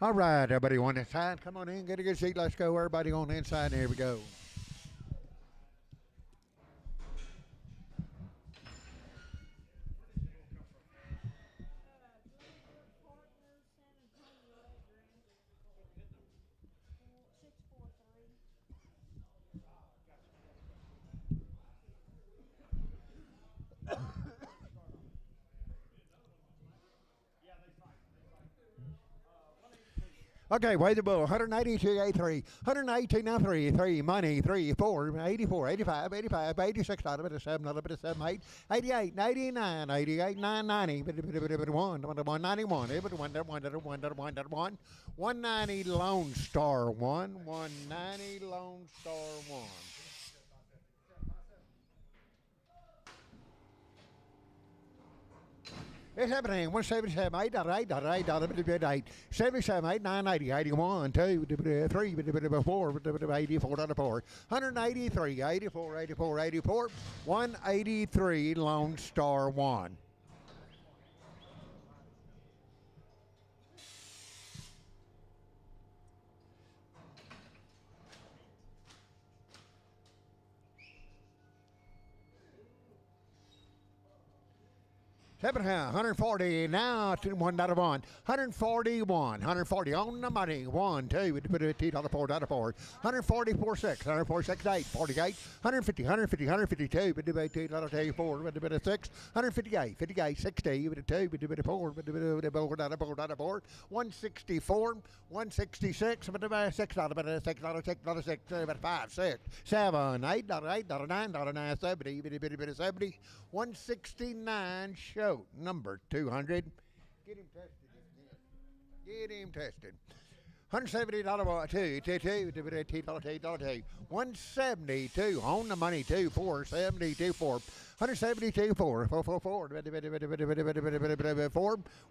All right, everybody on the inside, come on in, get a good seat. Let's go. Everybody on the inside. Here we go. Okay, weigh the bull. 182.83, 118.93, money 3, 4, 84, 85, 85, 86, not a bit of 7, not a bit of 7, 8, 88, 99, 88, 990, 1, 191, 190 Lone Star 1, 190 Lone Star 1. It's happening. 177, 8, 8, 8, 8, 8, 77, 8, 9, 80, 81, 2, 3, 4, 84, 4, 183, 84, 84, 84, 183, Lone Star 1. $140 now to $1 one. 141, 140 on the money. 1, 2, with a $2, $4, 144, 6, 146, 8, 48, 150, 150, 152, with a $2, 4, with a bit of 6, 158, 58, 60, with a 2, with a bit of 4, with a bit of $4, 164, 166, with a $6, with a $6, $6, with a 5, 6, 7, $8, $8, $9, 70, with a bit of 70, 169 show. Number 200. Get him tested. Get him tested. $170 $2 $172 on the money 2 4 72 4 172 4 4 4 4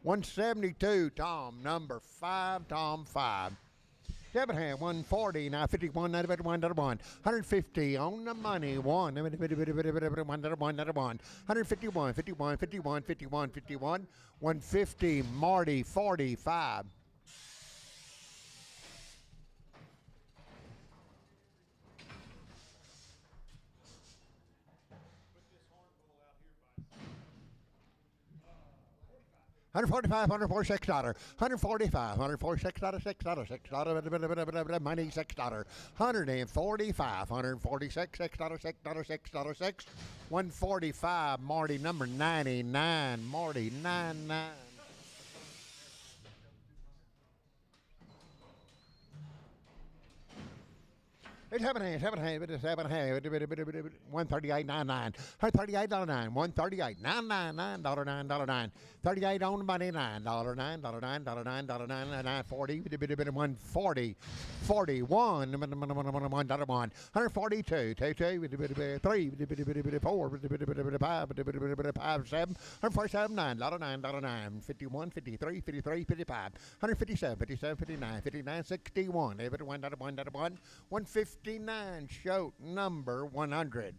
172 Tom number 5 Tom 5. Debenham 140 now 51 1 150 on the money 1 151 51 51 51 51 150 Marty 45. $145, $146, $145, $146, $6, money $6, $145, $146, $6, 145, Marty number 99, Marty 99. It's seven hands, 138.99, $138.9, $138.999, $38 on the money, $9, $9, $9, 140, 41, $142, 3, 4, 5, 7, $147, $9, 51, 53, 55, 157, 57, 59, 59, 61, $1, 159 show number 100.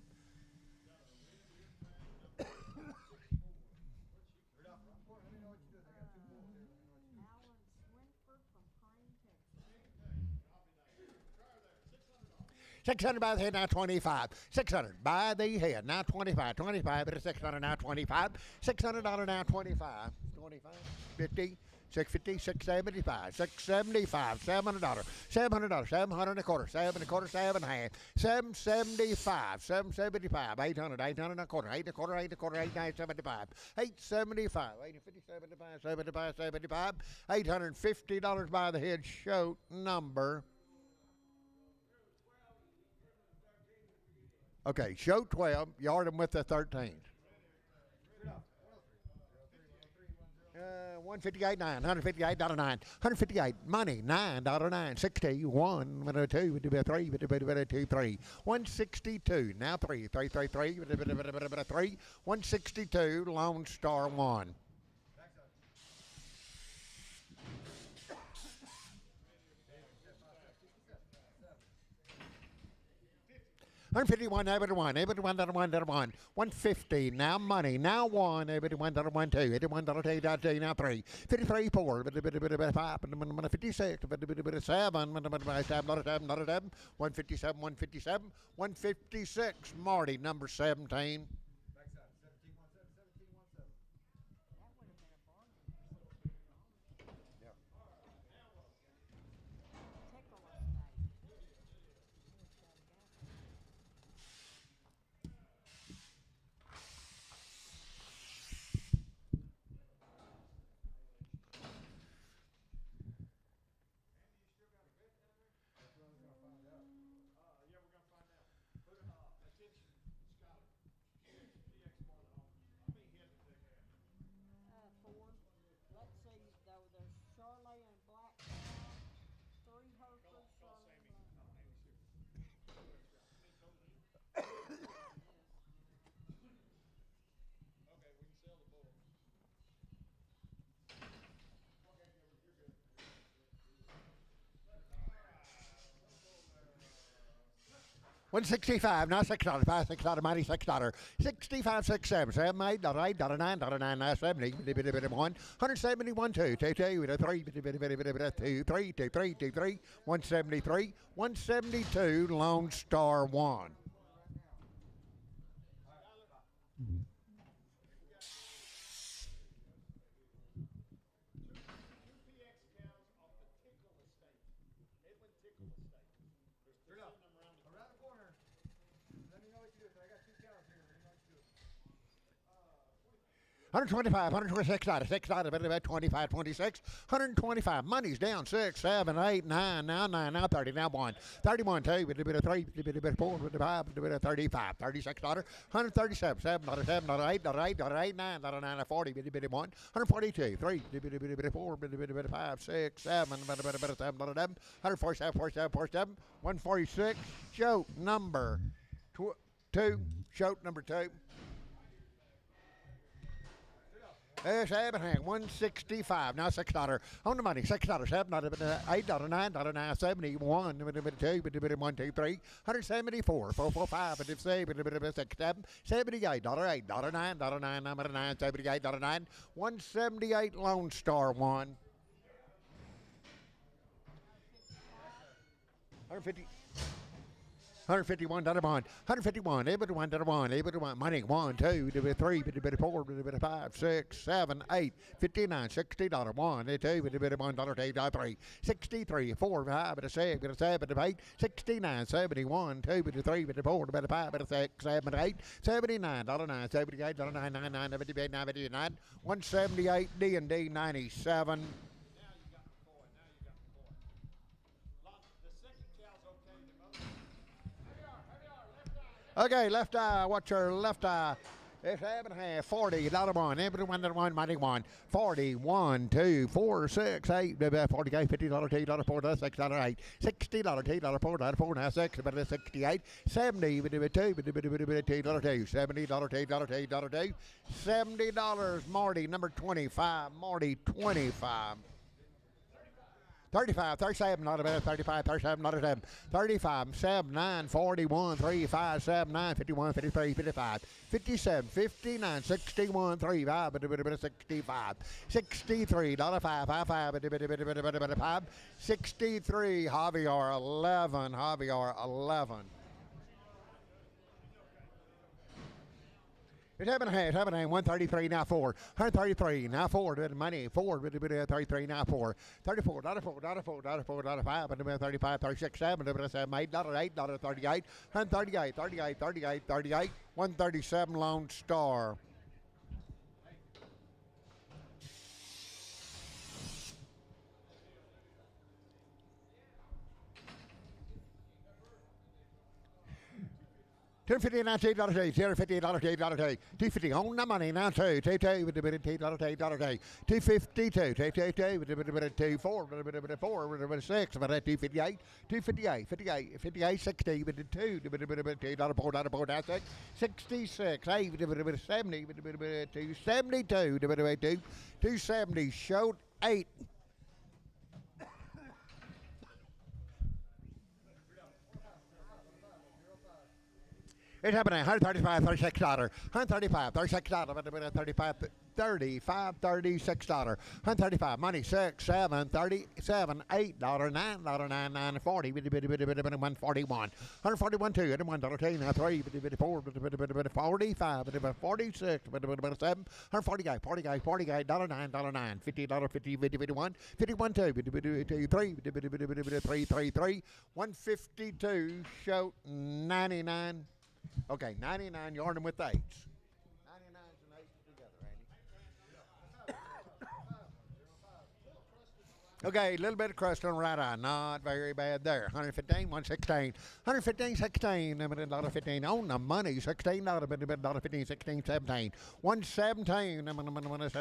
$600 by the head, now 25. $600 by the head, now 25. 25 at a $600 now 25. $600 now 25. 25, 50. 650, 675, 675, $700, $700, 700 and a quarter, 7 and a quarter, 7 and a half, 775, 775, 800, 800 and a quarter, 8 and a quarter, 8 and a quarter, 8, 9, 75, 875, 850, 75, 75, 75, $850 by the head, show number. Okay, show 12, yard them with the 13. 158.9, $158.9, 158 money, $9.9, 61, 2, 3, 2, 3, 162, now 3, 3, 3, 3, 3, 162, Lone Star 1. $151, $1, $1, 150, now money, now 1, $1, 2, $1, now 3, 53, 4, 5, 56, 7, 157, 156, Marty, number 17. $165, now $6, $6, money, $6, 65, 6, 7, 7, $8, $8, $9, $9, 70, 171, 2, 2, 2, 3, 2, 3, 2, 3, 2, 3, 173, 172, Lone Star 1. 125, 126, $6, 25, 26, 125. Money's down 6, 7, 8, 9, now 9, now 30, now 1, 31, 2, with a bit of 3, with a bit of 4, with a 5, with a bit of 35, $36, 137, $7, $7, $8, $8, $8, $9, $9, 40, with a bit of 1, 142, 3, with a bit of 4, with a bit of 5, 6, 7, with a bit of 7, 147, 47, 47, 146, show number 2, show number 2. There's Abraham, 165. Now $6 on the money. $6, $7, $8, $9, $9, 71, 2, 1, 2, 3, 174, 4, 4, 5, 6, 7, 78, $8, $9, $9, number 9, 78, $9, 178 Lone Star 1. 150. $151 bond, 151, able to one, money 1, 2, 3, 4, 5, 6, 7, 8, $59, $60, 1, 2, $1, 3, 63, 4, 5, 6, 7, 8, 69, 71, 2, 3, 4, 5, 6, 7, 8, $79, 9, 78, 9, 9, 9, 78, 99, 178, D&D 97. Okay, left eye, watch your left eye. It's $7.5, $40, one, $1, money 1, 41, 2, 4, 6, 8, $40, $50, $2, $4, $6, 8, $60, $2, $4, $4, 6, $68, $70, $2, $2, $70, $70, Marty, number 25, Marty 25. 35, 37, not a bad 35, 37, not a 7, 35, 7, 9, 41, 3, 5, 7, 9, 51, 53, 55, 57, 59, 61, 3, 5, 65, 63, $5, 5, 5, 63, Javier 11, Javier 11. It's $7.5, 133, now 4, 133, now 4, money, 4, 33, now 4, 34, $5, 35, 36, 7, $8, $8, 38, 138, 38, 38, 38, 137 Lone Star. $250, $250, $250 on the money now, $2, $2, with a bit of $2, $252, $2, with a bit of $2, $4, with a bit of 6, with a $258, $258, $58, $60, with a 2, with a bit of $2, $4, 6, 66, 8, with a bit of $70, with a bit of $272, with a bit of $2, $270, showed 8. It's happening, $135, $36, $135, $36, $35, 35, $36, $135, money 6, 7, 37, $8, $9, 9, 40, 141, 141, 2, $1, now 3, 4, 45, 46, 7, 148, $48, $9, $50, 50, 51, 51, 2, 3, 3, 152, show 99. Okay, 99, you earned them with 8s. 99s and 8s together, Andy. Okay, a little bit of crust on the right eye. Not very bad there. 115, 116. 115, 16. $15 on the money. $16, $15, 16, 17. 117, 17,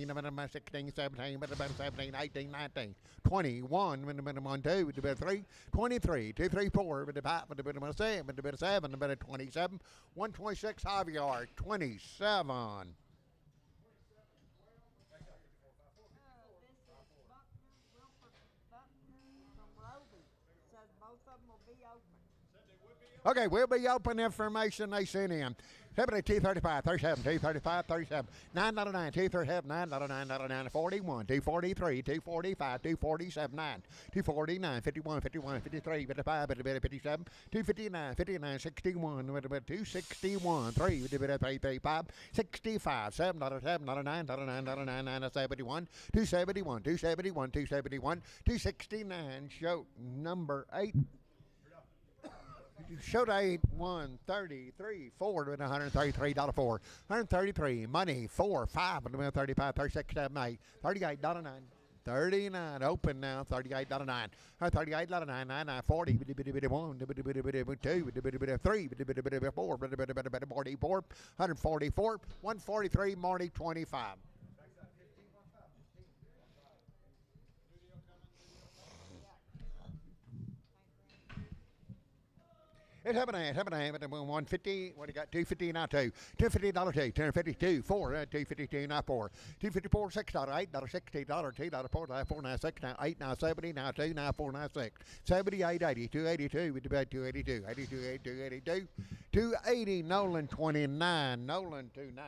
17, 16, 17, 17, 18, 19. 21, 2, 3, 23, 2, 3, 4, 5, 7, 27. 126, Javier, 27. Okay, we'll be open information they sent in. 235, 37, 235, 37, $9.99, 237, $9.99, 41, 243, 245, 247, 9, 249, 51, 51, 53, 55, 57, 259, 59, 61, 261, 3, 335, 65, $7, $7, 71, 271, 271, 271, 269, show number 8. Show date 133, 4 with $133 4. 133, money 4, 5 with 35, 36, 7, 8, $38.09. 39 open now, $38.09. 38.9, 99, 40, 1, 2, 3, 4, 44, 144, 143, morning 25. It's happening, 150. What do you got? 250 now, two. $250, two. 252, 4, 252 now, 4. 254, $6, $8, $60, $2, $4, $4, now 6, now 8, now 70, now 2, now 4, now 6. 78, 80, 282, with the bed 282, 82, 282, 280, Nolan 29, Nolan 29.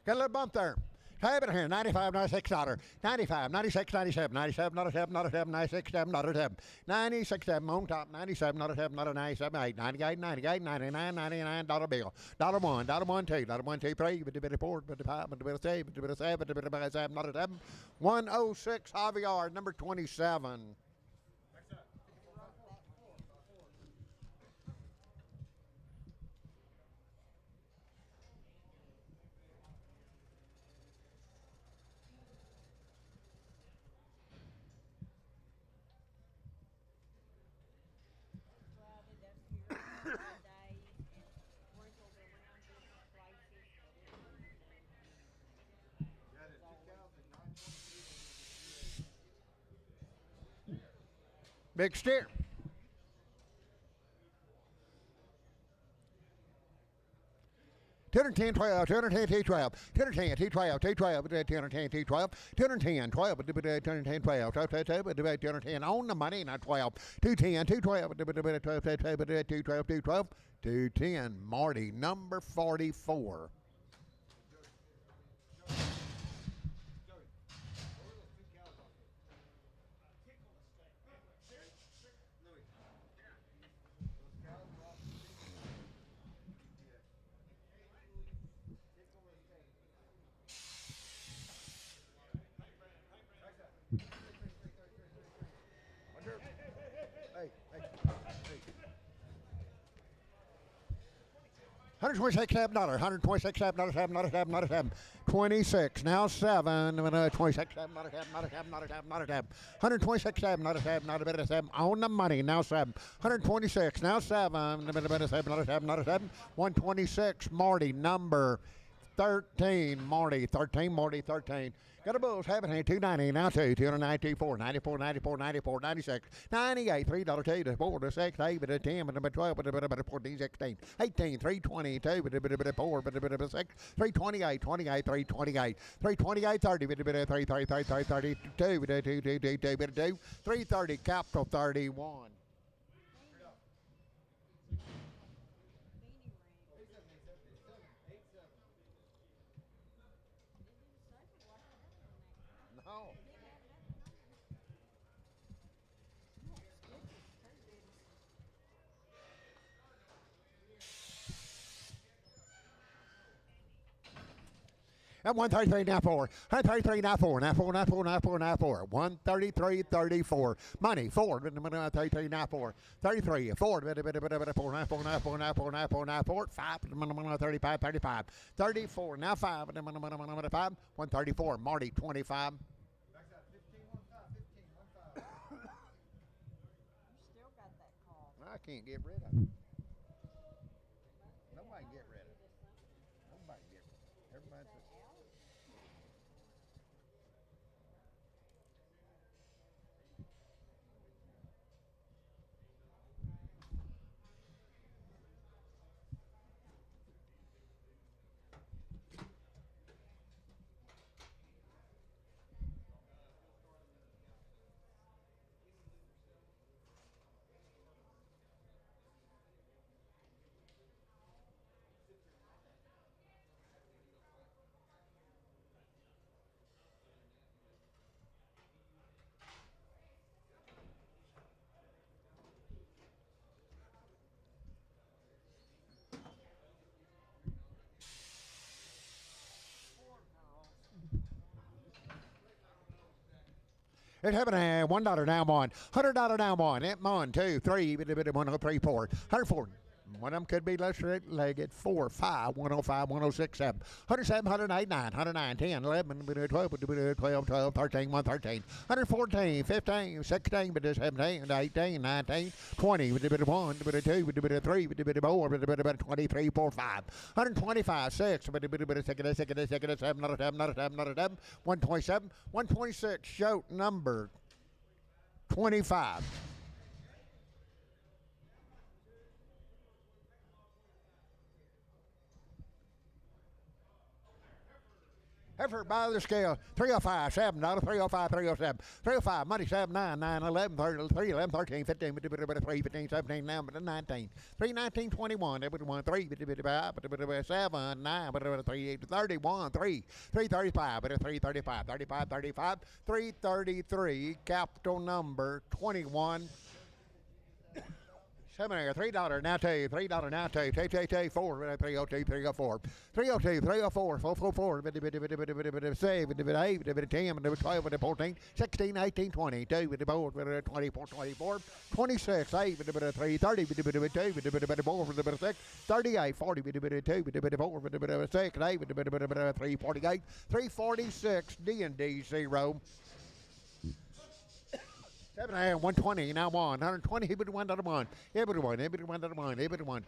Got a little bump there. Have it here. 95, $96. 95, 96, 97, 97, not a 7, not a 7, 96, 7, not a 7. 96, 7 on top. 97, not a 7, not a 97, 8. 98, 98, 99, $99 bill. Dollar one, $1, $2, $1, 2, 3, but a bit of 4, but a 5, but a bit of 7, but a bit of 7, but a bit of 7, not a 7. 106 Javier, number 27. Big steer. 210, 12, 210, T12, 210, T12, T12, 210, T12, 210, 12, 210, 12, 210 on the money, not 12, 210, 212, 212, 212, 210, Marty, number 44. $126, $126, 26, now 7, 26, not a 7, not a 7, not a 7, not a 7. 126, not a 7, not a bit of 7, on the money, now 7. 126, now 7, a bit of 7, not a 7, not a 7. 126, Marty, number 13, Marty, 13, Marty, 13. Got a Bulls, have it here, 290, now 2, 290, 4, 94, 94, 94, 96, 98, $3, 2, 4, 6, 8, 10, 12, 14, 16, 18, 322, 4, 6, 328, 28, 328, 328, 30, 32, 330, capital 31. At 133 now 4. 133 now 4. Now 4, now 4, now 4, now 4. 133, 34. Money 4. 33 now 4. 33, 4. 4 now 4, now 4, now 4, now 4, now 4. 5. 35, 35. 34 now 5. 5. 134. Marty 25. I can't get rid of it. Nobody can get rid of it. Nobody can get rid of it. Everybody's just... Let's have it $1 down one. $100 down one. That one, two, three, 103, 4. 104. One of them could be less legged. 4, 5, 105, 106, 7. 107, 108, 9, 109, 10, 11, 12, 12, 12, 13, 113, 114, 15, 16, 17, 18, 19, 20, 1, 2, 3, 4, 23, 4, 5. 125, 6, 7, 127, 126, show number 25. Effort by the scale, 305, $7, 305, 307, 305, money 7, 9, 9, 11, 3, 11, 13, 15, 3, 15, 17, 19, 3, 19, 21, 3, 7, 9, 3, 31, 3, 335, 335, 35, 35, 333, capital number 21. $7, $3 now two, $3 now two, two, 4, 302, 304, 302, 304, 444, 7, 8, 10, 12, 14, 16, 18, 20, 2, 24, 24, 26, 8, 3, 30, 2, 4, 6, 38, 40, 2, 4, 6, 8, 348, 346, D&D 0. 7, 120, now 1, 120, $1, $1, $1,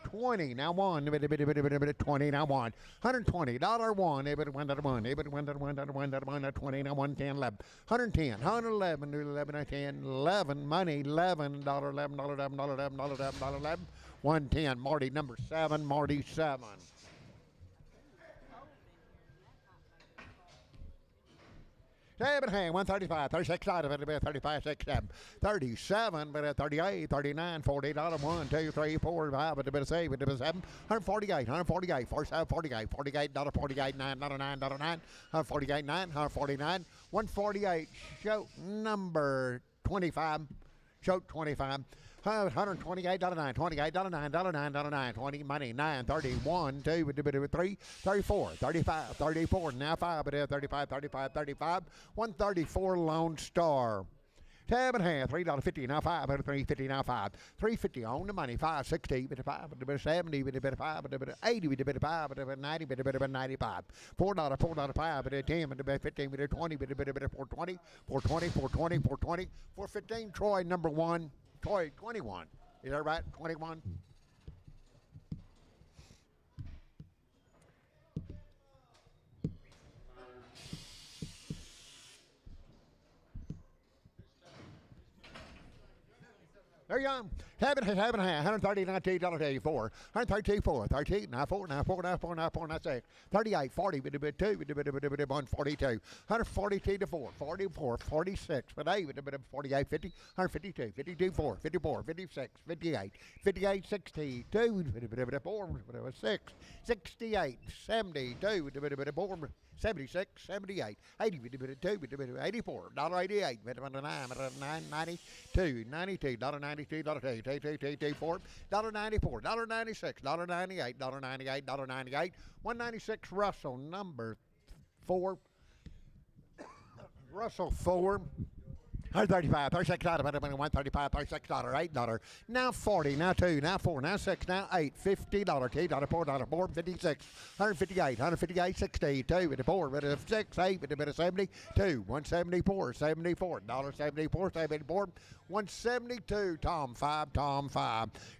20, now 1, 20, now 1, $120, $1, $1, 20, now 1, 10, 11, 110, 111, 11, 10, 11, money, $11, $11, $11, $11, $11, 110, Marty, number 7, Marty 7. 135, 36, 35, 6, 7, 37, 38, 39, $40, 1, 2, 3, 4, 5, 6, 7, 148, 148, 47, 48, $48, 48, $9, $9, $9, 148, 9, 149, 148, show number 25, show 25. $128, $9, $28, $9, $9, 9, 20, money, 9, 31, 2, 3, 34, 35, 34, now 5, 35, 35, 35, 134, Lone Star. 7 $3.50 now 5, $3.50 now 5, $3.50 on the money, 5.60, 5, 70, 5, 80, 5, 90, 95, $4, 5, 10, 15, 20, 420, 420, 420, 420, 415, Troy number 1. Troy, 21. Is that right? 21? There you go. Have it, $139, $84, $132, 4, 13, now 4, now 4, now 4, now 4, now 6, 38, 40, 2, 142, 142 to 4, 44, 46, 48, 50, 152, 52, 4, 54, 56, 58, 58, 62, 4, 6, 68, 72, 4, 76, 78, 80, 84, $1.88, 9, 92, 92, $1.92, $2, $4, $94, $96, $98, $98, 196, Russell number 4, Russell 4. 135, 36, 135, 36, $8, now 40, now 2, now 4, now 6, now 8, $50, $2, $4, 4, 56, 158, 158, 60, 2, 4, 6, 8, 70, 2, 174, 74, $74, 74, 172, Tom 5,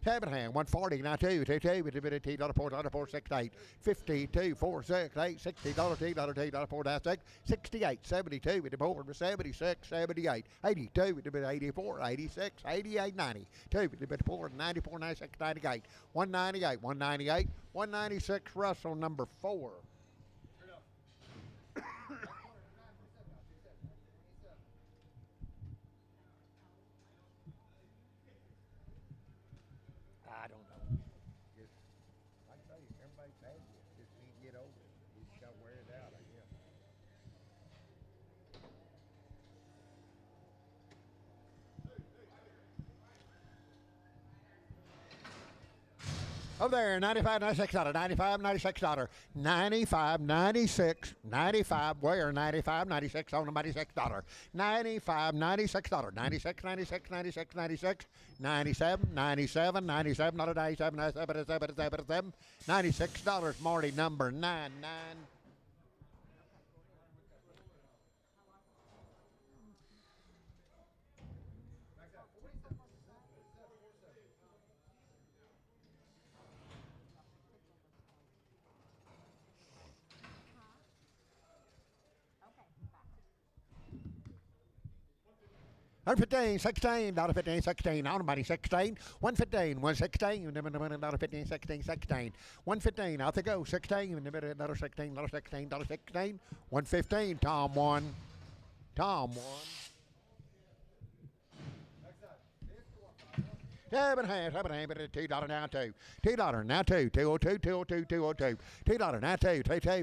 7 140, now 2, 2, 2, $4, 4, 6, 8, 52, 4, 6, 8, $60, $2, 4, 6, 68, 72, 4, 76, 78, 82, 84, 86, 88, 90, 2, 4, 94, 96, 98, 198, 198, 196, Russell number 4. I don't know. Just, I tell you, everybody's had this. Just need to get over it. You just got to wear it out, I guess. Over there, $95, $96, $95, $96, $95, $96, $95, where $95, $96 on the $96, $95, $96, $96, $96, $96, $96, $97, $97, $97, not a $97, $97, $96, Marty number 99. $115, $16, $15, $16, on the money, $16, $115, $116, $15, $16, $16, $115, out they go, $16, $16, $16, $16, $115, Tom won, Tom won. 7.5, $2 now two, $2 now two, 202, 202, 202, $2 now two, $2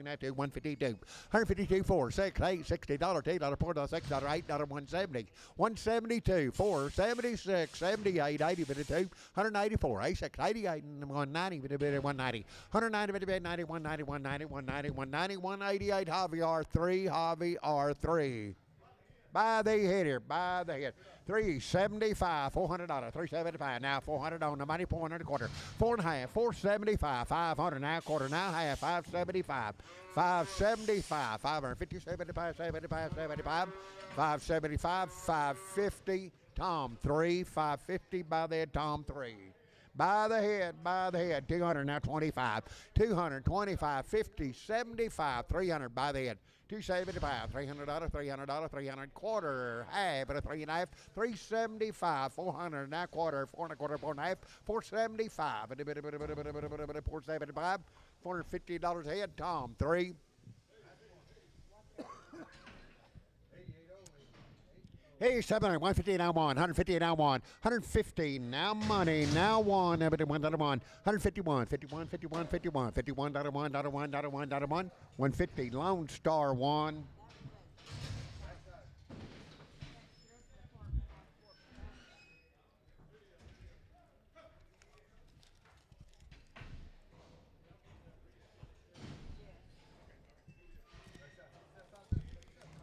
now two, 152, 152, 4, 6, 8, $60, $2, $4, $6, $8, $170, 172, 4, 76, 78, 80, 2, 184, 86, 88, 190, 190, 190, 90, 190, 190, 190, 190, 188, Javi R3, Javi R3. By the head here, by the head. 375, $400, 375. Now 400 on the money, 400 a quarter. 4.5, 475, 500 now quarter, now half, 575, 575, 550, 75, 75, 75, 575, 550. Tom 3, 550 by the head, Tom 3. By the head, 200 now 25, 225, 50, 75, 300 by the head. 275, $300, $300, 300 quarter, half at a 3.5, 375, 400 now quarter, 4.25, 4.5, 475, 475, $450 a head. Tom 3. Hey, 700, 150 now one, 150 now one, 150 now money, now one, $1, 151, 51, 51, 51, $51, $1, $1, $1, $1, 150, Lone Star 1.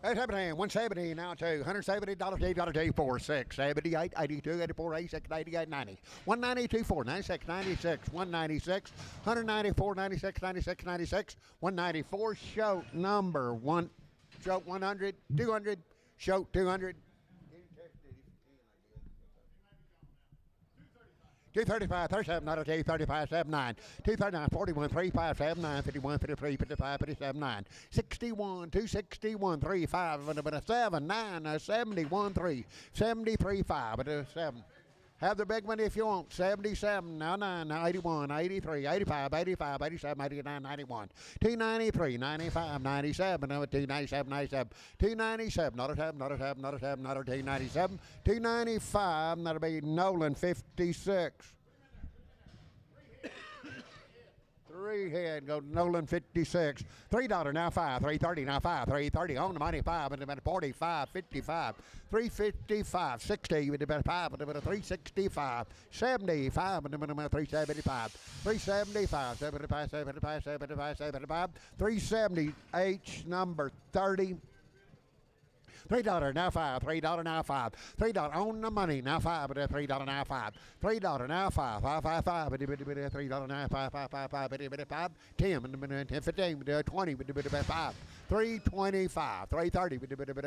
$170 now two, $170, $2, 4, 6, 78, 82, 84, 86, 88, 90, 192, 4, 96, 96, 196, 194, 96, 96, 96, 194, show number 1, show 100, 200, show 200. 235, 37, not okay, 35, 79, 239, 41, 35, 79, 51, 53, 55, 57, 9, 61, 261, 35, 7, 9, 71, 3, 73, 5, 7. Have the big one if you want. 77, now 9, now 81, 83, 85, 85, 87, 89, 91, 293, 95, 97, 297, 97, 297, not a tab, not a tab, not a tab, not a 297, 295, that'll be Nolan 56. 3 head, go Nolan 56. $3 now 5, 330 now 5, 330 on the money 5, and about 45, 55, 355, 60, with about 5, and about 365, 75, and about 375, 375, 75, 75, 75, 75, 370, H number 30. $3 now 5, $3 now 5, $3 on the money now 5, but $3 now 5, $3 now 5, 5, 5, 5, $3 now 5, 5, 5, 5, 5, 10, 10, 15, 20, 5, 325, 330,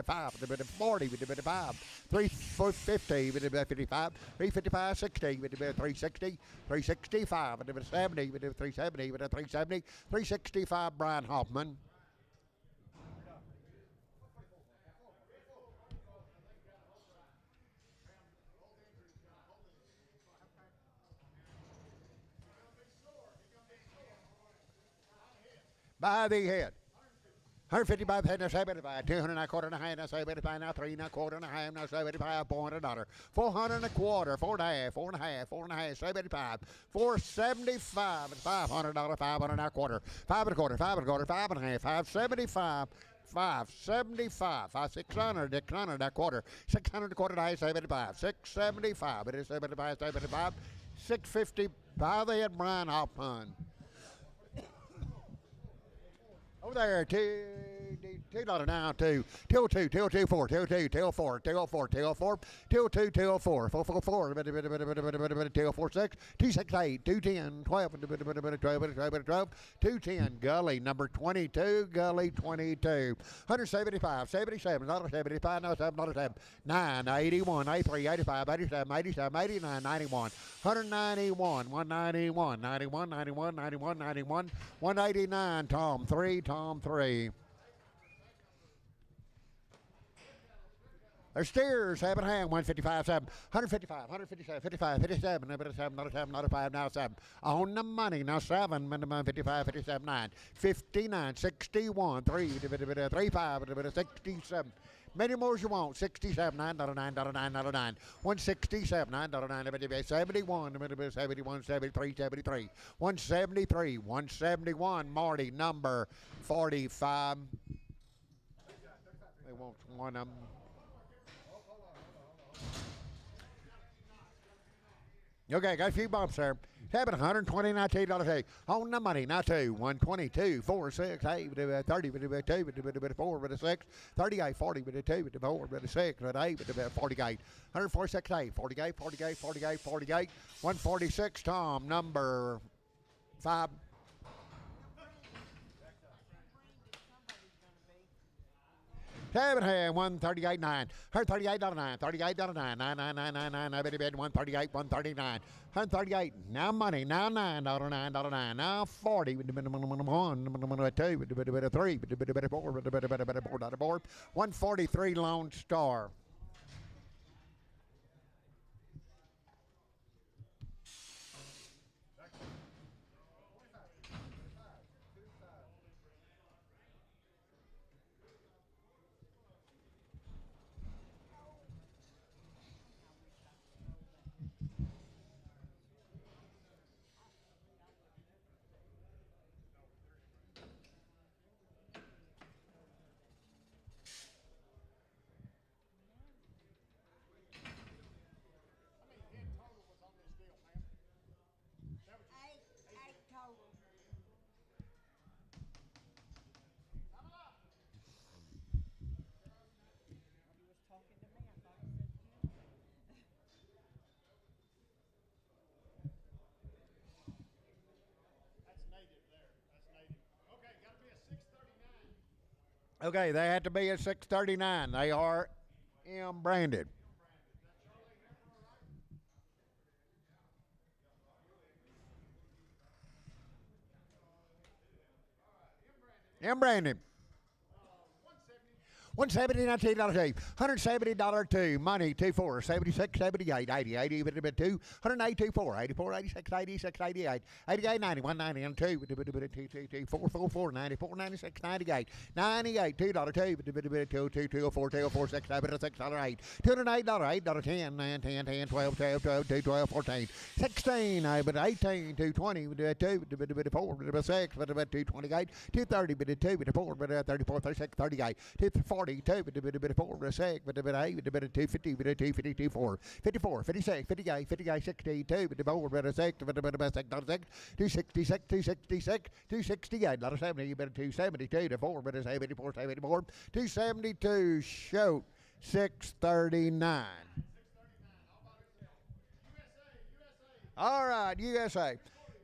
5, 40, 5, 350, 55, 355, 60, 360, 365, 70, 370, 370, 365, Brian Hoffman. By the head. 155 head, now 75, 200 and a quarter and a half, now 75, now 3 and a quarter and a half, now 75, $400, 400 and a quarter, 4 and a half, 4 and a half, 4 and a half, 75, 475, $500, 500 and a quarter, 5 and a quarter, 5 and a quarter, 5 and a half, 575, 575, 600, 600 a quarter, 600 a quarter, 75, 675, it is 75, 75, 650 by the head Brian Hoffman. Over there, $2 now, two, till two, till two, four, till two, till four, till four, till four, till two, till four, four, four, four, till four, six, 268, 210, 12, 12, 210, Gully, number 22, Gully 22, 175, 77, not 75, no 7, not 7, 9, 81, 83, 85, 87, 87, 89, 91, 191, 191, 91, 91, 91, 91, 189, Tom 3, Tom 3. Their steers have in hand 155, 7, 155, 157, 55, 57, not a 7, not a 7, not a 5, now 7. On the money, now 7, minimum 55, 57, 9, 59, 61, 3, 35, 67. Many more as you want. 67, $9, $9, $9, $9, 167, $9, 71, 71, 73, 73, 173, 171, Marty, number 45. They want one of them. Okay, got a few bumps there. Having $129 on the money, now two, 122, 4, 6, 8, 30, 2, 4, 6, 38, 40, 2, 4, 6, 8, 48, 146, 8, 48, 48, 48, 48, 146, Tom, number 5. Seven hand, 138, 9, $138, 9, $38, 9, 9, 9, 9, 9, 9, I bet 138, 139, 138, now money, now $9, $9, $9, now 40, 1, 2, 3, 4, 143 Lone Star. Okay, they had to be at 639. They are branded. Branded. $170, $19, $170 two, money, 24, 76, 78, 80, 80, 2, 182, 4, 84, 86, 86, 88, 88, 91, 90, 2, 4, 4, 4, 94, 96, 98, 98, $2, 2, 2, 4, 2, 4, 6, 7, $6, 8, $208, $8, 10, 9, 10, 10, 12, 12, 12, 2, 12, 14, 16, 18, 220, 2, 4, 6, 228, 230, 2, 4, 34, 36, 38, 40, 2, 4, 6, 8, 250, 250, 4, 54, 56, 58, 58, 62, 4, 6, 266, 266, 268, 70, 272, 4, 74, 74, 272, shoot, 639. All right, USA.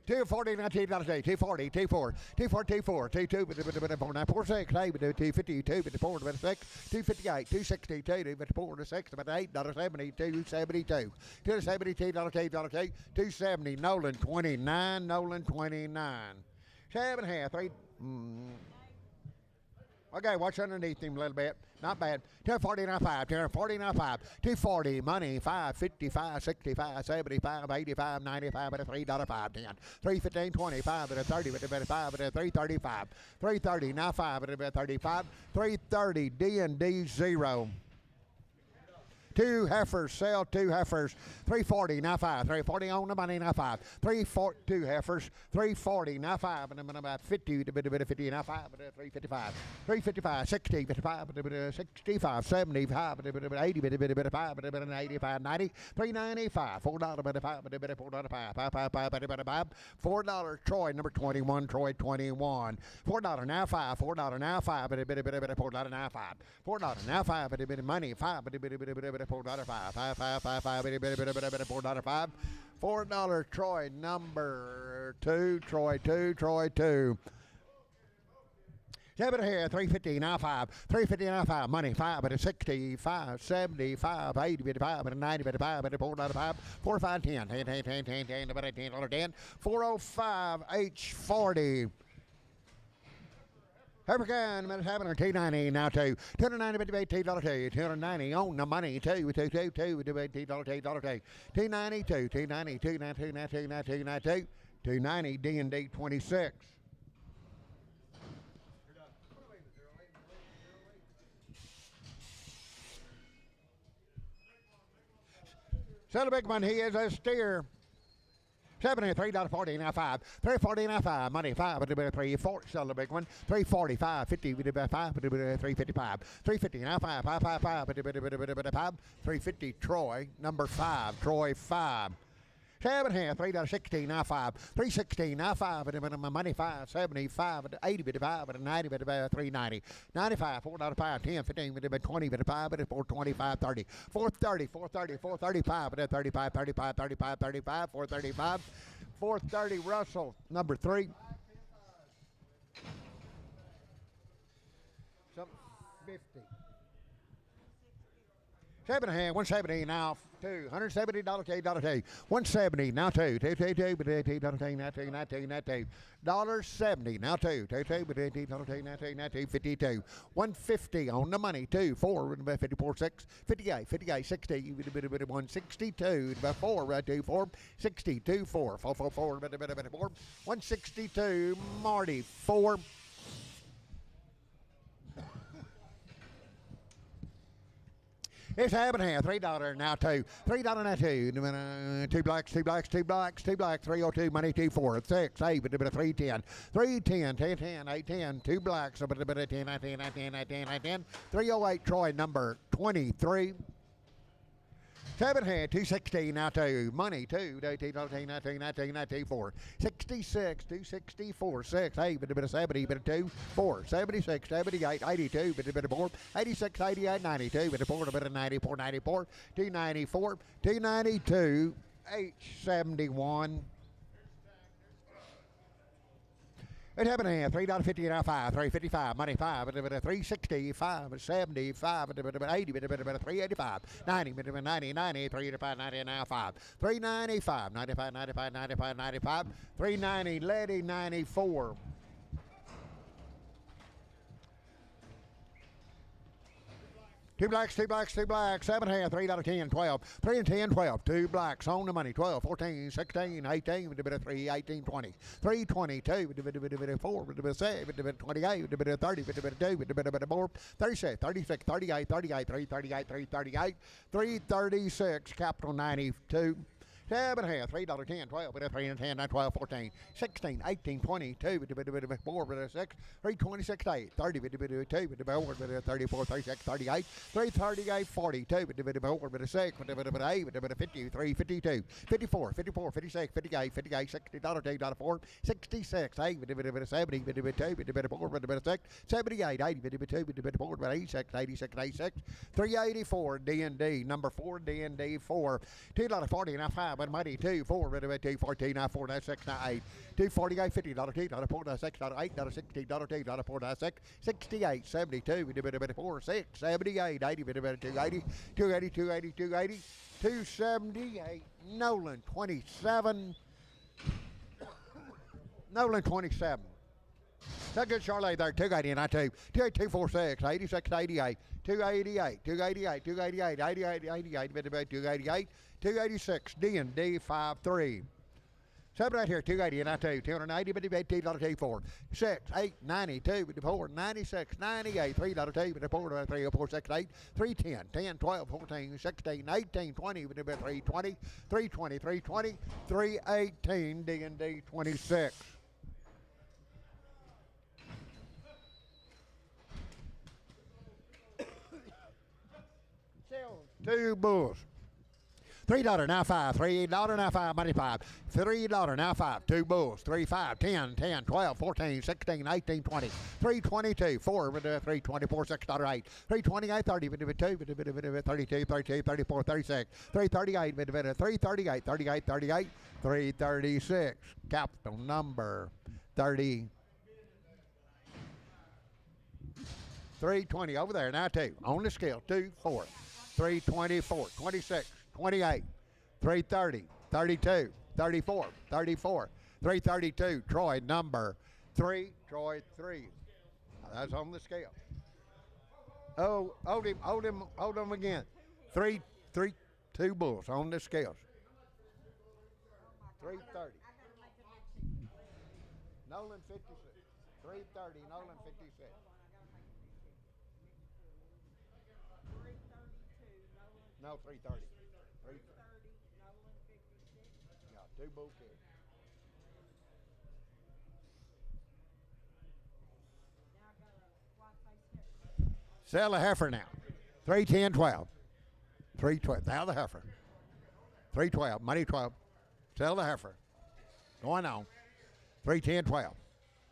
240, $19, $240, $240, $240, $240, $242, 446, 250, 254, 6, 258, 260, 254, 6, $8, 70, 272, $272, $270, Nolan 29, Nolan 29. 7.5, 3. Okay, watch underneath him a little bit. Not bad. 249, 5, 249, 5, 240, money, 5, 55, 65, 75, 85, 95, at a $3, 5, 10, 315, 25, at a 30, at a 5, at a 335, 330, now 5, at a 35, 330, D&D 0. 2 heifers, sell 2 heifers, 340, now 5, 340 on the money, now 5, 340, 2 heifers, 340, now 5, and I'm about 50, 50, now 5, 355, 355, 60, 55, 65, 75, 80, 85, 85, 90, 395, $4, $4, Troy, number 21, Troy 21, $4 now 5, $4 now 5, $4 now 5, $4 now 5, money 5, $4 5, $4, Troy number 2, Troy 2, Troy 2. Seven here, 350 now 5, 350 now 5, money 5, but 65, 75, 80, 85, 90, 85, $4, 5, 4, 5, 10, 10, 10, 10, 10, 10, $10, 405, H40. African, minutes happening, T90 now 2, $290, $2, $290 on the money, $2, $2, $2, T90, $290, $290, D&D 26. Sell the big one, he is a steer. $3.40 now 5, $3.40 now 5, money 5, $3.40, sell the big one, $3.45, 50, $5, $3.55, $3.50 now 5, $5, $3.50, Troy, number 5, Troy 5. 7 here, $3.16 now 5, $3.16 now 5, money 5, 75, 80, 85, 90, $3.90, 95, $4.05, 10, 15, 20, 5, $4.25, 30, $4.30, $4.30, $4.35, $35, $35, $35, $35, $4.35, $4.30, Russell, number 3. 50. 7 here, $170 now 2, $170, $2, $170 now 2, $2, now 2, $1.70 now 2, now 2, 52, $150 on the money 2, 4, 54, 6, 58, 58, 60, 162, 4, 2, 4, 62, 4, 4, 4, 4, 162, Marty 4. It's happening here. $3 now 2. $3 now 2. 2 blacks, 2 blacks, 2 blacks, 2 blacks, 302, money 2, 4, 6, 8, 310, 310, 10, 10, 8, 10, 2 blacks, 10, 10, 10, 308, Troy number 23. 7 here, 216 now 2, money 2, 4, 66, 264, 6, 8, 70, 2, 4, 76, 78, 82, 4, 86, 88, 92, 4, 94, 94, 294, 292, H71. It happened here, $3.50 now 5, $3.55, money 5, 365, 75, 80, 385, 90, 90, 90, 385, 90 now 5, 395, 95, 95, 95, 95, 390, Letty 94. Two blacks, 7 here, $3.10, 12, 3 and 10, 12, 2 blacks on the money, 12, 14, 16, 18, 3, 18, 20, 3, 22, 4, 7, 28, 30, 2, 4, 36, 36, 38, 38, 338, 338, 336, capital 92. 7 here, $3.10, 12, 3 and 10, 12, 14, 16, 18, 22, 4, 6, 3, 26, 8, 30, 2, 34, 36, 38, 338, 42, 6, 8, 53, 52, 54, 54, 56, 58, 58, $60, 4, 66, 8, 70, 2, 4, 6, 78, 80, 4, 86, 86, 86, 384, D&D, number 4, D&D 4, $2.40 now 5. But money 2, 4, 2, 14, now 4, now 6, now 8, 248, $50, 2, 4, now 6, now 8, now 60, 2, 4, now 6, 68, 72, 4, 6, 78, 80, 280, 280, 280, 280, 278, Nolan 27, Nolan 27. That good Charlie there, 280 and I 2, 246, 86, 88, 288, 288, 288, 88, 88, 288, 286, D&D 53. 7 right here, 280, and I tell you, 280, but $2, $2, 6, 8, 92, but 4, 96, 98, $3, but 4, 3, 4, 6, 8, 310, 10, 12, 14, 16, 18, 20, but 320, 320, 320, 318, D&D 26. Two bulls. $3 now 5, $3 now 5, money 5, $3 now 5, 2 bulls, 3, 5, 10, 10, 12, 14, 16, 18, 20, 322, 4, 324, $6, 8, 328, 30, 32, 32, 34, 36, 338, 338, 38, 38, 336, capital number 30. 320 over there, now 2, on the scale, 2, 4, 324, 26, 28, 330, 32, 34, 34, 332, Troy number 3, Troy 3. That's on the scale. Oh, hold him again. 3, 2 bulls on the scales. 330. Nolan 56. 330, Nolan 56. No, 330. 330, Nolan 56. Yeah, 2 bull kids. Sell the heifer now. 310, 12. 312. Now the heifer. 312. Money 12. Sell the heifer. Going on. 310, 12.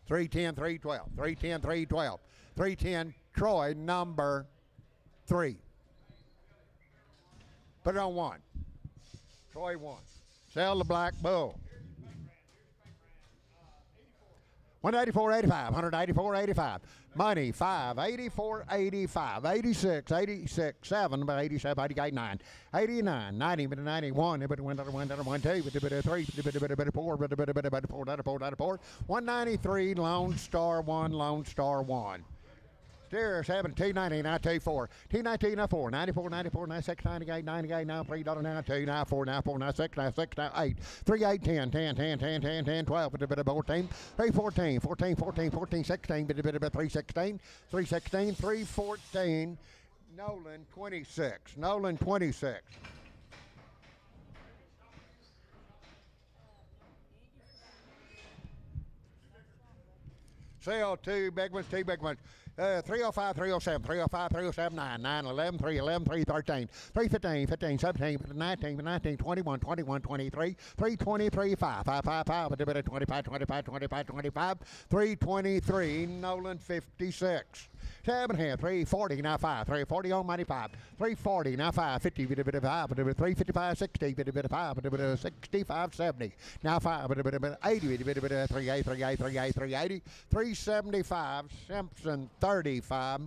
310, 312. 310, 312. 310, Troy number 3. Put it on 1. Troy 1. Sell the black bull. 184.85. 184.85. Money 5. 84.85. 86. 86. 7. But 87. 88. 9. 89. 90. 91. 1. 2. 3. 4. 4. 193. Lone Star 1. Lone Star 1. Steer 7, 290, now 24, 219, now 4, 94, 94, 96, 98, 98, now $3, now 2, now 4, now 4, now 6, now 6, now 8, 3, 8, 10, 10, 10, 10, 10, 10, 12, 14, 3, 14, 14, 14, 14, 16, 3, 16, 3, 16, 3, 14, Nolan 26, Nolan 26. Sell 2 big ones, 2 big ones. 305, 307, 305, 307, 9, 9, 11, 3, 11, 3, 13, 3, 15, 15, 17, 19, 19, 21, 21, 23, 3, 23, 5, 5, 5, 5, 25, 25, 25, 25, 323, Nolan 56. 7 here, 340, now 5, 340 on money 5, 340, now 5, 50, 5, 355, 60, 5, 65, 70, now 5, 80, 38, 38, 38, 380, 375, Simpson 35.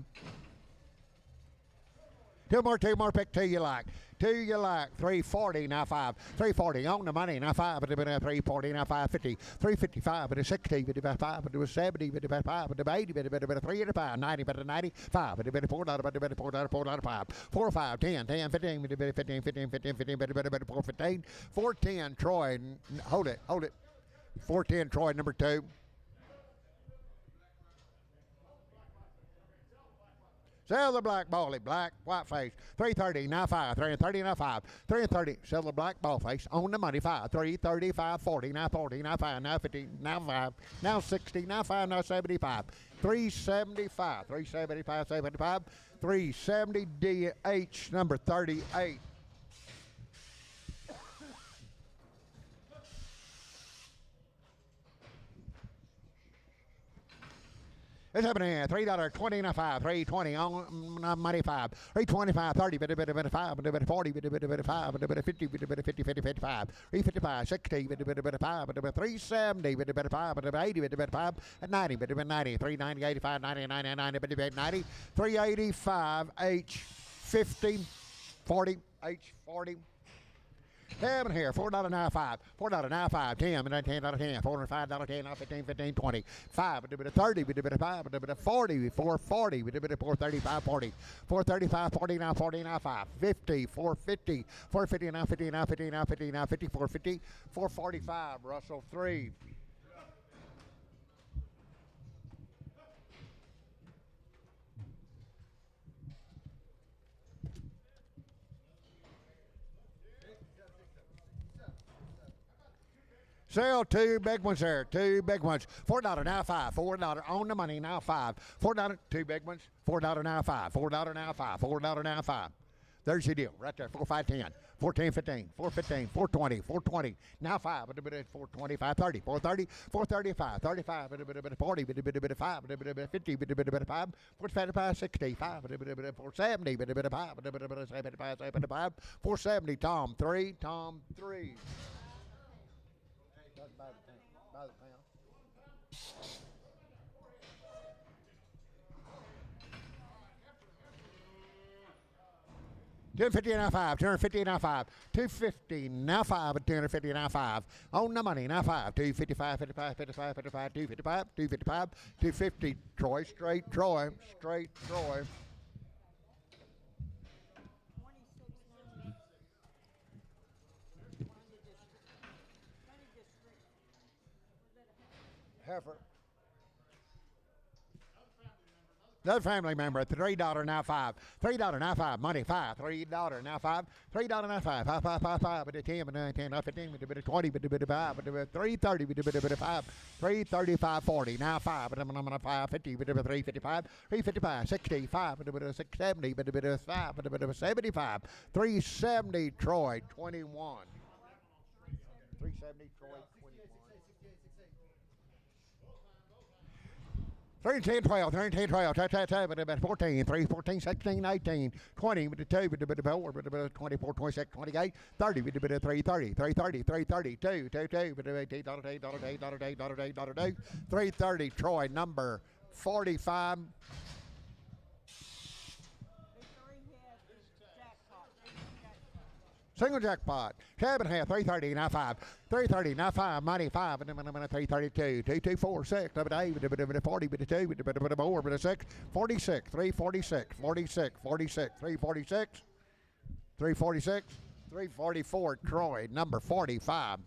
Two more, pick 2 you like. 2 you like. 340, now 5. 340 on the money, now 5. 340, now 550. 355, but 60, but 5, but 70, but 5, but 80, but 385, 90, but 95, but $4, but $4, 5. 4, 5, 10, 10, 15, but 15, 15, 15, 15, but 415. 410, Troy, hold it. 410, Troy, number 2. Sell the black bally, black, white face. 330, now 5. 330, now 5. 330, sell the black ball face. On the money, 5. 330, 540, now 40, now 5, now 50, now 5, now 60, now 5, now 75. 375, 375, 75. 370, DH, number 38. It's happening here. $3, 20 and 5, 320 on money 5, 325, 30, 5, 40, 5, 50, 50, 55, 355, 60, 5, 370, 5, 80, 5, 90, 90, 390, 85, 90, 90, 90, 90, 385, H50, 40, H40. Seven here, $4.95, $4.95, 10, $10, $10, $405, $10, 15, 15, 20, 5, a bit of 30, a bit of 5, a bit of 40, 440, a bit of 435, 40, 435, 49, 49, 5, 50, 450, 450, now 50, now 50, now 50, now 50, 450, 445, Russell 3. Sell two big ones there. Two big ones. $4 now five. $4 on the money now five. $4 two big ones. $4 now five. $4 now five. $4 now five. There's your deal right there. 4, 5, 10. 14, 15, 415, 420, 420. Now five. A bit of 420, 530, 430, 435, 35, a bit of 40, a bit of 5, a bit of 50, a bit of 5, 45, 65, a bit of 470, a bit of 5, a bit of 75, 75, 470. Tom 3, Tom 3. By the pound. 250 now 5, 250 now 5, 250 now 5, and 250 now 5. On the money now 5, 255, 55, 55, 55, 255, 255, 250. Troy, straight Troy, straight Troy. Heifer. Another family member at $3 now 5. $3 now 5. Money 5. $3 now 5. $3 now 5. 5, 5, 5, 5. But a 10, but a 10, 15, but a bit of 20, but a bit of 5, but a bit of 330, but a bit of 5. 335, 40. Now 5, but I'm on 550, but a bit of 355. 355, 65, but a bit of 670, but a bit of 5, but a bit of 75. 370, Troy 21. 370, Troy 21. 13, 12, 13, 12, 14, 3, 14, 16, 18, 20, with the 2, with the bit of 4, with the bit of 24, 26, 28, 30, with the bit of 330, 330, 330, 2, 2, 2, with the $8, 330, Troy, number 45. Single jackpot. 7 half, 330, now 5. 330, now 5, money 5, and then 332. 2, 2, 4, 6, 8, 40, with the 2, with the 4, with the 6, 46, 346, 46, 46, 346, 346, 344, Troy, number 45.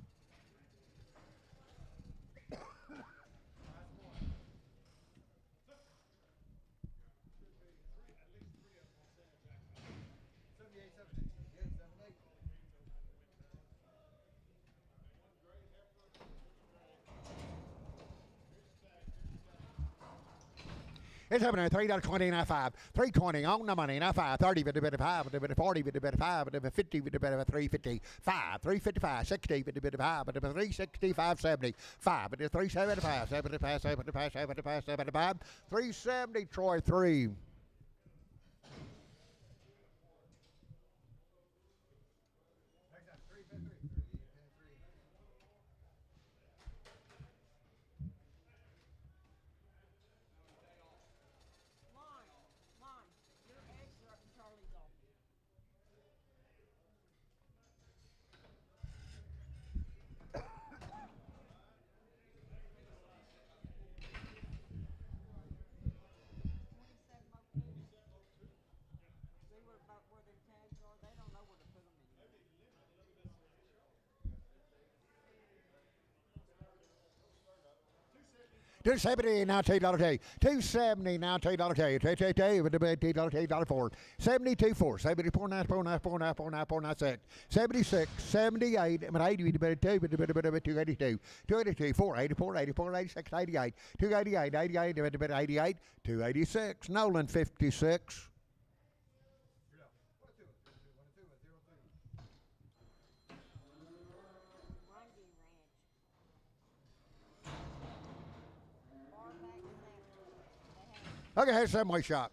It's happening at $3.20 now 5. 320 on the money now 5. 30 with a bit of 5, with a bit of 40, with a bit of 5, with a bit of 50, with a bit of 350. 5, 355, 60, with a bit of 5, with a bit of 365, 70. 5, with a 375, 75, 75, 75, 75. 370, Troy 3. $270 now $2 $270 now $2 with the $2 $72 4 74 94 94 94 94 96 76 78 80 with the better 2 with the better 282 282 484 84 86 88 288 88 with the better 88 286 Nolan 56. Okay, here's Subway Shop.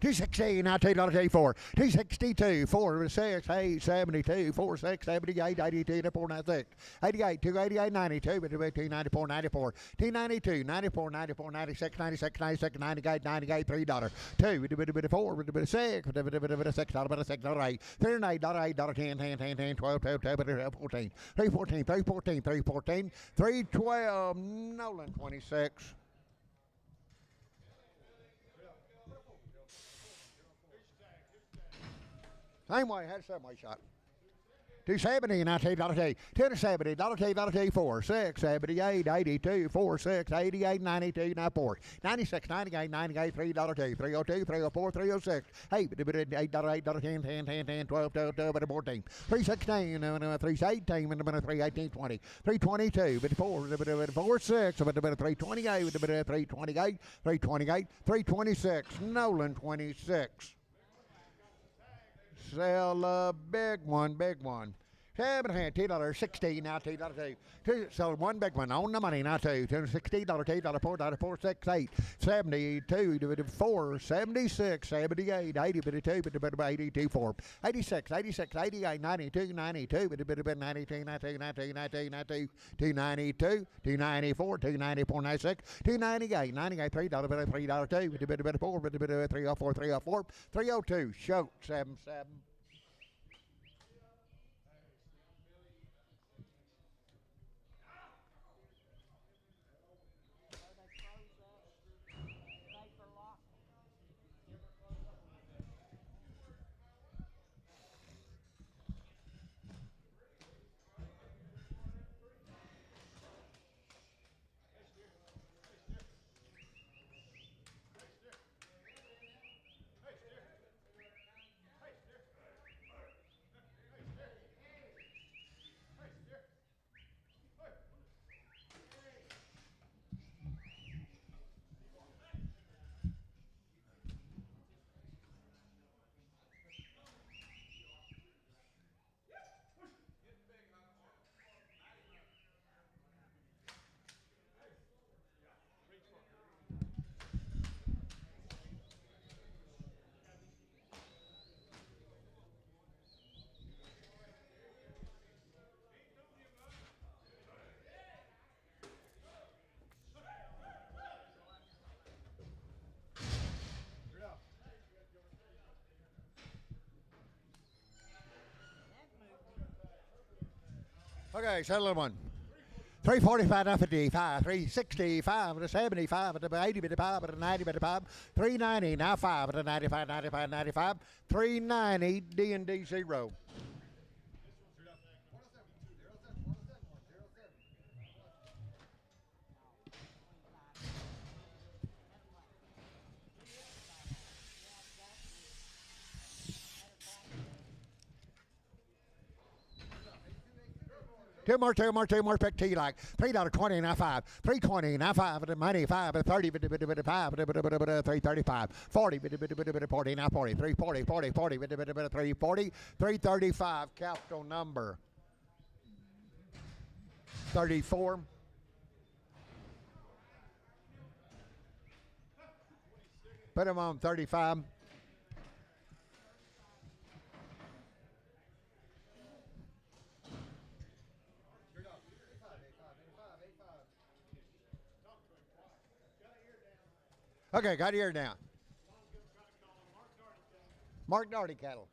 216, now $2.84. 262, 4, 6, 8, 72, 4, 6, 78, 82, 94, 96. 88, 288, 92, 294, 94. 292, 94, 94, 96, 96, 96, 98, 98, $3. 2, 4, 6, $6, $6, 8, 308, $8, 10, 10, 10, 10, 12, 12, 12, 14. 314, 314, 314, 312, Nolan 26. Same way, had a subway shot. 270, $19, 270, $4, 6, 78, 82, 4, 6, 88, 92, 94, 96, 98, 98, $3, 302, 304, 306, 8, $8, 10, 10, 10, 10, 12, 12, 12, 14, 316, 318, 318, 20, 322, 4, 6, 328, 328, 328, 326, Nolan 26. Sell a big one, big one. $7, 16, now $2, two. So one big one on the money, now $2, $16, $4, 4, 6, 8, 72, 4, 76, 78, 80, 82, 4, 86, 86, 88, 92, 92, 92, 92, 92, 92, 292, 294, 294, 96, 298, 98, $3, $2, 4, 304, 304, 302, shoot, 77. Okay, settle one. 345 to 55, 365 to 75 to 80 to 5 to 90 to 5, 390 now 5 to 95, 95, 95, 390 D&D 0. Two more, pick T like $3.20, now 5, $3.20, now 5, the money 5, 30, 335, 40, 40, now 40, 340, 40, 40, 340, 335, capital number 34. Put them on 35. Okay, got your ear down. Mark Darty cattle.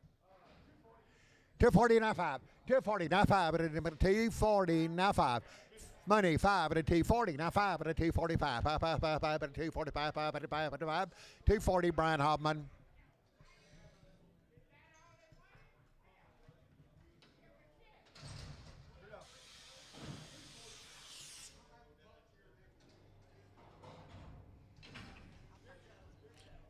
240 now 5. 240 now 5 at a T40 now 5. Money 5 at a T40 now 5 at a T45. 5 at a T45. 5 at a 5 at a 5. 240 Brian Hobman.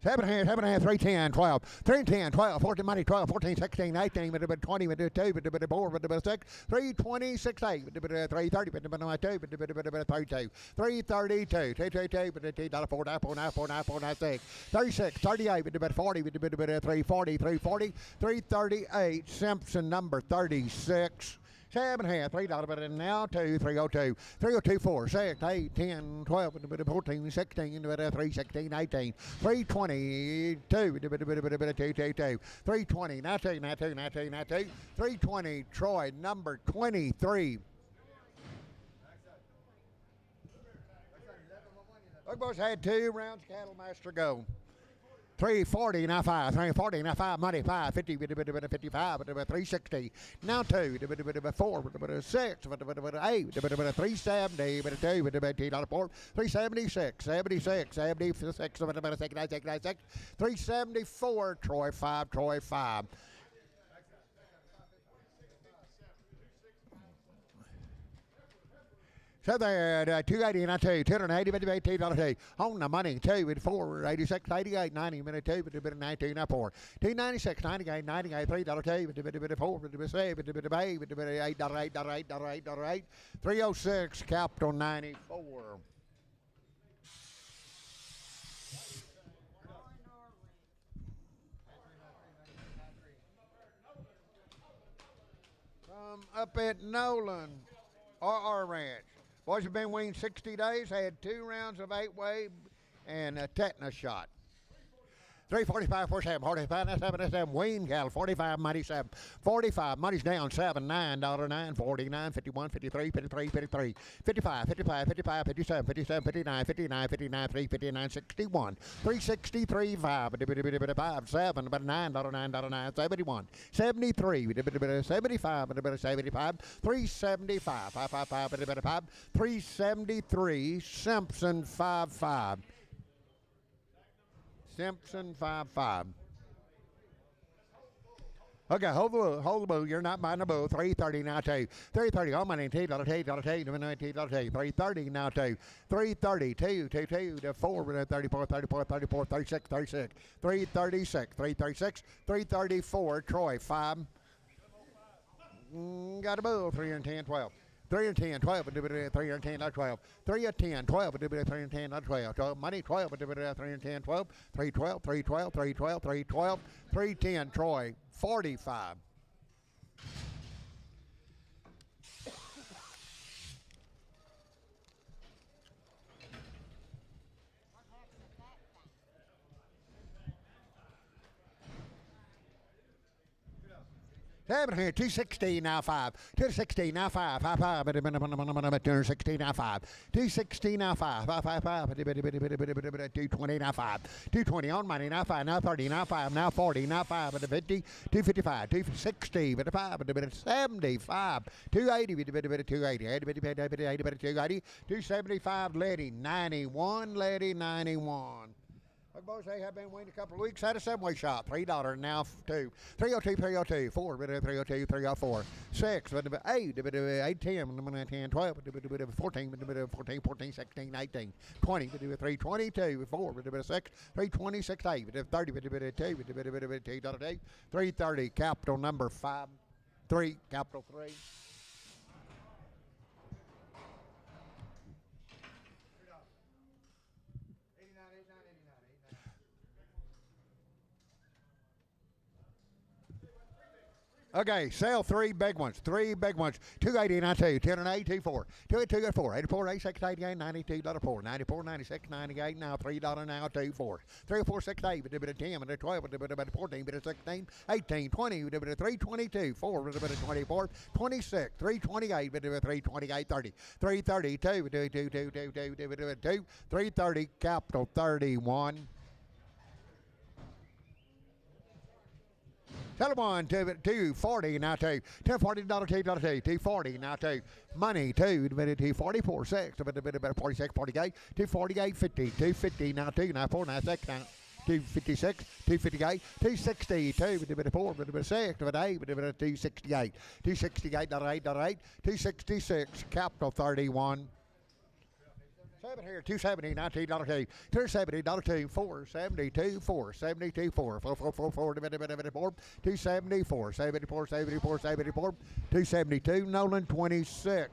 Seven and a half, 3, 10, 12, 3, 10, 12, 14, money, 12, 14, 16, 18, 20, 22, 4, 6, 3, 26, 8, 3, 30, 32, 3, 32, 36, 38, 40, 340, 340, 338, Simpson number 36, 7 half, $3, but now 2, 302, 302, 4, 6, 8, 10, 12, 14, 16, 3, 16, 18, 320, 2, 320, now 2, 320, Troy, number 23. Look, boys, had 2 rounds, Cattle Master go. 340, now 5, 340, now 5, money, 5, 50, 55, 360, now 2, 4, 6, 8, 370, 2, $4, 376, 76, 76, 374, Troy 5, Troy 5. So there, 280 and 2, 280, $2, on the money, 2, 4, 86, 88, 90, 2, 19, 4, 296, 98, 98, $3, 2, 4, 7, $8, 306, Capital 94. Up at Nolan, RR Ranch. Boys have been weaned 60 days, had 2 rounds of 8-way and a tetanus shot. 345, 47, 45, 77, wean cattle, 45, money 7, 45, money's down 7, $9, 49, 51, 53, 53, 53, 55, 55, 55, 57, 57, 59, 59, 59, 3, 59, 61, 363, 5, 7, but $9, 71, 73, 75, 75, 375, 5, 373, Simpson 5. Simpson 5. Okay, hold the bull. You're not buying the bull. 330 now too. 330 all money. $2, $330 now too. 330 2 to 4 34 36 334 Troy 5. Got a bull 310 12. 310, 12, 310, 12, 310, 12, 310, 12, money 12, 310, 12, 312, 312, 312, 312, 310, Troy 45. Seven here, 216 now 5, 216 now 5, 216 now 5, 216 now 5, 220 now 5, 220 on money now 5, now 30 now 5, now 40 now 5, 50, 255, 260, 75, 280, 275, Letty 91, Letty 91. Like boys, they have been waiting a couple of weeks. Had a subway shop, $3 now 2, 302, 302, 4, 302, 304, 6, 8, 10, 12, 14, 14, 16, 18, 20, 322, 4, 6, 326, 8, 30, 2, 330, capital number 5, 3, capital 3. Okay, sell 3 big ones. 280 now 2, 280, 4, 284, 84, 86, 88, 92, $4, 94, 96, 98, now $3 now 2, 4, 304, 6, 8, 10, 12, 14, 16, 18, 20, 322, 4, 24, 26, 328, 328, 30, 332, 330, capital 31. Tell one, 240 now 2, $240, $240 now 2, money 2, 244, 6, 46, 48, 248, 50, 250 now 2, now 4, now 6, now 256, 258, 260, 2, 4, 6, 8, 268, 268, $8, 266, capital 31. 7 here, 270, $19, $270, $2, 472, 472, 4, 4, 274, 74, 74, 74, 272, Nolan 26.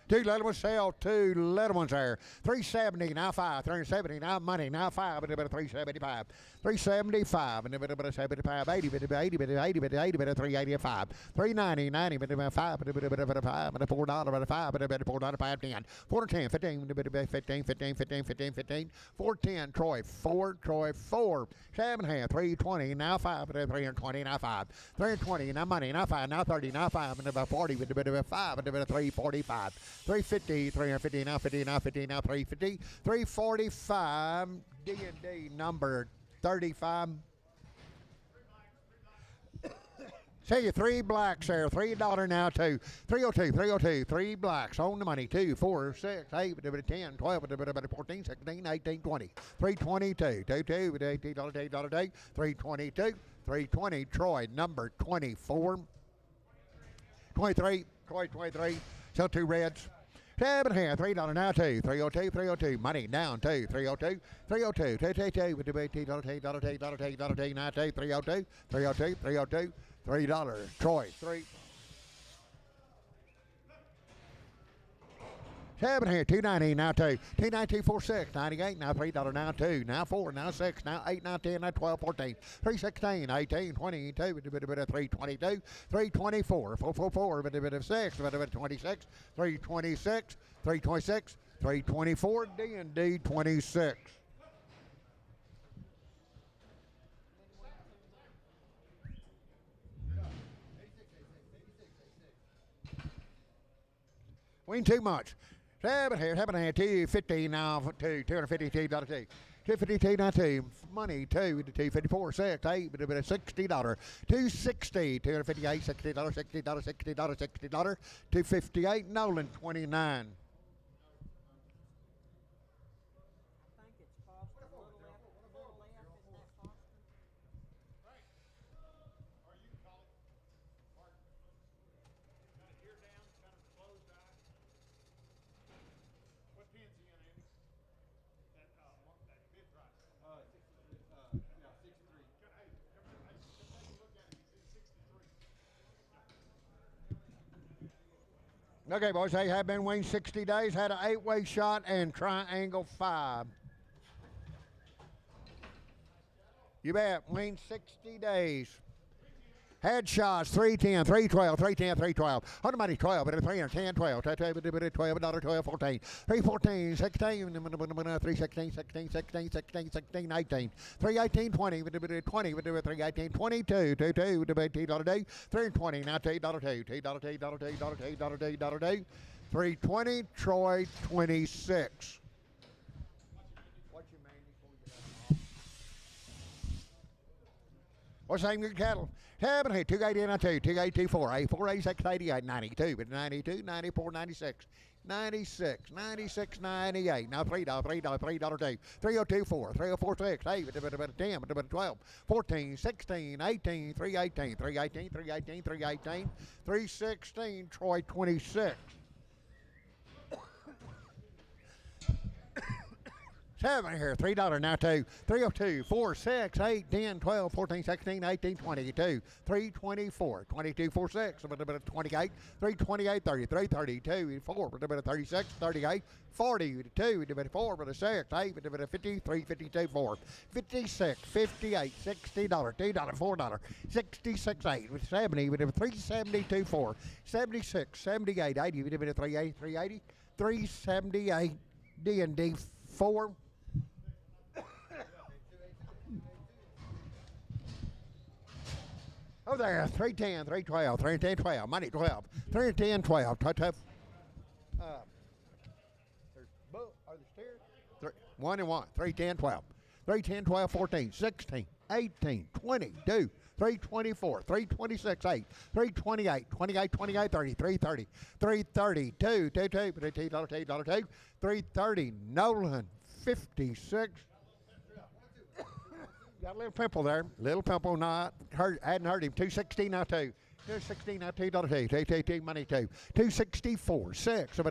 Two little ones sell, two little ones there. 370, now 5. 370, now money, now 5, but a bit of 375. 375, and a bit of 75, 80, but 80, but 80, but 80, but 385. 390, 90, but a 5, but a bit of $5, but a $4, but a 5, but a bit of $4, 5, 10. 410, 15, but a bit of 15, 15, 15, 15, 15. 410, Troy, 4. 7.5, 320, now 5, but a 320, now 5. 320, now money, now 5, now 30, now 5, and about 40, with a bit of a 5, and a bit of 345. 350, 350, now 50, now 50, now 350. 345, D&D number 35. Say you 3 blacks there, $3 now, 2. 302, 302, 3 blacks on the money, 2, 4, 6, 8, 10, 12, 14, 16, 18, 20. 322, 22, $18, $8, 322, 320, Troy, number 24. 23, Troy, 23, sell 2 reds. 7.5, $3 now, 2, 302, 302, money down, 2, 302, 302, 222, with the $18, $8, now, 2, 302, 302, 302, $3, Troy, 3. 7 here, 290, now 2. 292, 46, 98, now $3, now 2, now 4, now 6, now 8, now 10, now 12, 14, 316, 18, 22, with a bit of 322, 324, 444, with a bit of 6, with a bit of 26, 326, 326, 324, D&D 26. We ain't too much. 7 here, 250 now, 2, $252, 252 now 2, money 2, 254, 6, 8, but a bit of $60, 260, 258, $60, $60, $60, $60, 258, Nolan 29. Okay, boys, they have been waiting 60 days, had an 8-way shot and triangle 5. You bet, waiting 60 days. Headshots, 310, 312, 310, 312. Automatic 12, but 310, 12, 12, 12, 14, 314, 16, 316, 16, 16, 16, 16, 18, 318, 20, 20, 318, 22, 22, $2, 320, now $2, $2, 320, Troy 26. What's the name of your cattle? 7, 280, 2, 282, 4, 84, 86, 88, 92, but 92, 94, 96, 96, 96, 98. Now $3, $3, $3, 2, 302, 4, 304, 6, 8, 10, 12, 14, 16, 18, 318, 318, 318, 318, 316, Troy 26. 7 here, $3 now 2, 302, 4, 6, 8, 10, 12, 14, 16, 18, 22, 324, 22, 4, 6, 28, 328, 30, 332, 4, 36, 38, 42, 4, 6, 8, 53, 52, 4, 56, 58, $60, $2, $4, 66, 8, 70, 372, 4, 76, 78, 80, 380, 380, 378, D&D 4. Oh, there, 310, 312, 310, 12, money 12, 310, 12, there's steers, 1 and 1, 310, 12, 310, 12, 14, 16, 18, 22, 324, 326, 8, 328, 28, 28, 30, 330, 330, 2, 2, 2, $2, 330, Nolan, 56. Got a little pimple there. Little pimple, not hurt, hadn't hurt him. 216 now 2. 216 now $2, 2, money 2. 264, 6, 8,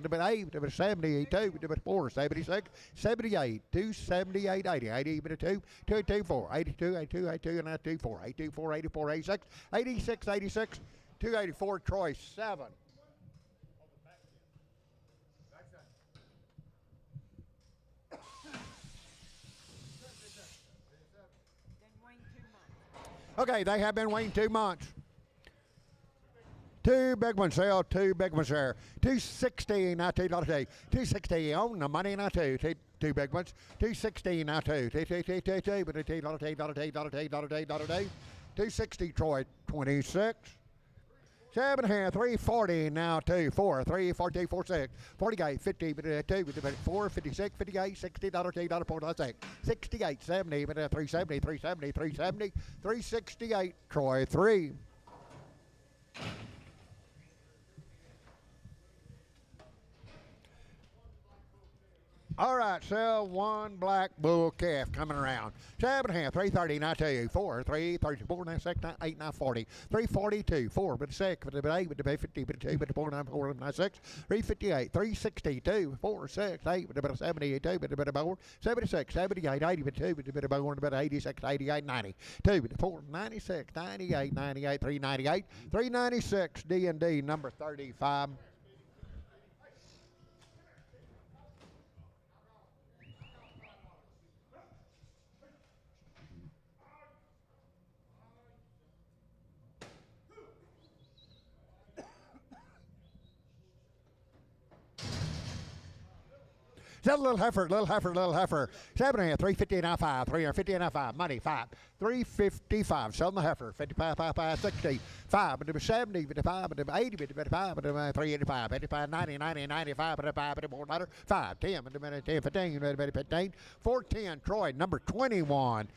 72, 4, 76, 78, 278, 80, 80, 2, 224, 82, 82, 82, and now 24, 824, 84, 86, 86, 86, 284, Troy 7. Okay, they have been waiting 2 months. Two big ones sell, two big ones there. 260 now $2. 260 on the money now two two big ones. 260 now two but a $2. 260 Troy 26. 7 here, 340 now 2, 4, 3, 40, 4, 6, 48, 50, but 2, but 4, 56, 58, $60, $2, 4, 6, 68, 70, but 370, 370, 370, 368, Troy 3. All right, sell one black bull calf coming around. 7 half, 330, now 2, 4, 3, 34, now 6, now 8, now 40, 342, 4, but 6, but 8, but 50, but 2, but 4, now 4, now 6, 358, 362, 4, 6, 8, but 72, but 4, 76, 78, 80, but 2, but 4, but 86, 88, 90, 2, but 4, 96, 98, 98, 398, 396, D&D number 35. Sell a little heifer, little heifer, little heifer. 7 half, 350 now 5, 350 now 5, money 5, 355. Selling the heifer, 55, 55, 60, 5, but 70, but 5, but 80, but 5, but 385, 85, 90, 90, 95, but 5, but 4, 5, 10, but 10, 15, but 15, 410, Troy, number 21.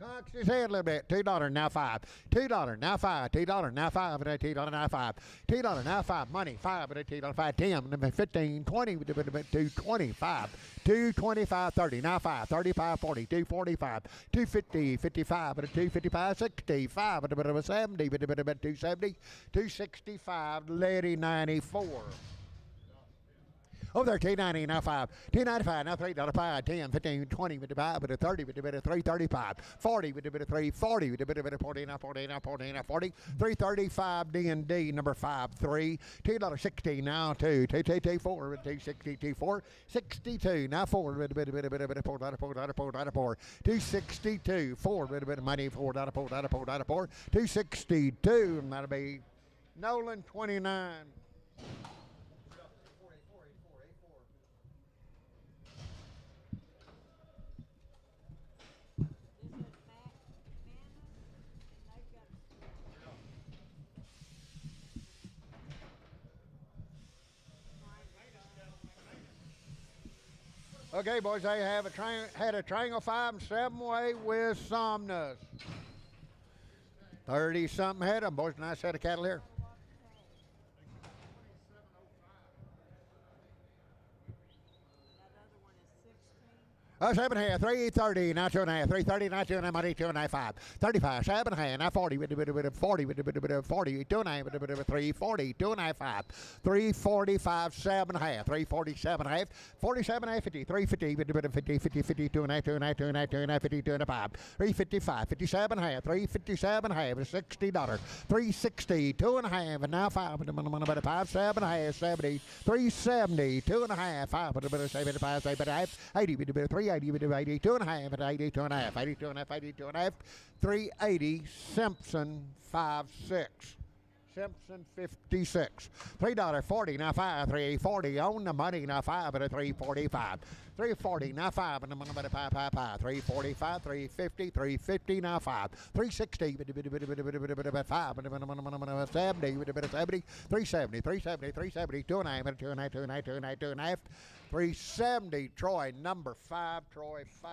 Cocks his head a little bit. $2 now 5. $2 now 5. $2 now 5. But $2 now 5. $2 now 5. Money 5. But $2 5. 10. 15. 20. 225. 225. 30. Now 5. 35. 40. 245. 250. 55. But 255. 65. But 70. But 270. 265. Lady 94. Over there, $2.90 now 5, $2.95 now $3, 10, 15, 20 with the 5, with the 30, with the bit of 335, 40 with the bit of 340, with the bit of 40 now 40 now 40 now 40, 335 D&D number 5, 3, $2.60 now 2, 4 with 260, 4, 62 now 4 with a bit of $4, 262, 4 with a bit of money, $4, 262, and that'll be Nolan 29. Okay, boys, they have had a triangle 5 and 7-way with Somnus. 30-something head of them, boys. Nice head of cattle here. Oh, 7 half, 330, now 2.5, 330, now 2.5, money 2.5, 5, 35, 7 half, now 40, with a bit of 40, with a bit of 40, 2.5, with a bit of 340, 2.5, 5, 345, 7 half, 347 half, 47 half, 50, 350, with a bit of 50, 50, 50, 2.5, 2.5, 2.5, 2.5, 50, 2.5, 355, 57 half, 357 half, $60, 360, 2.5, and now 5, with a bit of 5, 7 half, 70, 370, 2.5, 5, with a bit of 75, 80, with a bit of 3. 80 with 82 and a half, 82 and a half, 82 and a half, 82 and a half, 380, Simpson 5-6. Simpson 56. $3.40 now 5, 340 on the money now 5 at a 345. 340 now 5 and the money at a 5, 345, 350, 350 now 5, 360 with a bit of 5 and the 70 with a bit of 70, 370, 370, 370, 2.5, 2.5, 2.5, 2.5, 2.5, 370, Troy number 5, Troy 5.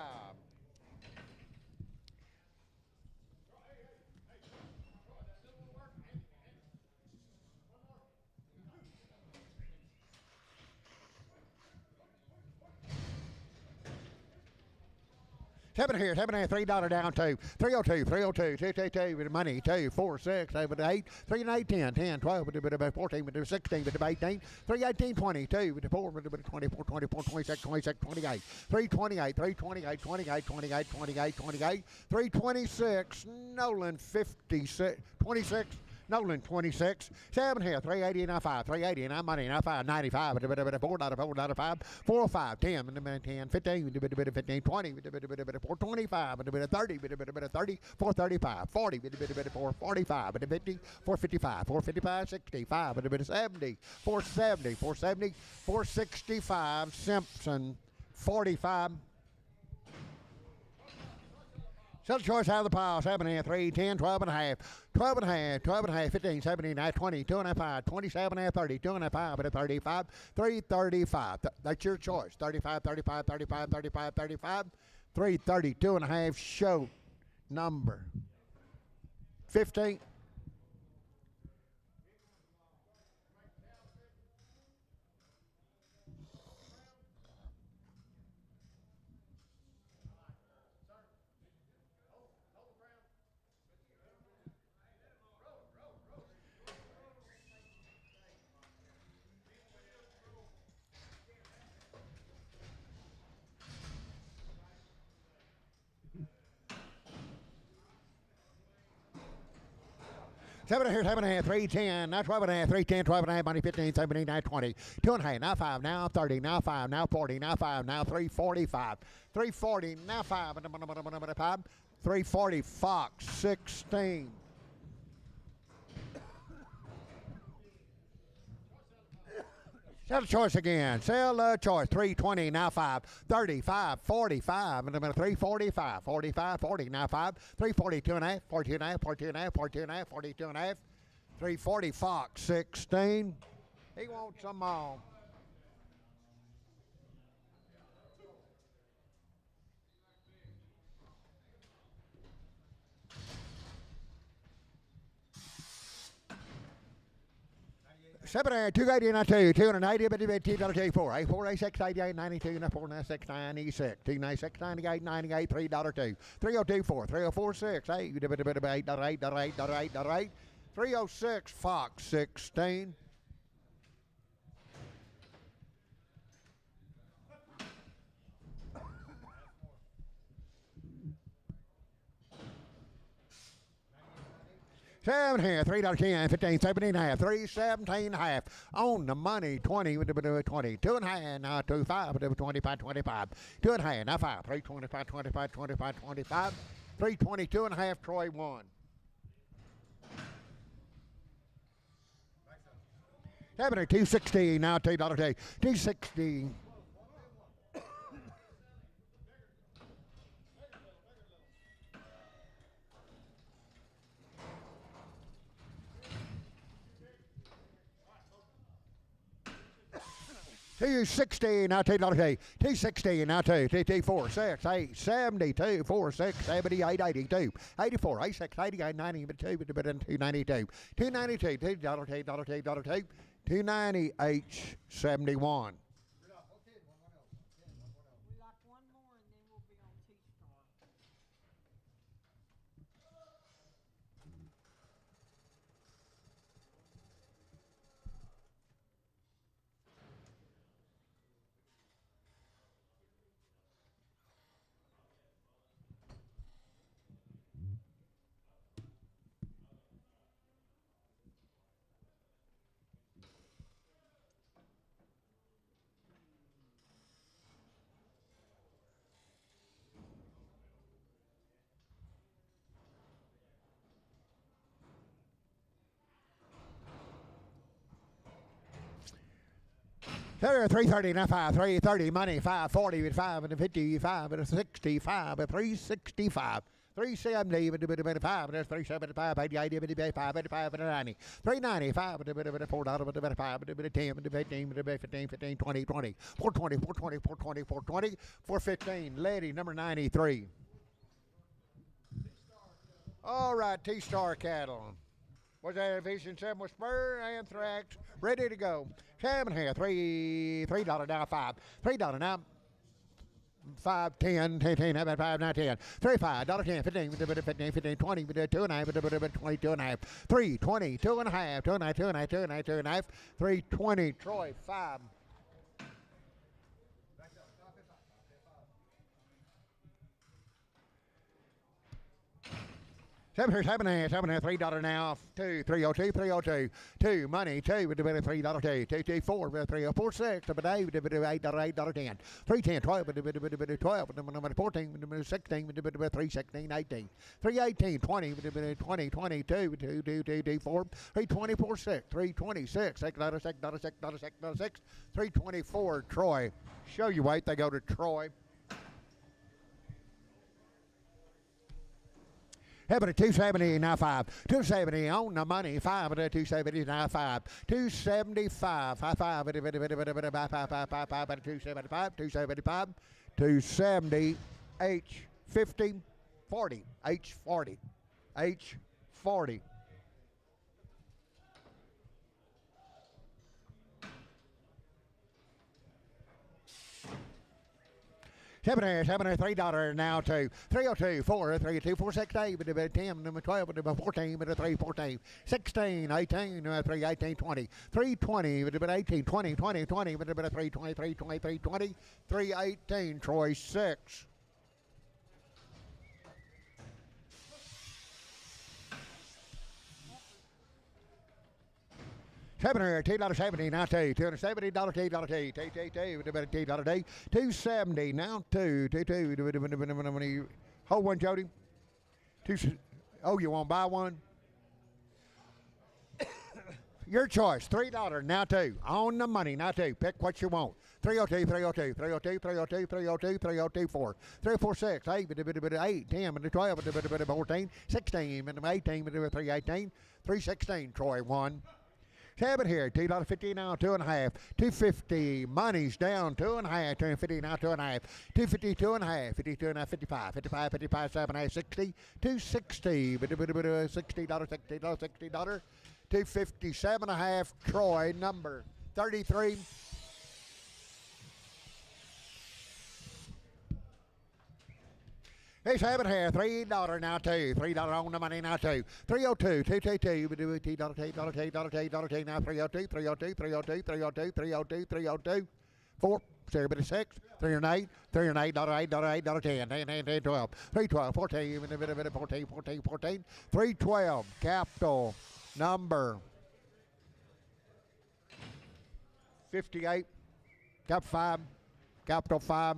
Seven here, $3 down 2, 302, 302, 222 with the money, 2, 4, 6, 7, 8, 3 and 8, 10, 10, 12 with the bit of 14 with the 16 with the 18, 3, 18, 22 with the 4 with the bit of 24, 24, 26, 26, 28, 328, 328, 28, 28, 28, 28, 326, Nolan 56, 26, Nolan 26, 7 here, 380 now 5, 380 now money now 5, 95, $4.5, 405, 10, 10, 15, 15, 20, 425, 30, 30, 435, 40, 445, 50, 455, 455, 65, 70, 470, 470, 465, Simpson 45. Set a choice out of the pile. 7 and a half, 3, 10, 12 and a half, 12 and a half, 12 and a half, 15, 17, 19, 20, 2 and a half, 5, 27 and a half, 30, 2 and a half, 5, 35, 335. That's your choice. 35, 35, 35, 35, 35, 330, 2 and a half. Show number 15. Seven and a half, 7 and a half, 3, 10, now 12 and a half, 3, 10, 12 and a half, money 15, 17, 19, 20, 2 and a half, now 5, now 30, now 5, now 40, now 5, now 345, 340, now 5, 340, Fox 16. Sell the choice again. Sell the choice. 320, now 5. 35, 45, and a minute 345, 45, 40, now 5. 342 and a half, 42 and a half, 42 and a half, 42 and a half, 42 and a half. 340, Fox 16. He wants them all. Seven 280 and 2, 290, but $2 $4, $8 4 6 88 92, 4 96 96, 296 98 98, $3 2, 302 4, 304 6, 8 $8, 306 Fox 16. Seven here, $3 10, 15, 17 and a half, 317 and a half. On the money, 20, 20, 2 and a half, now 2, 5, 25, 25, 2 and a half, now 5, 325, 25, 25, 25, 322 and a half, Troy 1. Seven here, 260, now $2, 260. $260 now $2 $260 now $2 4 6 8 72 4 6 78 82 84 86 88 90 292 $292 $290 71. There, 330 now 5, 330 money 540 5 and 55 and 65 and 365. 370, 5, there's 375, 88, 85, 85, and 90. 395, $4, 5, 10, 15, 15, 20, 20, 420, 420, 420, 420, 415. Lady number 93. All right, T-Star cattle. Was that a Vision 7 with spur, anthrax, ready to go. 7 here, $3 now 5, $3 now 5, 10, 10, 10, 5, 9, 10, $35, 10, 15, 15, 15, 20, 2 and a half, 22 and a half, 320, 2 and a half, 2 and a half, 2 and a half, 2 and a half, 2 and a half, 320, Troy 5. $3 now. Two, 302, 302. Two, money, two, with a bit of $3, two, 224, 346, but $8, 310, 12, with a bit of 12, with a 14, with a bit of 16, with a bit of 316, 18, 318, 20, with a bit of 20, 22, with 224, 324, 6, 326, $6, $6, 324, Troy. Show you weight, they go to Troy. Having a 270 now 5. 270 on the money. 5 at a 270 now 5. 275. High 5 at a 275. 275. 270. H 50. 40. H 40. H 40. $3 now to 302, 4, 302, 468, with a 10, number 12, with a 14, with a 314, 16, 18, 318, 20, 320, with a 18, 20, 20, 20, with a 320, 320, 320, 318, Troy 6. $270 now two. $270 with a bit of $2 $270 now two. Hold one, Jody. Oh, you want to buy one? Your choice. $3 now two. On the money now two. Pick what you want. 302, 302, 302, 302, 302, 302, 4, 346, 8, with a bit of 8, 10, with a 12, with a bit of 14, 16, with a 18, with a 318, 316, Troy 1. Have it here, $2.50 now, 2.5, 250. Money's down, 2.5, 250 now, 2.5, 250, 2.5, 52 and a half, 55, 55, 55, 7.5, 60, 260, $60, $60, $60, 257.5. Troy number 33. He's having here, $3 now two. $3 on the money now two. 302, 222, we do $2, $2, now 302, 302, 302, 302, 302, 302, 4, 6, 308, $8, $8, 10, 12, 312, 14, 14, 14, 14, 312, capital number 58, capital 5.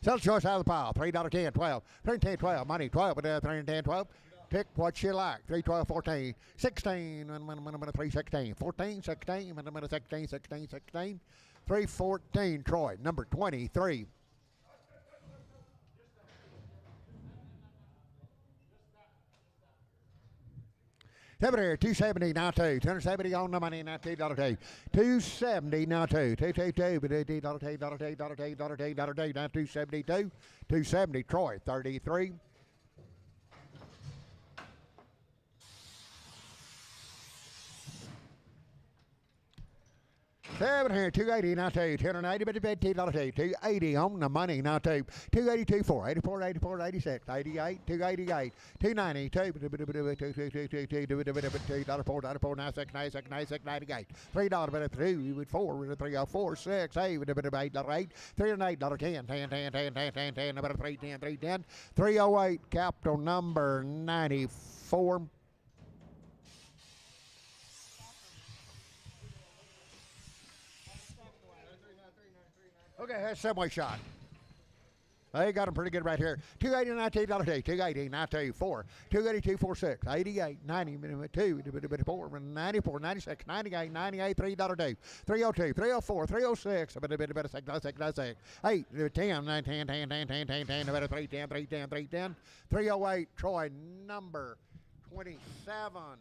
Sell choice out of the pile. $3, 10, 12. 310, 12. Money, 12. But 310, 12. Pick what you like. 312, 14. 16. 316. 14, 16. 16, 16, 16. 314. Troy, number 23. $270 now two. 270 on the money now $2. 270 now two. 222, but $2, now 272. 270. Troy 33. $280 now two. 280, but $2. 280 on the money now two. 282, 4, 84, 84, 86, 88, 288, 290, $4, now 6, 96, 96, 98, $3, but $3 with 4, with a 304, 6, 8, with a bit of $8, 8, $308, 10, 10, 10, 10, 10, 10, 10, about 310, 310, 308, capital number 94. Okay, that's Subway shot. They got them pretty good right here. 289, $2, 280, 92, 4, 282, 46, 88, 90, 2, 4, 94, 96, 98, 98, $3, 302, 304, 306, a bit of 6, 8, 10, 9, 10, 10, 10, 10, 10, 10, about 310, 310, 310, 308, Troy, number 27.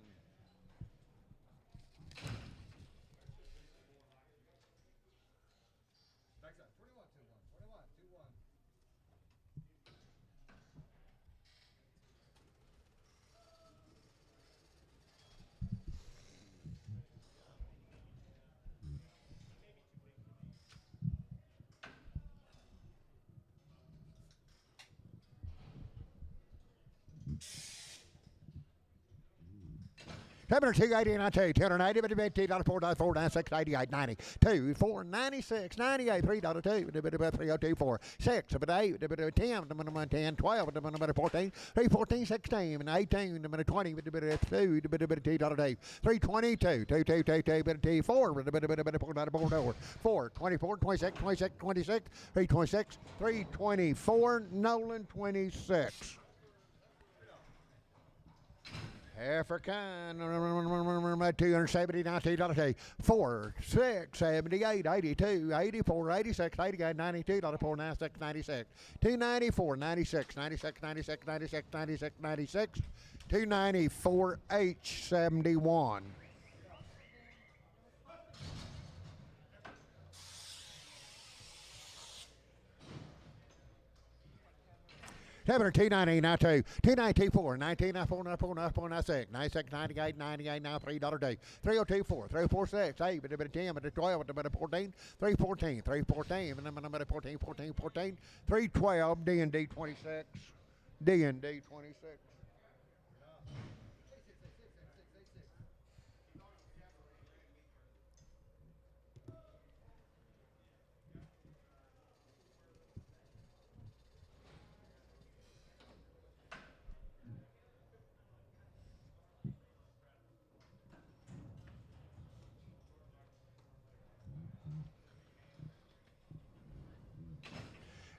$280, $290, $4, 96, 88, 90, 2, 4, 96, 98, $3, 2, 302, 4, 6, 8, 10, 10, 12, 14, 3, 14, 16, 18, 20, 2, $2, 322, 2, 2, 2, 2, 4, 4, 24, 26, 26, 26, 326, 324, Nolan 26. African, $270, 4, 6, 78, 82, 84, 86, 88, 92, 4, 96, 96, 294, 96, 96, 96, 96, 96, 96, 294, H71. $290, 294, 19, 94, 94, 94, 96, 96, 98, 98, now $3 day. 302, 4, 346, 8, 10, 12, 14, 314, 314, 14, 14, 14, 312, D&D 26, D&D 26.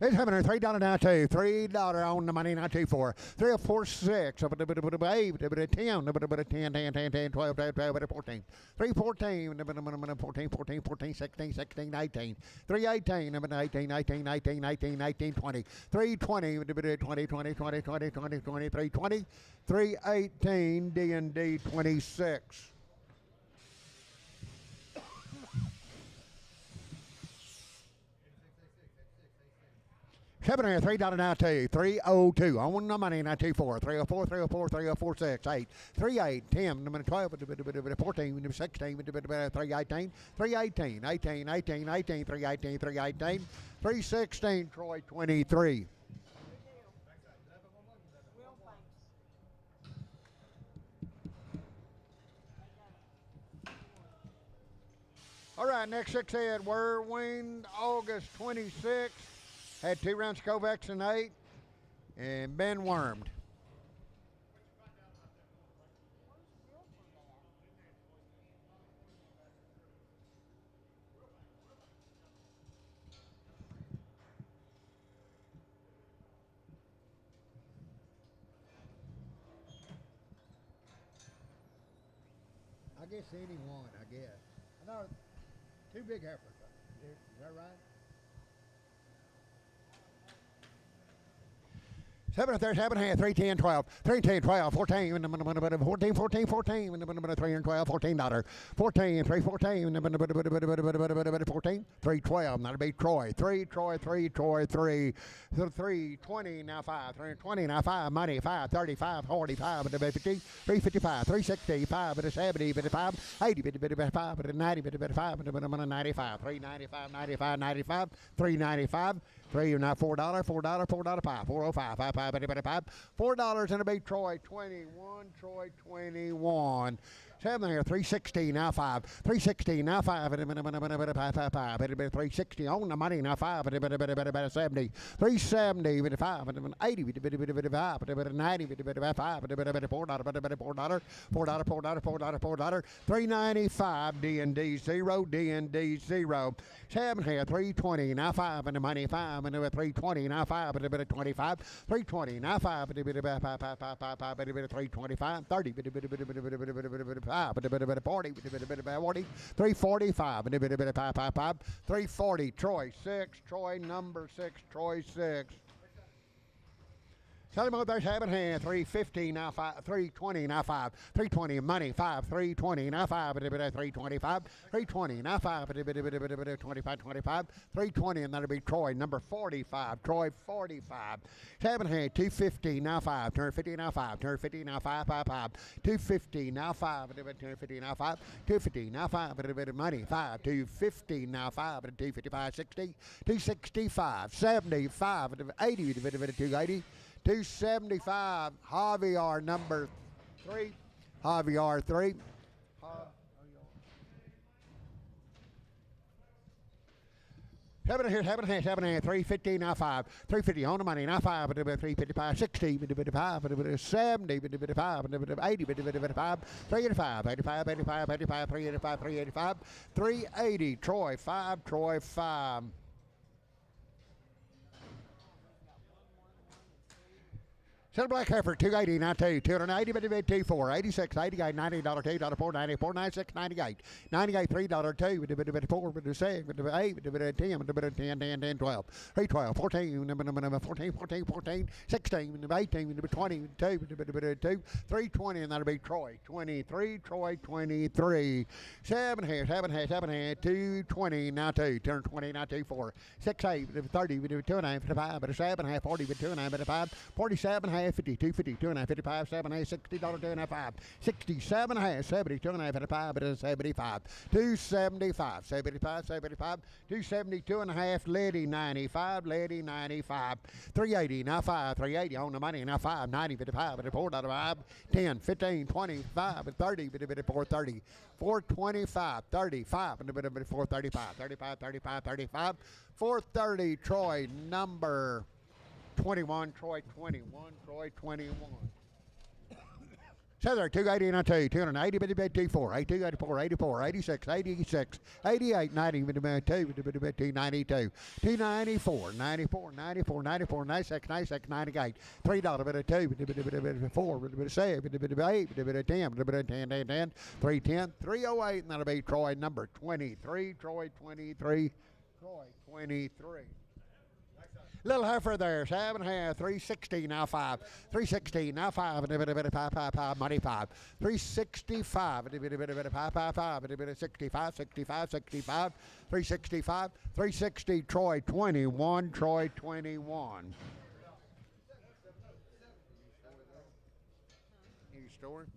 It's having a $3 now too. $3 on the money now 2 4. 3 4 6. 8 10 10 10 10 10 12 12 14. 3 14 14 14 14 16 16 18. 3 18 18 18 18 18 18 20. 3 20 20 20 20 20 20 23 20. 3 18 D&D 26. $3 now two, 302. On the money now 2 4, 304, 304, 304, 6, 8, 3 8, 10, 12, 14, 16, 318, 318, 18, 18, 18, 318, 318, 316, Troy 23. All right, next 6 head, Whirlwind, August 26th. Had 2 rounds of Covaxin 8 and been wormed. I guess any one, I guess. I know 2 big heifers. Is that right? 7 7 half 3 10 12 3 10 12 14 14 14 14 312 $14 14 3 14 14 3 12. That'll be Troy 3 Troy 3 Troy 3 3 20 now 5 3 20 now 5 money 5 35 45 50 355 365 70 55 80 55 90 55 95 395 95 95 395 3 now $4 $4 $4 5 405 5 5 $4 and a big Troy 21 Troy 21 7 here 360 now 5 360 now 5 360 on the money now 5 70 370 5 80 $5 90 $4 395 D&D 0 D&D 0 7 here 320 now 5 and the money 5 and 320 now 5 25 320 now 5 325 30 40 345 340 Troy 6 Troy number 6 Troy 6. Tell him what there's having hand. 350 now 5 320 now 5 320 money 5 320 now 5 325 320 now 5 25 25 320 and that'll be Troy number 45 Troy 45. Having hand 250 now 5 250 now 5 250 now 5 5 5 250 now 5 250 now 5 250 now 5 money 5 250 now 5 255 60 265 75 80 280 275 Javier number 3 Javier 3. Seven here, 350 now 5, 350 on the money now 5, 355, 60, 55, 70, 55, 80, 55, 385, 85, 85, 85, 385, 385, 380, Troy 5, Troy 5. Silver Black Heifer, 280, now 2, 280, 2, 4, 86, 88, $90, $2, 4, 94, 96, 98, 98, $3, 2, 4, 6, 8, 10, 10, 10, 12, 3, 12, 14, 14, 14, 14, 16, 18, 20, 2, 320, and that'll be Troy, 23, Troy, 23. 7 here, 220, now 2, 220, now 2, 4, 6, 8, 30, 2.5, 55, 7, 40, 2.5, 5, 47, 52, 52 and a half, 55, 7, $60, 2.5, 67 and a half, 72 and a half, 55, 75, 275, 75, 75, 272 and a half, Lady 95, Lady 95, 380, now 5, 380 on the money, now 5, 90, 55, $4, 10, 15, 25, 30, 430, 425, 35, 435, 35, 35, 35, 430, Troy number 21, Troy 21, Troy 21. So there, 280 and a 2, 280, 84, 82, 84, 84, 86, 86, 88, 90, 2, 292, 294, 94, 94, 94, 96, 96, 98, $3, 2, 4, 7, 8, 10, 10, 10, 310, 308, and that'll be Troy number 23, Troy 23, Troy 23. Little heifer there, 7 and a half, 360 now 5, 360 now 5, 5, money 5, 365, 5, 65, 65, 65, 365, 360, Troy 21, Troy 21. New store?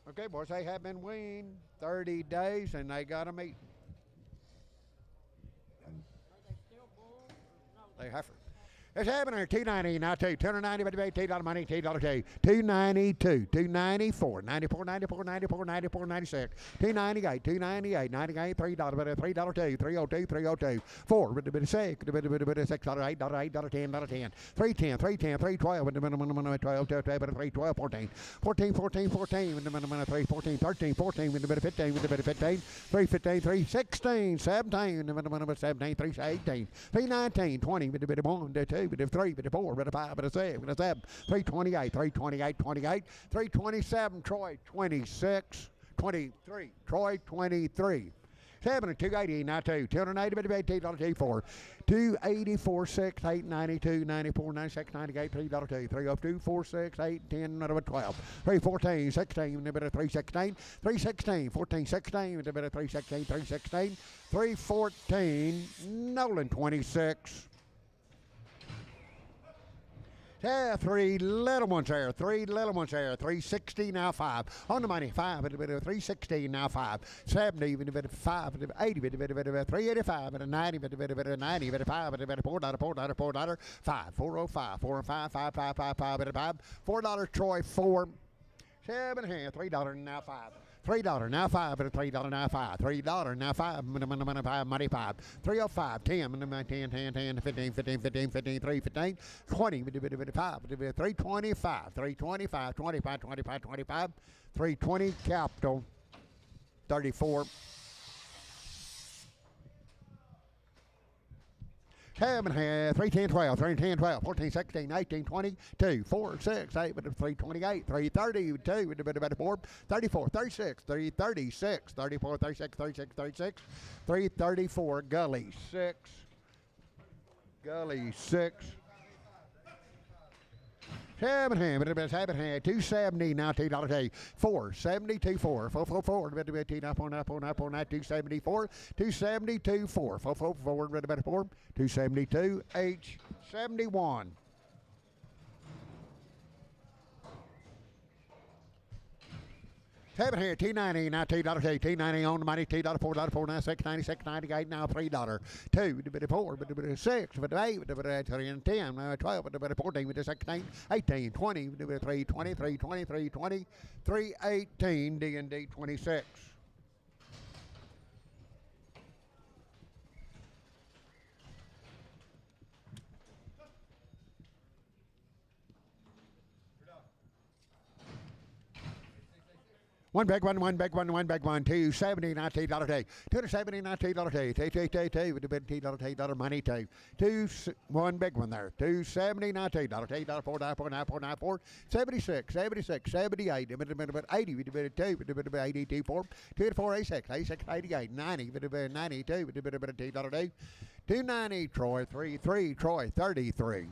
Okay, boys, they have been weaned 30 days, and they got a meat. Are they still bulls? No. They heifer. It's happening here, 290, now 2, 290, $2 money, $2, 292, 294, 94, 94, 94, 94, 96, 298, 298, 98, $3, $3, 2, 302, 302, 4, $6, $8, $8, 10, 10, 310, 310, 312, 12, 312, 14, 14, 14, 14, 314, 13, 14, 15, 15, 315, 316, 17, 17, 318, 319, 20, 1, 2, 3, 4, 5, 7, 328, 328, 28, 327, Troy 26, 23, Troy 23. 7 and 280, now 2, 280, $2, 4, 284, 6, 8, 92, 94, 96, 98, $3, 2, 302, 4, 6, 8, 10, 12, 314, 16, 316, 316, 14, 16, 316, 316, 314, Nolan 26. Yeah, 3 little ones there, 3 little ones there, 360 now 5, on the money 5, 360 now 5, 70, 5, 80, 385, 90, 90, 5, $4, 5, 405, 4 and 5, 5, 5, 5, 5, 5, $4, Troy 4, 7 and a half, $3 now 5. $3 now 5, $3 now 5, $3 now 5, money 5, 305, 10, 10, 10, 10, 15, 15, 15, 15, 3, 15, 20, 5, 325, 325, 25, 25, 25, 320, capital, 34. 7 and a half, 3, 10, 12, 3, 10, 12, 14, 16, 18, 20, 2, 4, 6, 8, 328, 330, 2, 4, 34, 36, 336, 34, 36, 36, 36, 334, Gully 6, Gully 6. 7 and a half, 270 now $2, 472, 4, 444, 274, 272, 4, 444, 272, H 71. 7 here, T90, now $2, T90 on the money, $2, $4, $4.96, 96, 98, now $3, 2, $4, $6, $8, 3 and 10, 12, 14, 16, 18, 20, 3, 20, 3, 20, 3, 20, 3, 18, D&D 26. One big one, one big one, one big one, $270, $19 day, $270, $19 day, two with the big $2 money, one big one there, $270, $19, $4, $4, 76, 76, 78, 80 with the bit of 2 with the bit of 82, 4, 2 to 4, 86, 86, 88, 90 with the bit of 92 with the bit of $2 day, 290, Troy, 3, Troy, 33.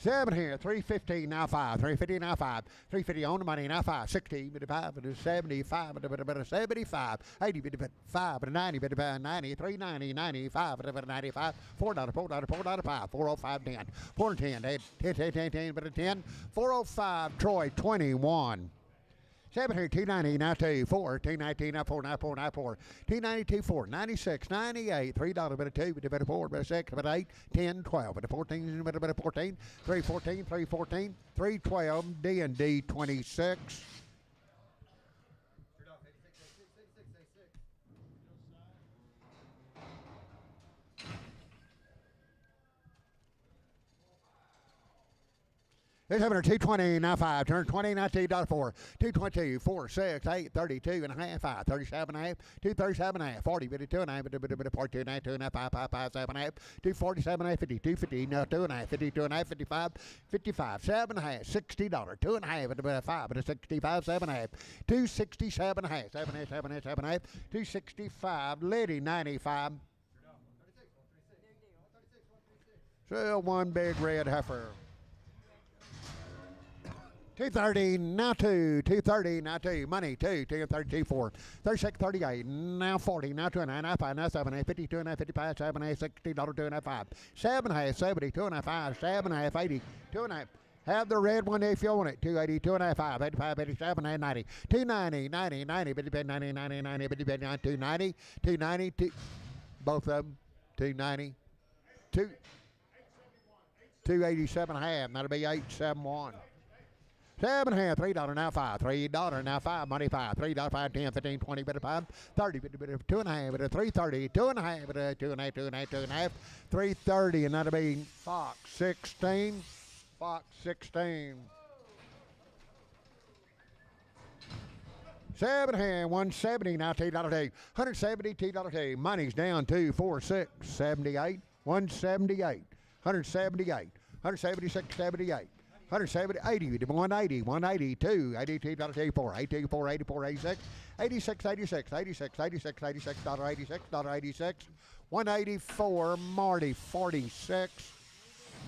7 here, 315, now 5, 350, now 5, 350 on the money, now 5, 60, 75, 75, 75, 80, 5, 90, 90, 390, 95, 95, $4, $4, 5, 405, 10, 410, 10, 405, Troy, 21. 7 here, 290, now 2, 4, 219, now 4, now 4, now 4, 292, 4, 96, 98, $3, bit of 2, bit of 4, bit of 6, bit of 8, 10, 12, bit of 14, bit of 14, 314, 314, 312, D&D 26. This having a 220, now 5, turn 20, now $2, 4, 222, 4, 6, 8, 32 and a half, 5, 37 and a half, 237 and a half, 40, bit of 2 and a half, bit of 42 and a half, 2 and a half, 5, 5, 5, 7 and a half, 247 and a half, 50, 250, now 2 and a half, 52 and a half, 55, 55, 7 and a half, $60, 2 and a half, bit of 5, bit of 65, 7 and a half, 267 and a half, 7 and a half, 7 and a half, 7 and a half, 265, Liddy, 95. So one big red heifer. 230, now 2, 230, now 2, money, 2, 232, 4, 36, 38, now 40, now 2 and a half, now 5, now 7, 8, 52 and a half, 55, 7 and a half, $60, 2 and a half, 5, 7 and a half, 70, 2 and a half, 5, 7 and a half, 80, 2 and a half. Have the red one if you want it. 280, 2 and a half, 5, 85, 87, and 90. 290, 90, 90, 50, 90, 90, 90, 50, 290, 290, both of them, 290, 287 and a half. That'll be 871. 7 and a half, $3 now 5, $3 now 5, money 5, $3, 5, 10, 15, 20, bit of 5, 30, bit of 2 and a half, bit of 330, 2 and a half, bit of 2 and a half, 2 and a half, 2 and a half, 330, and that'll be Fox 16, Fox 16. 7 and 170, now $2 day, $170, $2 day, money's down 2, 4, 6, 78, 178, 178, 176, 78. 170, 80, 180, 182, 82, $84, 84, 84, 86, 86, 86, 86, 86, 86, $86, $86, 184, Marty 46,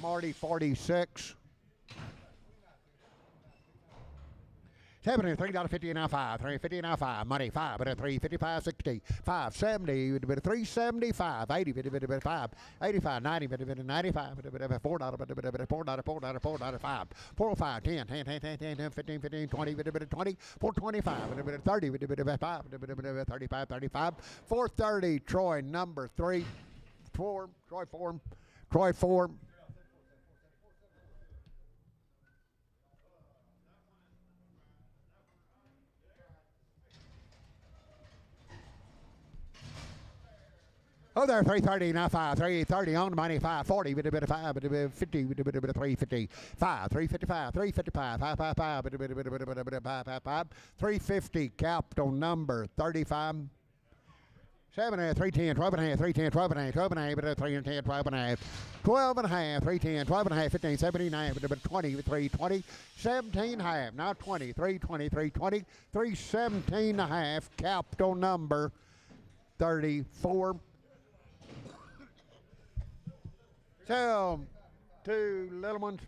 Marty 46. 7 and $3.50 now 5, $3.50 now 5, money 5, but a 355, 60, 570, bit of 375, 80, bit of 5, 85, 90, bit of 95, bit of $4, bit of $4, 5, 405, 10, 10, 10, 10, 10, 10, 15, 15, 20, bit of 20, 425, bit of 30, bit of 5, bit of 35, 35, 430, Troy number 3, Troy 4. Oh, there, 330, now 5, 330 on the money, 540, bit of 5, bit of 50, bit of 350, 5, 355, 355, 555, bit of 555, 350, capital number 35. 7 and a half, 310, 12 and a half, 310, 12 and a half, 12 and a half, bit of 3 and 10, 12 and a half, 12 and a half, 310, 12 and a half, 15, 79, bit of 20, 320, 17 and a half, now 20, 320, 320, 317 and a half, capital number 34. So, 2 little ones,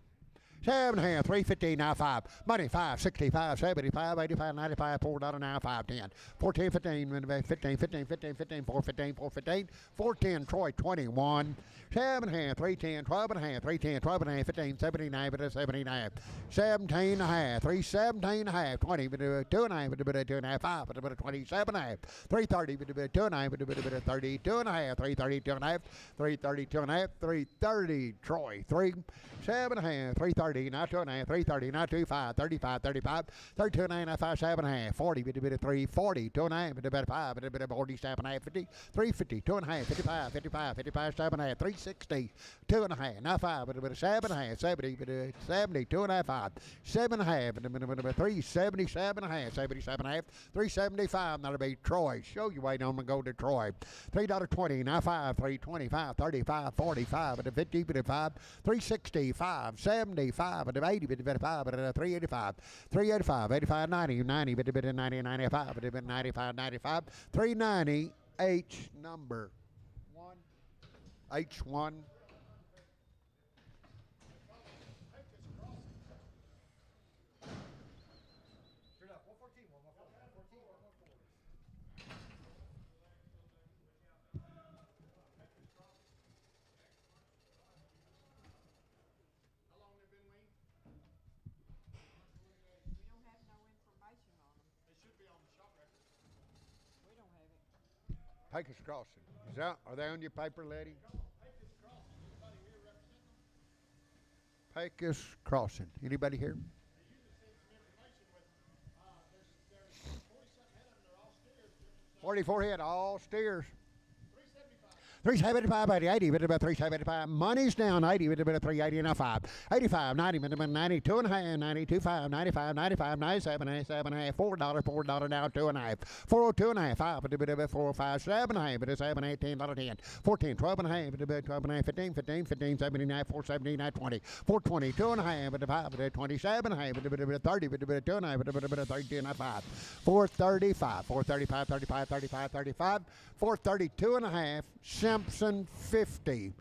7 and a half, 315, now 5. Money, 5, 65, 75, 85, 95, $4 now, 5, 10. 14, 15, 15, 15, 15, 15, 4, 15, 4, 15, 4, 10, Troy, 21. 7 and a half, 310, 12 and a half, 310, 12 and a half, 15, 79, 79, 17 and a half, 317 and a half, 20, 2 and a half, 2 and a half, 5, 27 and a half, 330, 2 and a half, 32 and a half, 332 and a half, 332 and a half, 330, Troy, 3, 7 and a half, 330, now 2 and a half, 330, now 2, 5, 35, 35, 32 and a half, 5, 7 and a half, 40, 3, 40, 2 and a half, 5, 47 and a half, 50, 350, 2 and a half, 55, 55, 55, 7 and a half, 360, 2 and a half, now 5, 7 and a half, 70, 70, 2 and a half, 5, 7 and a half, 377 and a half, 77 and a half, 375, that'll be Troy. Show you wait on to go to Troy. $3.20, now 5, 325, 35, 45, 50, 55, 365, 75, 80, 55, 385, 385, 85, 90, 90, 90, 95, 95, 95, 390, H number 1, H1. Pecos Crossing. Is that? Are they on your paper, lady? Pecos Crossing. Anybody here? 44 head, all steers. 375, 80, bit about 375. Money's down 80, bit about 380 and a 5. 85, 90, bit about 92 and a half, 92, 5, 95, 95, 97, 97 and a half, $4 now, 2 and a half. 402 and a half, 5, bit about 405, 7 and a half, bit 7, 18, $10. 14, 12 and a half, bit about 12 and a half, 15, 15, 15, 79, 479, 20. 420, 2 and a half, bit 5, bit 27 and a half, bit about 30, bit about 2 and a half, bit about 32 and a 5. 435, 435, 35, 35, 35. 432 and a half, Simpson 50.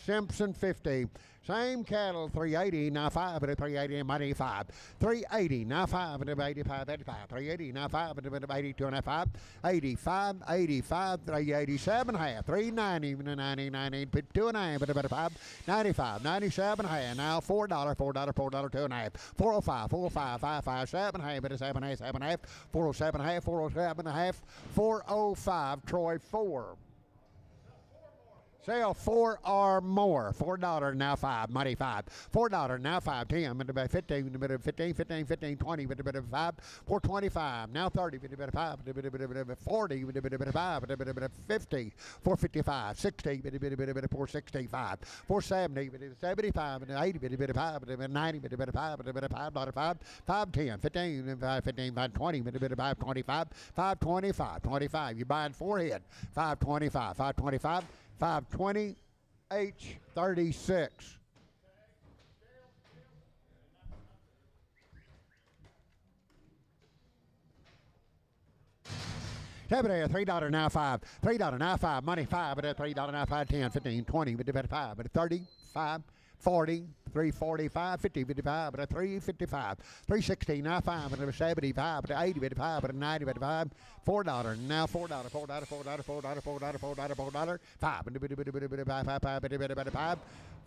Simpson 50. Same cattle, 380, now 5 at 380 and 85. 380, now 5 at 85, 85. 380, now 5 at 82 and a 5. 85, 85, 387 and a half. 390, 90, 90, 2 and a half at about 5. 95, 97 and a half. Now $4, $4, 2 and a half. 405, 405, 55, 7 and a half at 7 and a half, 7 and a half. 407 and a half, 407 and a half. 405, Troy 4. Sale 4 or more. $4 now 5. Money 5. $4 now 5. 10. 15. 15. 15. 15. 20. 5. 425. Now 30. 5. 40. 5. 50. 455. 60. 465. 470. 75. 80. 5. 90. 5. $5. 5. 10. 15. 15. 520. 525. 525. 25. You're buying 4 head. 525. 525. 520, H36. $3 now 5. $3 now 5. Money 5 at $3 now 5. 10, 15, 20, 5 at 30, 5, 40, 345, 50, 55, but a 355, 360, now 5, but a 75, but a 80, but a 5, but a 90, but a 5, $4, now $4, $4, $4, $4, $4, $4, $4, 5, but 5,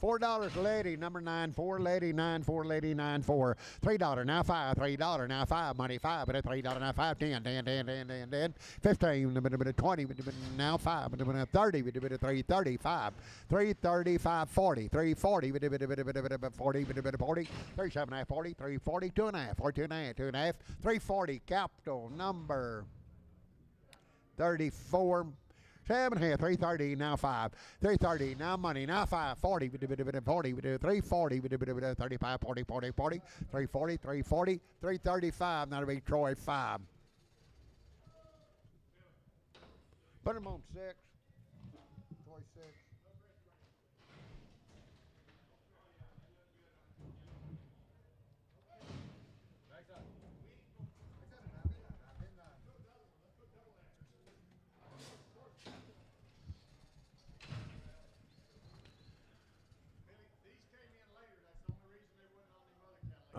$4, lady, number 9, 4, lady, 9, 4, lady, 9, 4, $3, now 5, $3, now 5, money 5, but a $3, now 5, 10, 10, 15, but a 20, but now 5, but a 30, but a 335, 335, 40, 340, but a 40, 40, 37 and a half, 40, 340, 2 and a half, 42 and a half, 2 and a half, 340, capital number 34, 7 and a half, 330, now 5, 330, now money, now 5, 40, 40, 340, 35, 40, 40, 40, 340, 340, 335, that'll be Troy 5. Put him on 6, Troy 6.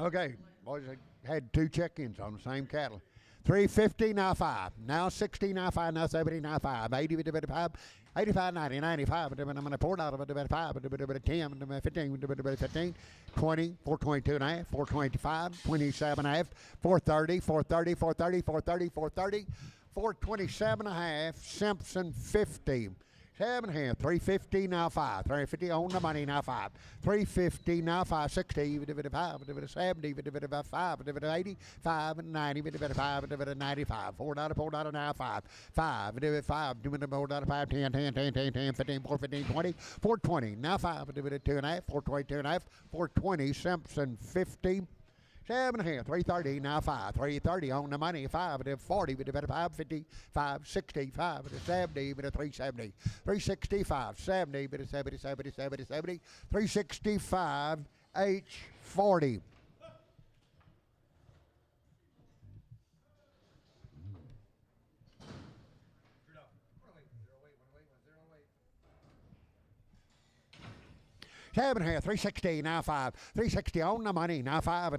Okay, boys, I had 2 check-ins on the same cattle. 350, now 5. Now 60, now 5, now 70, now 5. 80, 5, 85, 90, 95, I'm going to pour out of it, 5, 10, 15, 15, 20, 422 and a half, 425, 27 and a half, 430, 430, 430, 430, 430, 427 and a half, Simpson 50. 7 and a half, 350, now 5. 350 on the money, now 5. 350, now 5, 60, 5, 70, 5, 80, 5, 90, 5, 95. $4, now 5. 5, 5, $4, 5, 10, 10, 10, 10, 10, 15, 4, 15, 20, 420, now 5, 2 and a half, 422 and a half, 420, Simpson 50. 7 and a half, 330, now 5, 330 on the money, 5, 40, 5, 50, 5, 60, 5, 70, 370, 365, 70, 70, 70, 70, 70, 365, H40. Seven here, 360, now 5. 360 on the money, now 5.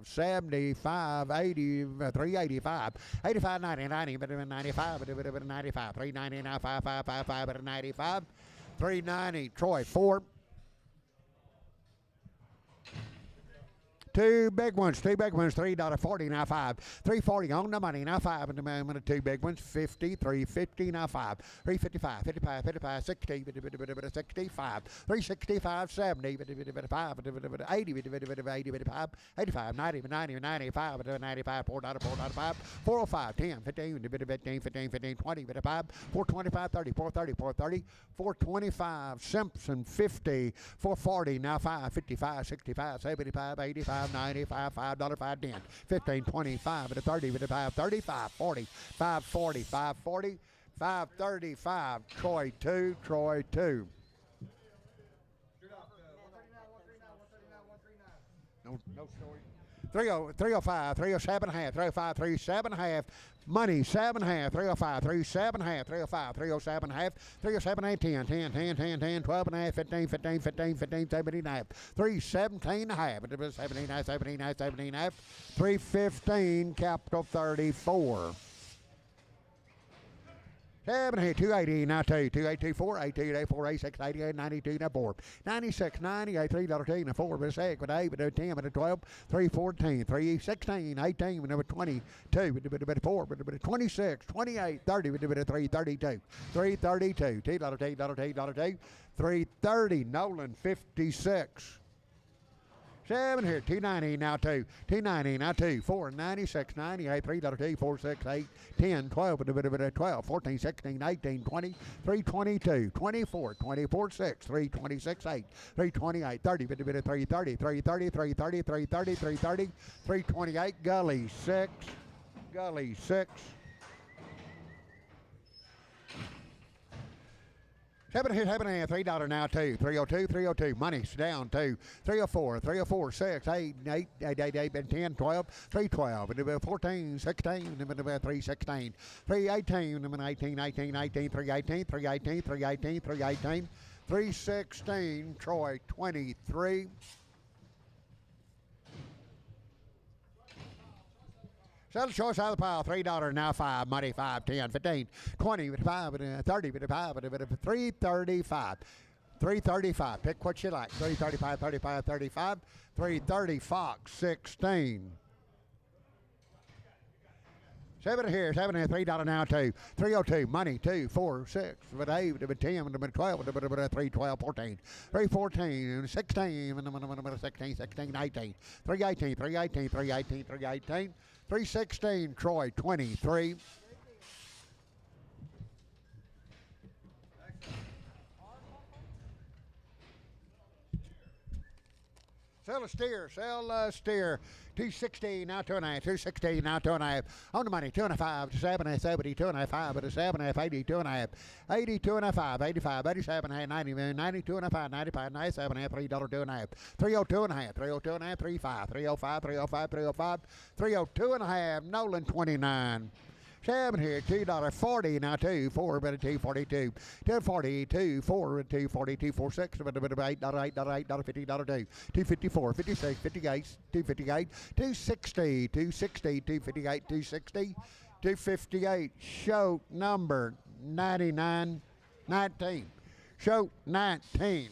75, 80, 385, 85, 90, 90, 95, 95, 390, now 5, 5, 5, 5, 95, 390, Troy, 4. 2 big ones, $3.40, now 5. 340 on the money, now 5. And 2 big ones, 50, 350, now 5. 355, 55, 55, 60, 65, 365, 70, 5, 80, 85, 85, 90, 90, 95, 95, $4.5, 405, 10, 15, 15, 15, 15, 20, 5, 425, 30, 430, 430, 425, Simpson 50, 440, now 5, 55, 65, 75, 85, 95, $5, 5, 10, 15, 25, 30, 5, 35, 40, 540, 540, 535, Troy 2, Troy 2. No story. 305, 307 and a half, 305, 37 and a half, money 7 and a half, 305, 37 and a half, 305, 307 and a half, 307 and 10, 10, 10, 10, 10, 12 and a half, 15, 15, 15, 15, 17 and a half, 317 and a half, 17, 17, 17 and a half, 315, capital 34. 7 here, 280, now 2, 282, 482, 84, 86, 88, 92, now 4, 96, 98, $3, 4, but 6, but 8, but 10, but 12, 314, 316, 18, but 22, but 4, but 26, 28, 30, but 332, 332, $2, 330, Nolan 56. 7 here, 290, now 2, 290, now 2, 4, 96, 98, $3, 4, 6, 8, 10, 12, 12, 14, 16, 18, 20, 322, 24, 24, 6, 326, 8, 328, 30, 330, 330, 330, 330, 330, 328, Gully 6, Gully 6. 7 here, 7 and a half, $3 now 2, 302, 302, money's down 2, 304, 304, 6, 8, 8, 8, 8, 8, 10, 12, 312, 14, 16, 316, 318, 18, 18, 18, 318, 318, 318, 318, 316, Troy 23. Sell the choice out of the pile, $3 now 5, money 5, 10, 15, 20, 5, 30, 5, 335. 335, pick what you like. 335, 35, 35, 330, Fox 16. 7 here, 7 here, $3 now 2, 302, money 2, 4, 6, 8, 10, 12, 312, 14, 314, 16, 16, 16, 18, 318, 318, 318, 318, 316, Troy 23. Sell a steer, sell a steer. 260, now 2 and a half, 260, now 2 and a half. On the money, 2 and a 5, 7, 70, 2 and a 5, 7, 80, 2 and a half, 80, 2 and a 5, 85, 87, 90, 92 and a 5, 95, 97, $3, 2 and a half, 302 and a half, 302 and a half, 35, 305, 305, 305, 302 and a half, Nolan 29. 7 here, $2.40 now 2, 4, but a 2.42, 2.42, 4, 2.42, 4, 6, but a bit of $8, $50, $2, 2.54, 56, 58, 2.58, 2.60, 2.60, 2.58, 2.60, 2.58. Show number 99, 19. Show 19.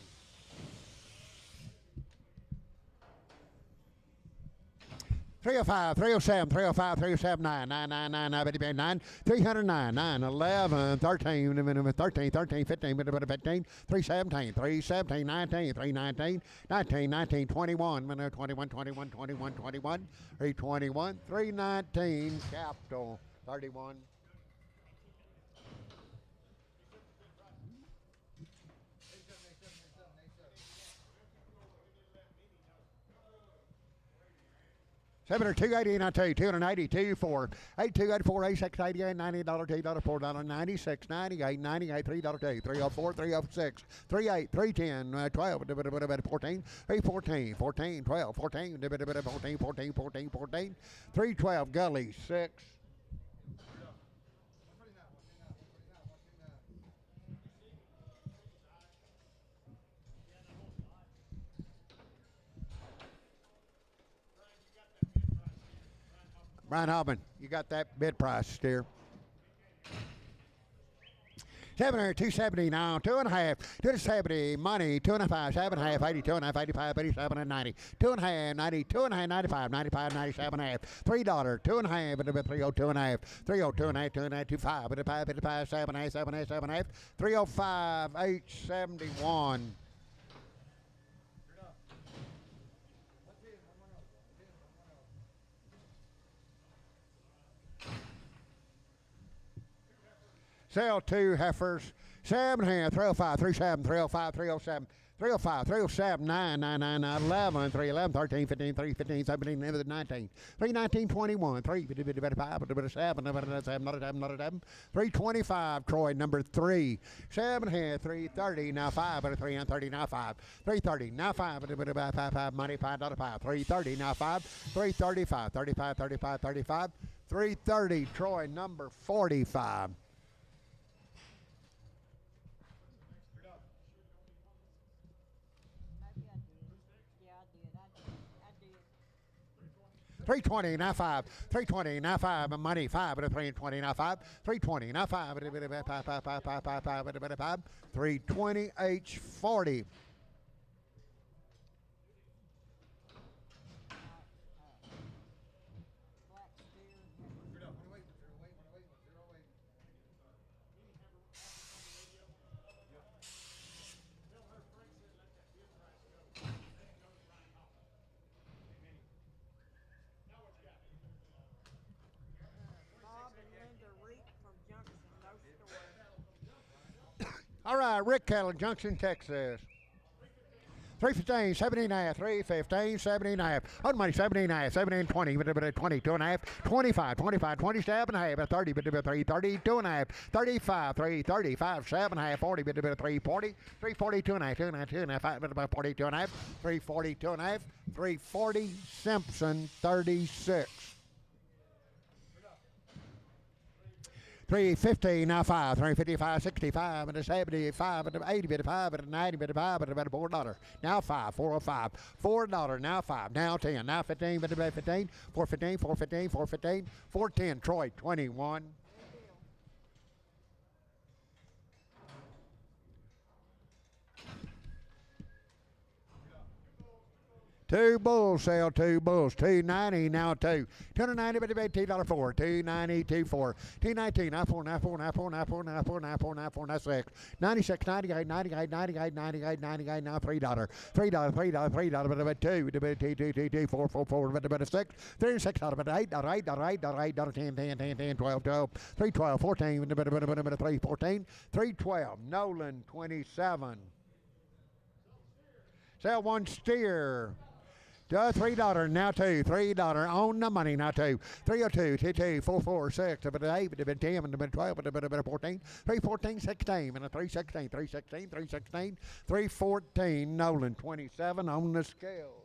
305, 307, 305, 307, 9, 9, 9, 9, 9, 9, 309, 9, 11, 13, 13, 13, 15, 15, 317, 317, 19, 319, 19, 19, 21, 21, 21, 21, 21, 321, 319, capital 31. $7, $280, $280, 4, 82, 84, 86, 88, $90, $2, $4, 96, 98, 98, $3, 304, 306, 38, 310, 12, 14, 314, 14, 12, 14, 14, 14, 14, 14, 312, Gully, 6. Brian Hobbin, you got that bid price, steer. 7 here, 270 now, 2.5, 270, money, 2.5, 7.5, 80, 2.5, 85, 87, and 90, 2.5, 90, 2.5, 95, 95, 97, $3, 2.5, 302 and a half, 302 and a half, 2.5, 25, 55, 55, 7.5, 7.5, 7.5, 305, 871. Sell 2 heifers, 7 here, 305, 37, 305, 307, 305, 307, 9, 9, 9, 9, 11, 311, 13, 15, 3, 15, 17, 19, 319, 21, 3, 50, 55, 7, 325, Troy, number 3, 7 here, 330, now 5, 330, now 5, 330, now 5, 5, money, $5, 5, 330, now 5, 335, 35, 35, 35, 330, Troy, number 45. $320 now 5, $320 now 5, money 5, $320 now 5, $320 now 5, 320 H40. All right, Rick Kettle, Junction, Texas. 315, 17.5, 315, 17.5. On money, 17.5, 17, 20, 20, 2.5, 25, 25, 27.5, 30, 330, 2.5, 35, 335, 7.5, 40, 340, 340, 2.5, 2.5, 2.5, 40, 2.5, 340, 2.5, 340, Simpson, 36. 350 now 5, 355, 65, and 75, and 80, 55, and 90, 55, and about $4. Now 5, 405, $4, now 5, now 10, now 15, 15, 415, 415, 415, 410, Troy, 21. Two bulls sell, 2 bulls, 290 now 2, 290 but $2 4, 290 2 4, 219 now 4, now 4, now 4, now 4, now 4, now 4, now 4, now 6, 96, 98, 98, 98, 98, 98 now $3, $3, $3, but about 2, 2, 4, 4, 4, but about 6, $36, but $8, $8, 10, 10, 10, 10, 12, 12, 312, 14, but 3, 14, 312, Nolan 27. Sell 1 steer. $3 now 2, $3 on the money now 2, 302, 22, 44, 6, 8, 10, 12, 14, 314, 16, and 316, 316, 316, 314, Nolan 27 on the scales.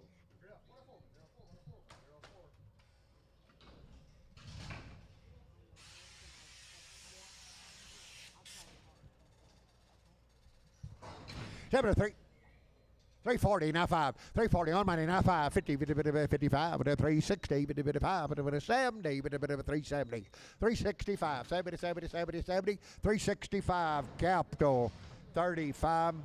73. 340, now 5. 340 on money, now 5. 50, 55, 360, 55, 70, 370. 365, 70, 70, 70, 70. 365, capital, 35.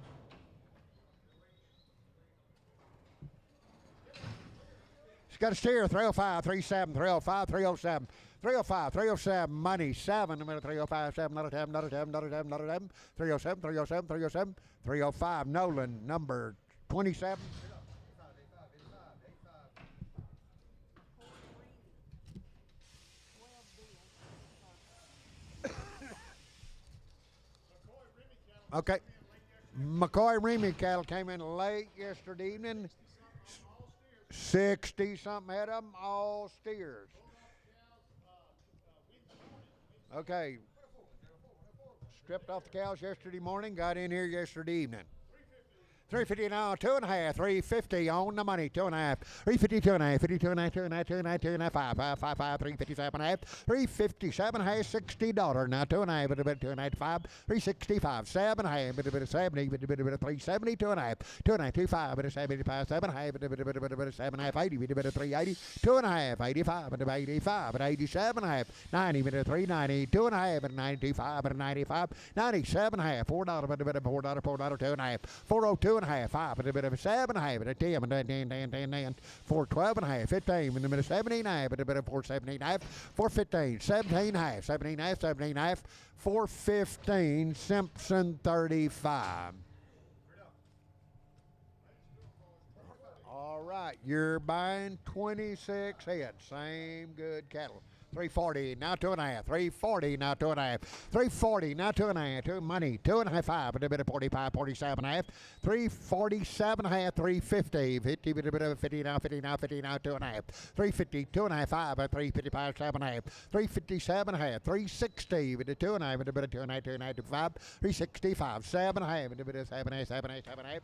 It's got a steer, 305, 37, 305, 307. 305, 307, money, 7, 305, 7, not a 10, not a 10, not a 10, not a 10. 307, 307, 307, 305, Nolan, number 27. Okay. McCoy Remy cattle came in late yesterday evening. 60 something head of them, all steers. Okay. Stripped off the cows yesterday morning, got in here yesterday evening. 350 now, 2.5, 350 on the money, 2.5, 350, 2.5, 50, 2.5, 2.5, 2.5, 2.5, 5, 5, 5, 357.5, 357.5, $60 now, 2.5, 2.5, 5, 365, 7.5, 70, 370, 2.5, 2.5, 25, 75, 7.5, 7.5, 80, 380, 2.5, 85, 85, 87.5, 90, 390, 2.5, 95, 95, 97.5, $4, $4, 2.5, 402 and a half, 5, 7 and a half, 10, 4, 12 and a half, 15, 79, 417, 415, 17 and a half, 17 and a half, 17 and a half, 415, Simpson 35. All right, you're buying 26 heads, same good cattle. 340, now 2.5, 340, now 2.5, 340, now 2.5, 2 money, 2.5, 5, a bit of 45, 47.5, 347.5, 350, 50, bit of 50 now, 50 now, 50 now, 2.5, 350, 2.5, 5, 355, 7.5, 357.5, 360, with a 2.5, with a bit of 2.5, 2.5, 5, 365, 7.5, with a bit of 7.5, 7.5, 7.5,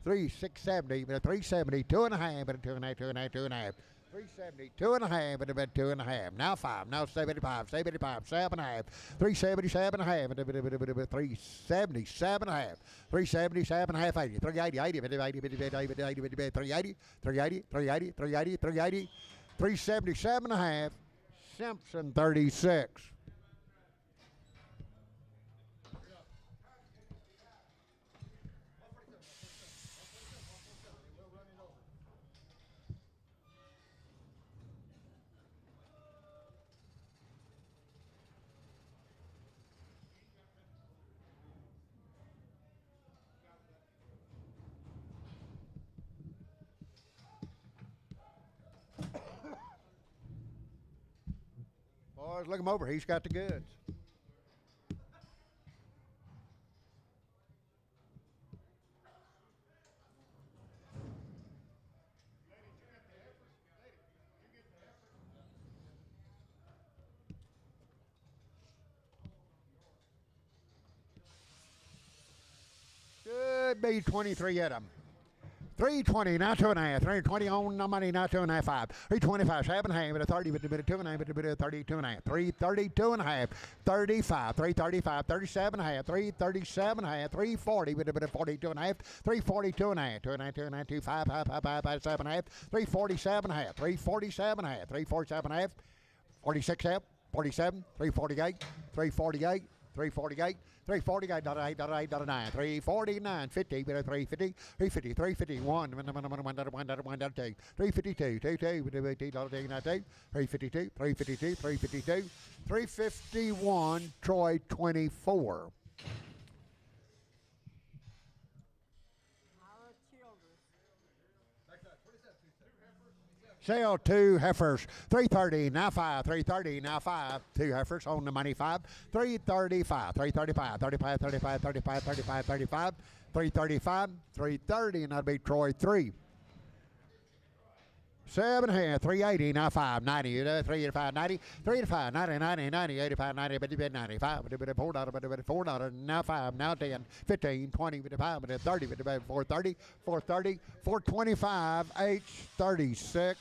370, with a 370, 2.5, with a 2.5, 2.5, 2.5. 370, 2.5, and about 2.5. Now 5, now 75, 75, 7.5, 377 and a half, 377 and a half, 377 and a half, 80, 380, 80, 80, 80, 80, 80, 380, 380, 380, 380, 380, 377 and a half, Simpson 36. Boys, look him over. He's got the goods. Should be 23 at them. 320, now 2.5, 320 on the money, now 2.5, 5, 325, 7.5, with a 30, with a bit of 2.5, with a bit of 32.5, 332.5, 35, 335, 37.5, 337.5, 340, with a bit of 42.5, 342.5, 2.5, 2.5, 25, 5, 5, 5, 5, 7.5, 347.5, 347.5, 347.5, 46.5, 47, 348, 348, 348, 348, 8, 349, 50, 350, 350, 351, 352, 352, 352, 351, Troy 24. Sale 2 heifers, 330, now 5, 330, now 5, 2 heifers on the money 5, 335, 335, 35, 35, 35, 35, 35, 335, 330, and that'll be Troy 3. 7 here, 380, now 5, 90, 385, 90, 385, 90, 90, 90, 85, 90, 95, $4, now 5, now 10, 15, 20, 5, 30, 430, 430, 425, H36.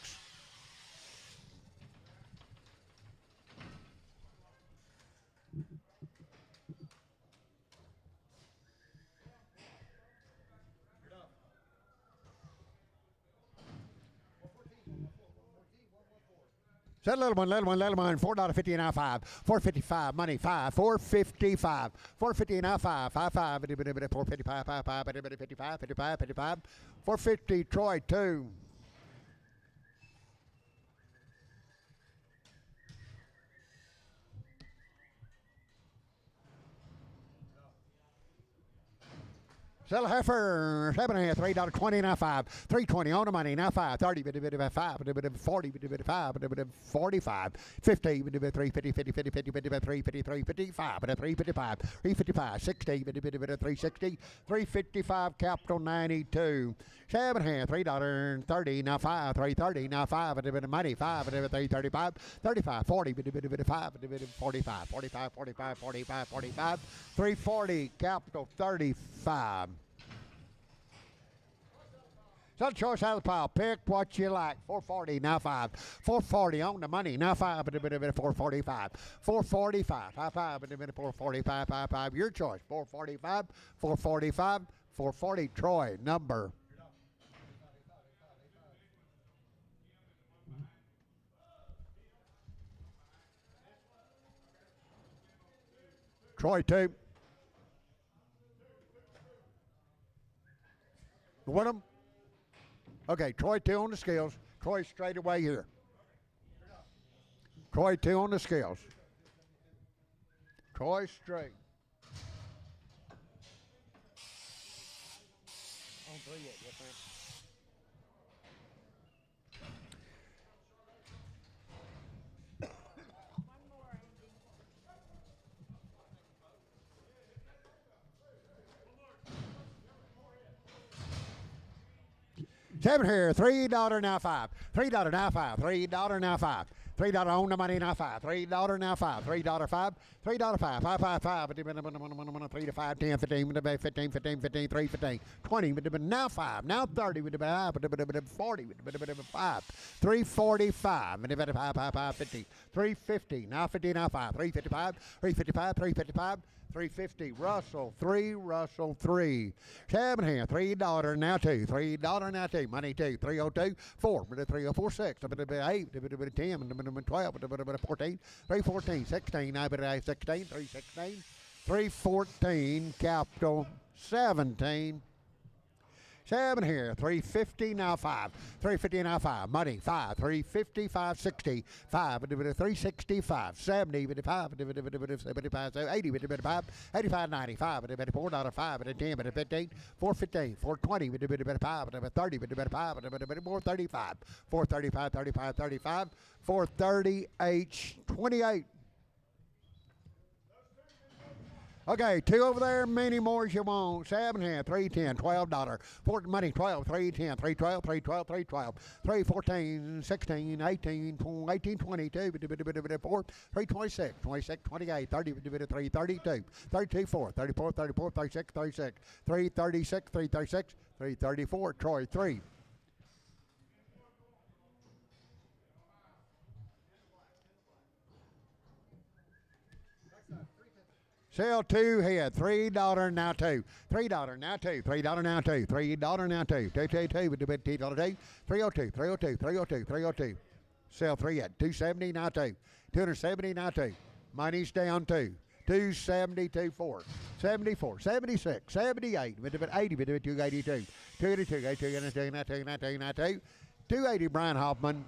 Set a little one, $4.50 now five. $4.55 money five. $4.55. $4.50 now five. 4.55. 55. $4.50 Troy two. Sell a heifer, $7.5, $3.20 now five. $3.20 on the money now five. 30, 5, 40, 5, 45, 50, 350, 50, 50, 50, 350, 355, 355, 355, 60, 360, 355 capital 92. $7.5, $3.30 now five. 330 now five. Money five. 335, 35, 40, 5, 45, 45, 45, 45, 45, 340 capital 35. So choice out of the pile. Pick what you like. 440 now five. 440 on the money now five. 445. 445. 445. 5. Your choice. 445. 445. 440 Troy number. Troy two. Win them. Okay, Troy two on the scales. Troy straight away here. Troy two on the scales. Troy straight. On three yet, yes, ma'am. Seven here, $3 now five. $3 now five. $3 now five. $3 on the money now five. $3 now five. $3 5. $3 5. 5 5 5. 3 to 5. 10 15 15 15 15 3 15 20 now 5 now 30 40 5 345 5 50 350 now 50 now 5 355 355 355 350 Russell 3 Russell 3 $7 $3 now 2 $3 now 2 money 2 302 4 304 6 8 10 12 14 314 16 16 316 314 capital 17 7 here, 350 now 5, 350 now 5, money 5, 350, 560, 5, 365, 70, 75, 75, 80, 85, 85, 95, $4, 5, 10, 15, 415, 420, 5, 30, 5, 435, 435, 35, 35, 430 H 28. Okay, 2 over there, many more as you want. 7 here, 310, $12. 4 money, 12, 310, 312, 312, 312, 314, 16, 18, 18, 22, 4, 326, 26, 28, 30, 332, 32, 4, 34, 34, 36, 36, 336, 336, 334, Troy 3. Sell 2 head, $3 now 2, $3 now 2, $3 now 2, $3 now 2, 2, 302, 302, 302, 302. Sell 3 head, 270 now 2, 270 now 2. Money's down 2. 270, 24, 74, 76, 78, 80, 282, 282, 280 Brian Hoffman.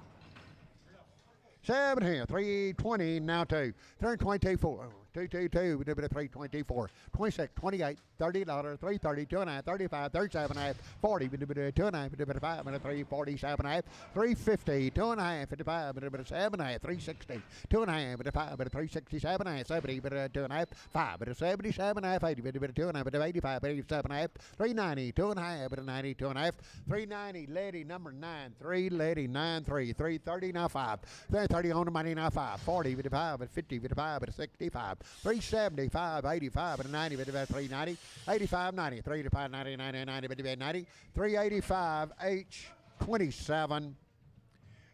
7 here, 320 now 2, 322, 4. 222, 324, 26, 28, $30, 330, 2.5, 35, 37.5, 40, 2.5, 5, 347.5, 350, 2.5, 55, 7.5, 360, 2.5, 5, 367.5, 70, 2.5, 5, 77.5, 80, 2.5, 85, 87.5, 390, 2.5, 90, 2.5, 390, lady number 9, 3, lady 9, 3, 330 now 5, 330 on the money now 5, 40, 55, 50, 55, 65. 375, 85, and 90, 390, 85, 90, 385, 90, 90, 90, 90, 385, H 27.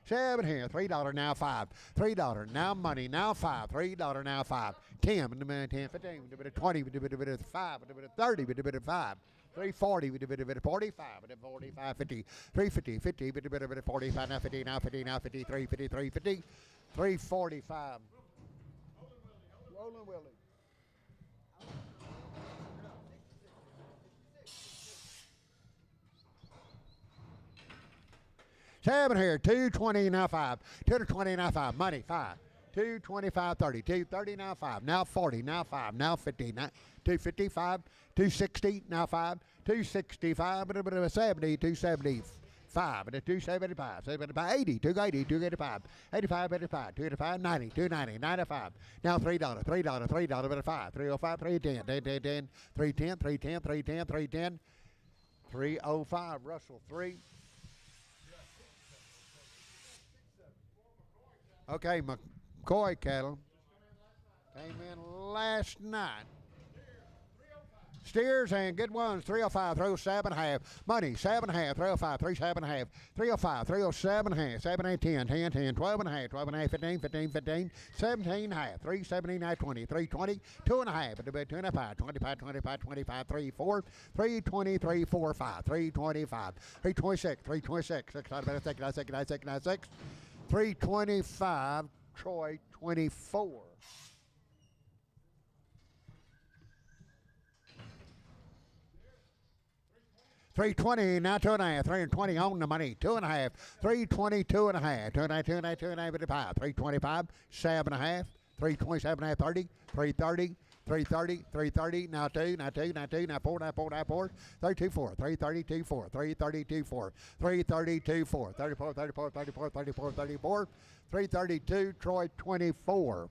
7 here, $3 now 5, $3 now money now 5, $3 now 5, 10, 10, 15, 20, 5, 30, 5. 340 with a bit of 45, with a 45, 50, 350, 50, with a bit of 45, now 50, now 50, now 50, 350, 350, 345. Rolling Willie. Seven here, 220 now 5, 220 now 5, money 5, 225, 30, 230 now 5, now 40, now 5, now 50, now 255, 260 now 5, 265, but a bit of a 70, 275, and a 275, 75, 80, 280, 285, 85, 85, 285, 90, 290, 95. Now $3, $3, $3, but a 5, 305, 310, 10, 310, 310, 310, 310, 305, Russell 3. Okay, McCoy cattle came in last night. Steers and good ones, 305, 307 half. Money, 7 half, 305, 37 half, 305, 307 half, 7, 8, 10, 10, 10, 12 and a half, 12 and a half, 15, 15, 15, 17 half, 379, 20, 320, 2 and a half, 2 and a half, 25, 25, 25, 3, 4, 320, 3, 4, 5, 325, 326, 326, 6 out of it, 6, 6, 6, 6, 6, 325, Troy 24. $320, now 2 and a half, 320 on the money, 2 and a half, 320, 2 and a half, 2 and a half, 2 and a half, 2 and a half, 55, 325, 7 and a half, 327 and a half, 30, 330, 330, 330, now 2, now 2, now 2, now 4, now 4, now 4, 32, 4, 332, 4, 332, 4, 332, 4, 34, 34, 34, 34, 34, 332, Troy 24.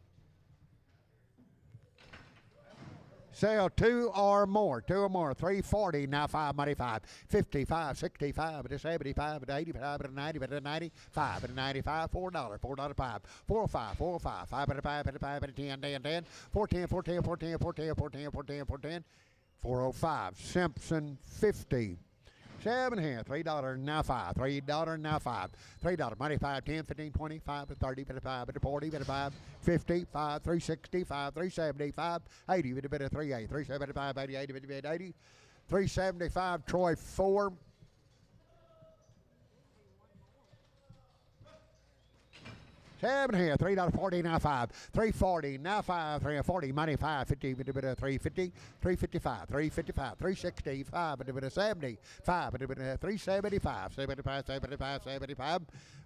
Sell 2 or more, 340, now 5, money 5, 55, 65, but a 75, but 85, but a 90, but a 95, but a 95, $4, $4, 5, 405, 405, 5, but a 5, but a 5, but a 10, 10, 10, 410, 410, 410, 410, 410, 410, 410, 405, Simpson 50. 7 here, $3, now 5, $3, now 5, $3, money 5, 10, 15, 20, 5, 30, 55, 40, 55, 50, 5, 365, 375, 80, with a bit of 38, 375, 80, 80, 80, 80, 375, Troy 4. Seven here, $3.40, now 5, 340, now 5, 340, money 5, 50, with a bit of 350, 355, 355, 365, with a bit of 70, 5, with a bit of 375, 75, 75, 75,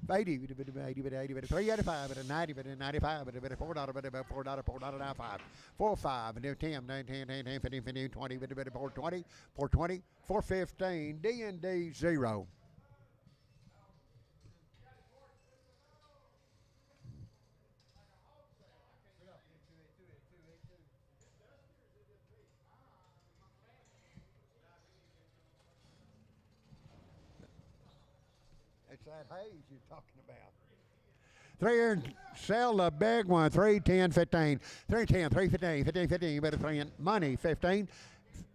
80, with a bit of 80, with a 80, with a 385, with a 90, with a 95, with a bit of $4, with a bit of $4, $4, now 5, 4, 5, and 10, 9, 10, 10, 10, 15, 15, 20, with a bit of 420, 420, 415, D&D 0. It's that haze you're talking about. 300, sell the big one, 310, 15, 310, 315, 15, 15, better 3 money, 15,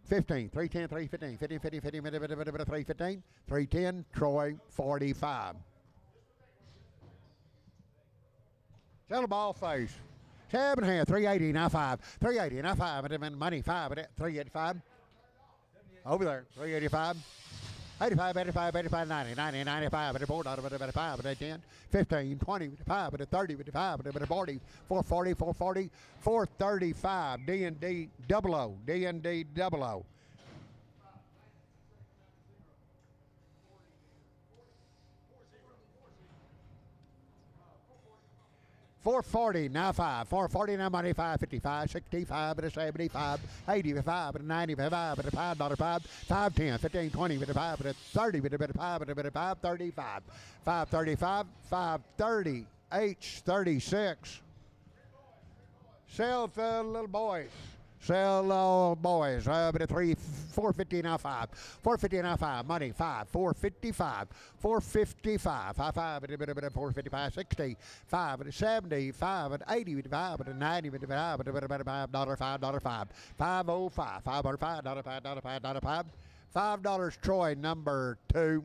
15, 310, 315, 15, 15, 15, better 315, 310, Troy 45. Sell the ball face. 7 here, 380, now 5, 380, now 5, and money 5, 385. Over there, 385. 85, 85, 85, 90, 90, 95, but a $4, but a 5, but a 10, 15, 20, but a 5, but a 30, but a 5, but a 40, 440, 440, 435, D&D 00, D&D 00. $440, now 5, $440, now money 5, 55, 65, but a 75, 85, but a 95, but a $5, 5, 5, 10, 15, 20, but a 5, but a 30, but a 5, but a 5, 35, 535, 530, H36. Sell the little boys. Sell little boys. But a 450 now 5. 450 now 5. Money 5. 455. 455. 55. But a bit of 455. 60. 5. But a 70. 5. But 80. But 5. But a 90. But a 5. But a bit of $5. $5. 5. 505. $5. $5. $5. $5. Troy number 2.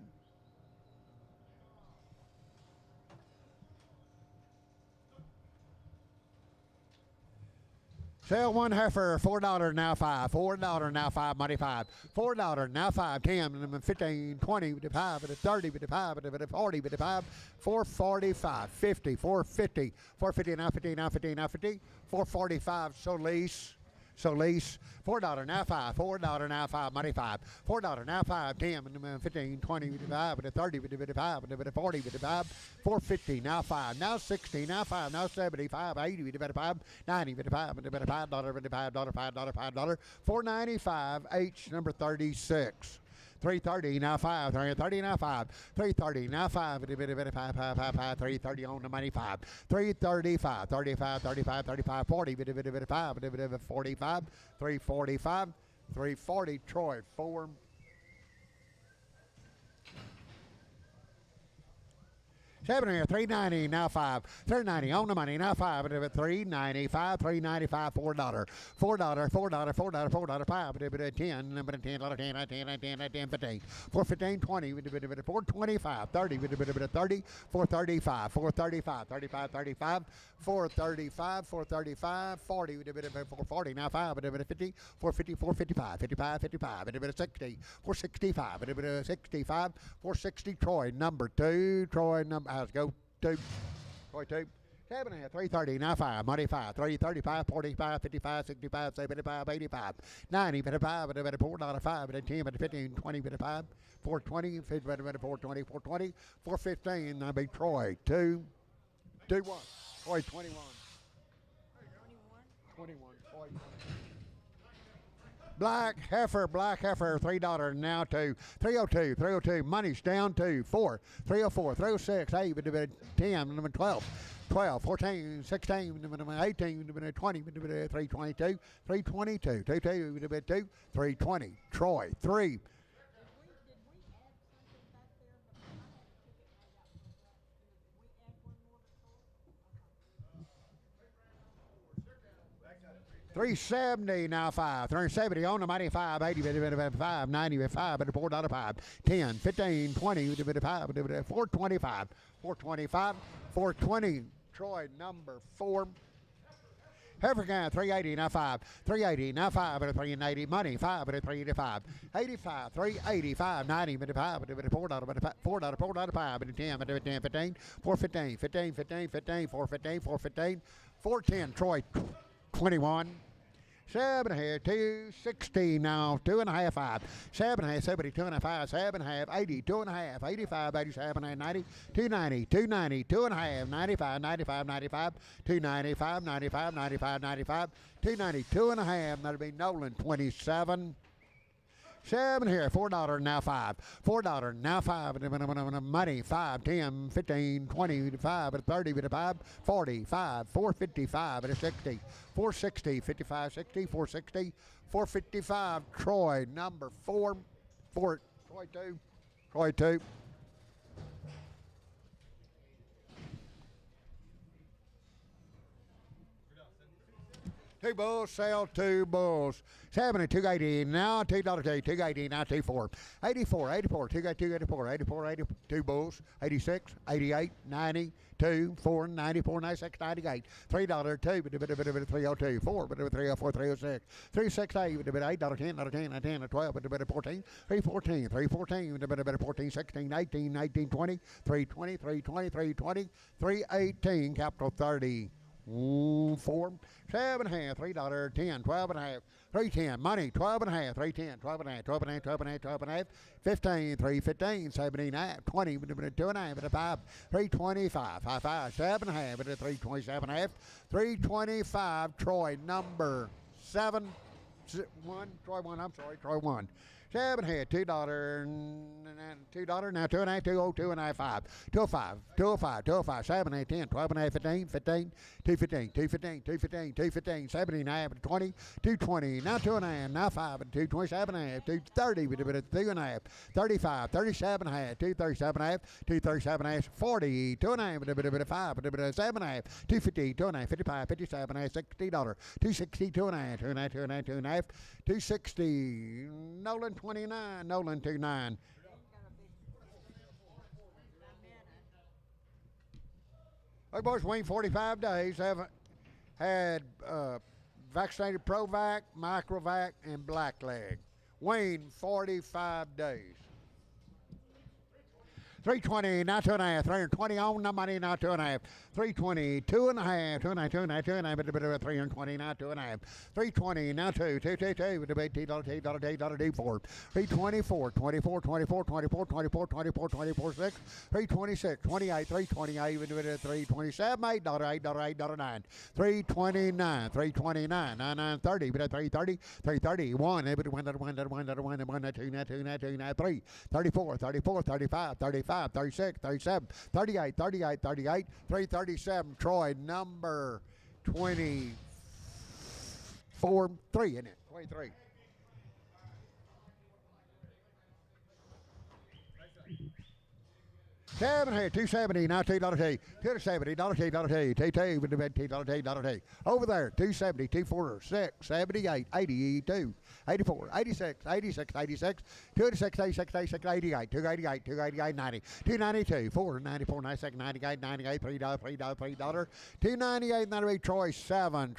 Sell one heifer, $4 now five, $4 now five, money five, $4 now five, 10, 15, 20, with the 5, with the 30, with the 5, with the 40, with the 5, 445, 50, 450, 450 now 50, now 50, now 50, 445, so lease. So lease, $4 now five, $4 now five, money five, $4 now five, 10, 15, 20, with the 5, with the 30, with the 5, with the 40, with the 5, 450 now five, now 60, now 5, now 75, 80, with the 5, 90, with the 5, with the $5, with the $5, $5, $495, H number 36. 330 now 5, 330 now 5, 330 now 5, 330 on the money 5, 335, 35, 35, 35, 40, 5, 45, 345, 340, Troy 4. Seven here, 390 now 5, 390 on the money now 5, 395, 395, $4, $4, $4, $4, $4, 5, 10, number 10, 10, 10, 10, 10, 15, 415, 20, 425, 30, 30, 435, 435, 35, 35, 435, 435, 40, 440 now 5, 50, 450, 455, 55, 55, 60, 465, 65, 460, Troy number 2, Troy number. Let's go. 2. Troy 2. 7 and 330, now 5, money 5, 335, 45, 55, 65, 75, 85, 90, 55, $4, 5, 10, 15, 20, 5, 420, 420, 420, 415, that'll be Troy 2, 2, 1. Troy 21. 21. Troy 21. Black heifer, $3 now to 302, 302, money's down to 4, 304, 306, 8, 10, 12, 12, 14, 16, 18, 20, 322, 322, 2, 320, Troy 3. $370 now 5, $370 on the money 5, 80, 5, 90, 5, $4, 5, 10, 15, 20, 5, 425, 425, 420, Troy number 4. Heifer guy 380 now 5, 380 now 5, 380 money 5, 385, 85, 385, 90, 5, $4, $4, 5, 10, 10, 15, 415, 15, 15, 15, 415, 415, 410, Troy 21. 7 and a half, 260 now, 2.5, 5, 7 and a half, 70, 2.5, 7 and a half, 80, 2.5, 85, 87, 90, 290, 290, 2.5, 95, 95, 95, 295, 95, 95, 95, 290, 2.5, that'll be Nolan 27. 7 here, $4 now 5, $4 now 5, money 5, 10, 15, 20, 5, 30, 5, 45, 455, 60, 460, 55, 60, 460, 455, Troy number 4, Troy 2, Troy 2. 2 bulls, sell 2 bulls. 70, 280, now $2, 280, now 24. 84, 84, 284, 84, 82 bulls. 86, 88, 90, 2, 4, 94, 96, 98. $3, 2, 302, 4, 304, 306, 368, $8, 10, 10, 10, 12, 14, 314, 314, 14, 16, 18, 19, 20, 320, 320, 320, 318, capital 30. 4, 7 and a half, $3, 10, 12 and a half, 310, money, 12 and a half, 310, 12 and a half, 12 and a half, 12 and a half, 12 and a half, 15, 315, 79, 20, 2 and a half, 5, 325, 5, 7 and a half, 327 and a half, 325, Troy number 7, 1, Troy 1, I'm sorry, Troy 1. 7 here, $2, $2 now, 2 and a half, 202 and a half, 5, 205, 205, 205, 7, 8, 10, 12 and a half, 15, 15, 215, 215, 215, 215, 70 and a half, 20, 220, now 2 and a half, now 5, 227 and a half, 230, 2 and a half, 35, 37 and a half, 237 and a half, 237 and a half, 40, 2 and a half, 5, 7 and a half, 250, 2 and a half, 55, 57 and a half, $60, 260, 2 and a half, 2 and a half, 2 and a half, 2 and a half, 260, Nolan 29, Nolan 29. Hey boys, waiting 45 days. Haven't had vaccinated Provac, Microvac, and Blackleg. Wayne, 45 days. 320, now 2.5, 320 on the money, now 2.5, 320, 2.5, 2.5, 2.5, 2.5, 320, now 2.5, 320, now 2, with the $8, 324, 24, 24, 24, 24, 24, 24, 6, 326, 28, 328, with the 327, $8, $8, 329, 329, 9930, with the 330, 331, 2, 34, 34, 35, 35. 36, 37, 38, 38, 38, 337, Troy, number 24, 3, isn't it? 23. Seven here, 270, now $2, $270, $2, with the bed, $2, over there, 270, 246, 78, 82, 84, 86, 86, 86, 286, 86, 86, 88, 288, 288, 90, 292, 494, 96, 98, 98, $3, $3, $298, 98, Troy 7,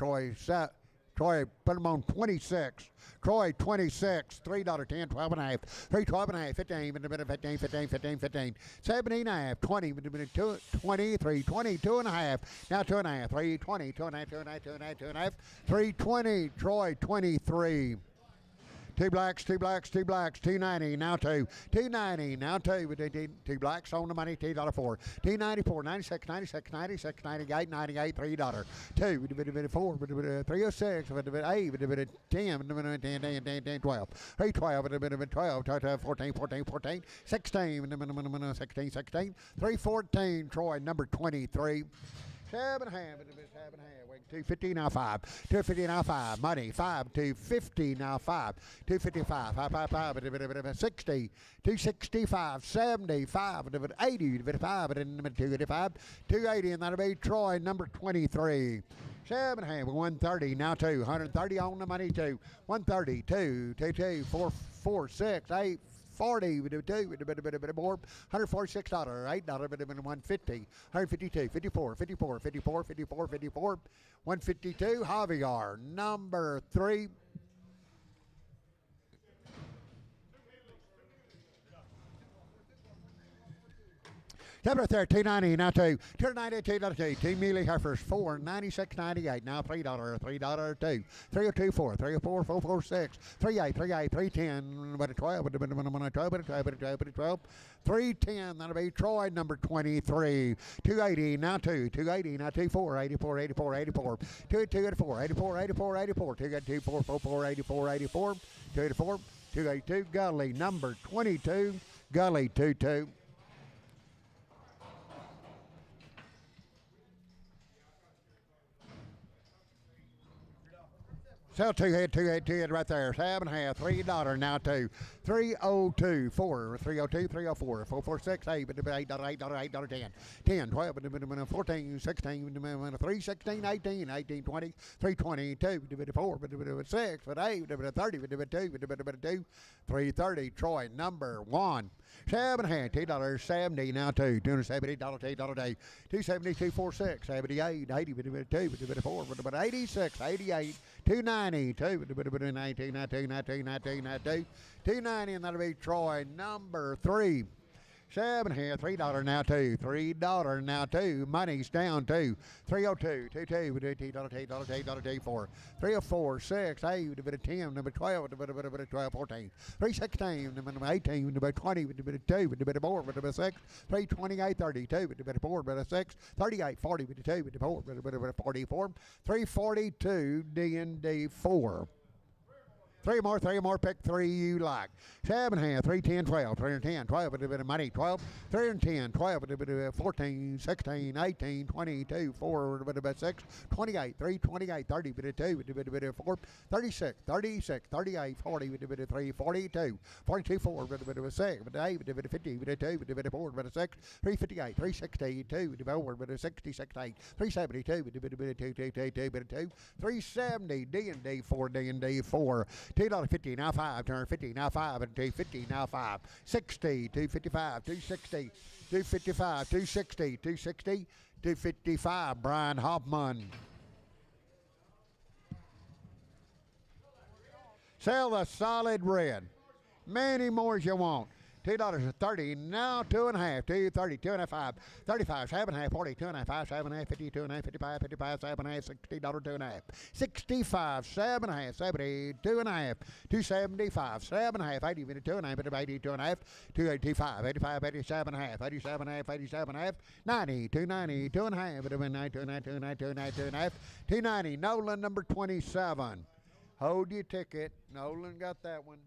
Troy, put them on 26. Troy, 26, $3, 10, 12 and a half, 3, 12 and a half, 15, with a bit of 15, 15, 15, 15, 17 and a half, 20, with a bit of 23, 22 and a half, now 2 and a half, 3, 20, 2 and a half, 2 and a half, 2 and a half, 2 and a half, 320, Troy, 23. Two blacks, 290, now 2. 290, now 2 with the two blacks on the money, $2 4. 294, 96, 96, 96, 98, 98, $3. 2 with a bit of 4, with a bit of 306, with a bit of 8, with a bit of 10, with a bit of 10, 10, 10, 10, 12. 312, with a bit of 12, 14, 14, 14, 16, with a bit of 16, 16. 314, Troy, number 23. 7.5, with a bit of 7.5. 250 now 5, 250 now 5, money 5, 250 now 5, 255, 555, with a bit of 60, 265, 75, with a bit of 80, with a bit of 5, with a bit of 285, 280, and that'll be Troy, number 23. 7.5, 130, now 2, 130 on the money 2, 130, 2, 2, 2, 4, 4, 6, 8, 40 with a 2 with a bit more, $146, $8 with a bit of 150, 152, 54, 54, 54, 54, 54, 152, Javier, number 3. Number 290, now 2. 290, $2, 2 mealy heifers, 4, 96, 98, now $3, $3, 2. 302, 4, 304, 446, 38, 38, 310, but a 12, but a 12, but a 12, but a 12, but a 12, 310, that'll be Troy, number 23. 280, now 2. 280, now 2, 4, 84, 84, 84. 2, 2, 84, 84, 84, 84. 2, 2, 4, 4, 4, 84, 84. 2, 84, 282, Gully, number 22. Gully, 2, 2. Sell two head right there. 7.5, $3 now 2. 302, 4, 302, 304, 446, 8, $8, $8, 10. 10, 12, 14, 16, 3, 16, 18, 18, 20, 322, 4, 6, 8, 30, 2, 330, Troy, number 1. 7.5, $2, 70, now 2. $270, $2, 270, 246, 78, 80, 2, 4, 86, 88, 290, 2, 19, 19, 19, 19, 19, 290, and that'll be Troy, number 3. 7.5, $3 now 2. $3 now 2. Money's down 2. 302, 22, with $8, 4. 304, 6, 8, with a bit of 10, number 12, with a bit of 12, 14. 316, number 18, with a bit of 20, with a bit of 2, with a bit of 4, with a bit of 6. 328, 32, with a bit of 4, with a bit of 6. 38, 40, with a 2, with a 4, with a bit of 44. 342, D&D 4. Three more, pick 3 you like. 7.5, 310, 12, 310, 12, with a bit of money, 12, 310, 12, with a bit of 14, 16, 18, 22, 4, with a bit of 6, 28, 328, 30, with a 2, with a bit of 4, 36, 36, 38, 40, with a bit of 3, 42, 42, 4, with a bit of 6, with a 8, with a bit of 50, with a 2, with a bit of 4, with a 6, 358, 362, with a 4, with a 66, 8, 372, with a bit of 2, 2, 2, 2, with a 2, 370, D&D 4, D&D 4. $2.50 now 5, $2.50 now 5, and $2.50 now 5. 60, $2.55, $2.60, $2.55, $2.60, $2.60, $2.55. Brian Hoffman. Sell the solid red. Many more as you want. $2.30, now 2.5, $2.30, 2.5, 35, 7.5, 40, 2.5, 5, 7.5, 50, 2.5, 55, 55, 7.5, $60, 2.5, 65, 7.5, 70, 2.5, 275, 7.5, 80, 2.5, 80, 2.5, 285, 85, 87.5, 87.5, 87.5, 90, 290, 2.5, 2.5, 290, Nolan number 27. Hold your ticket. Nolan got that one.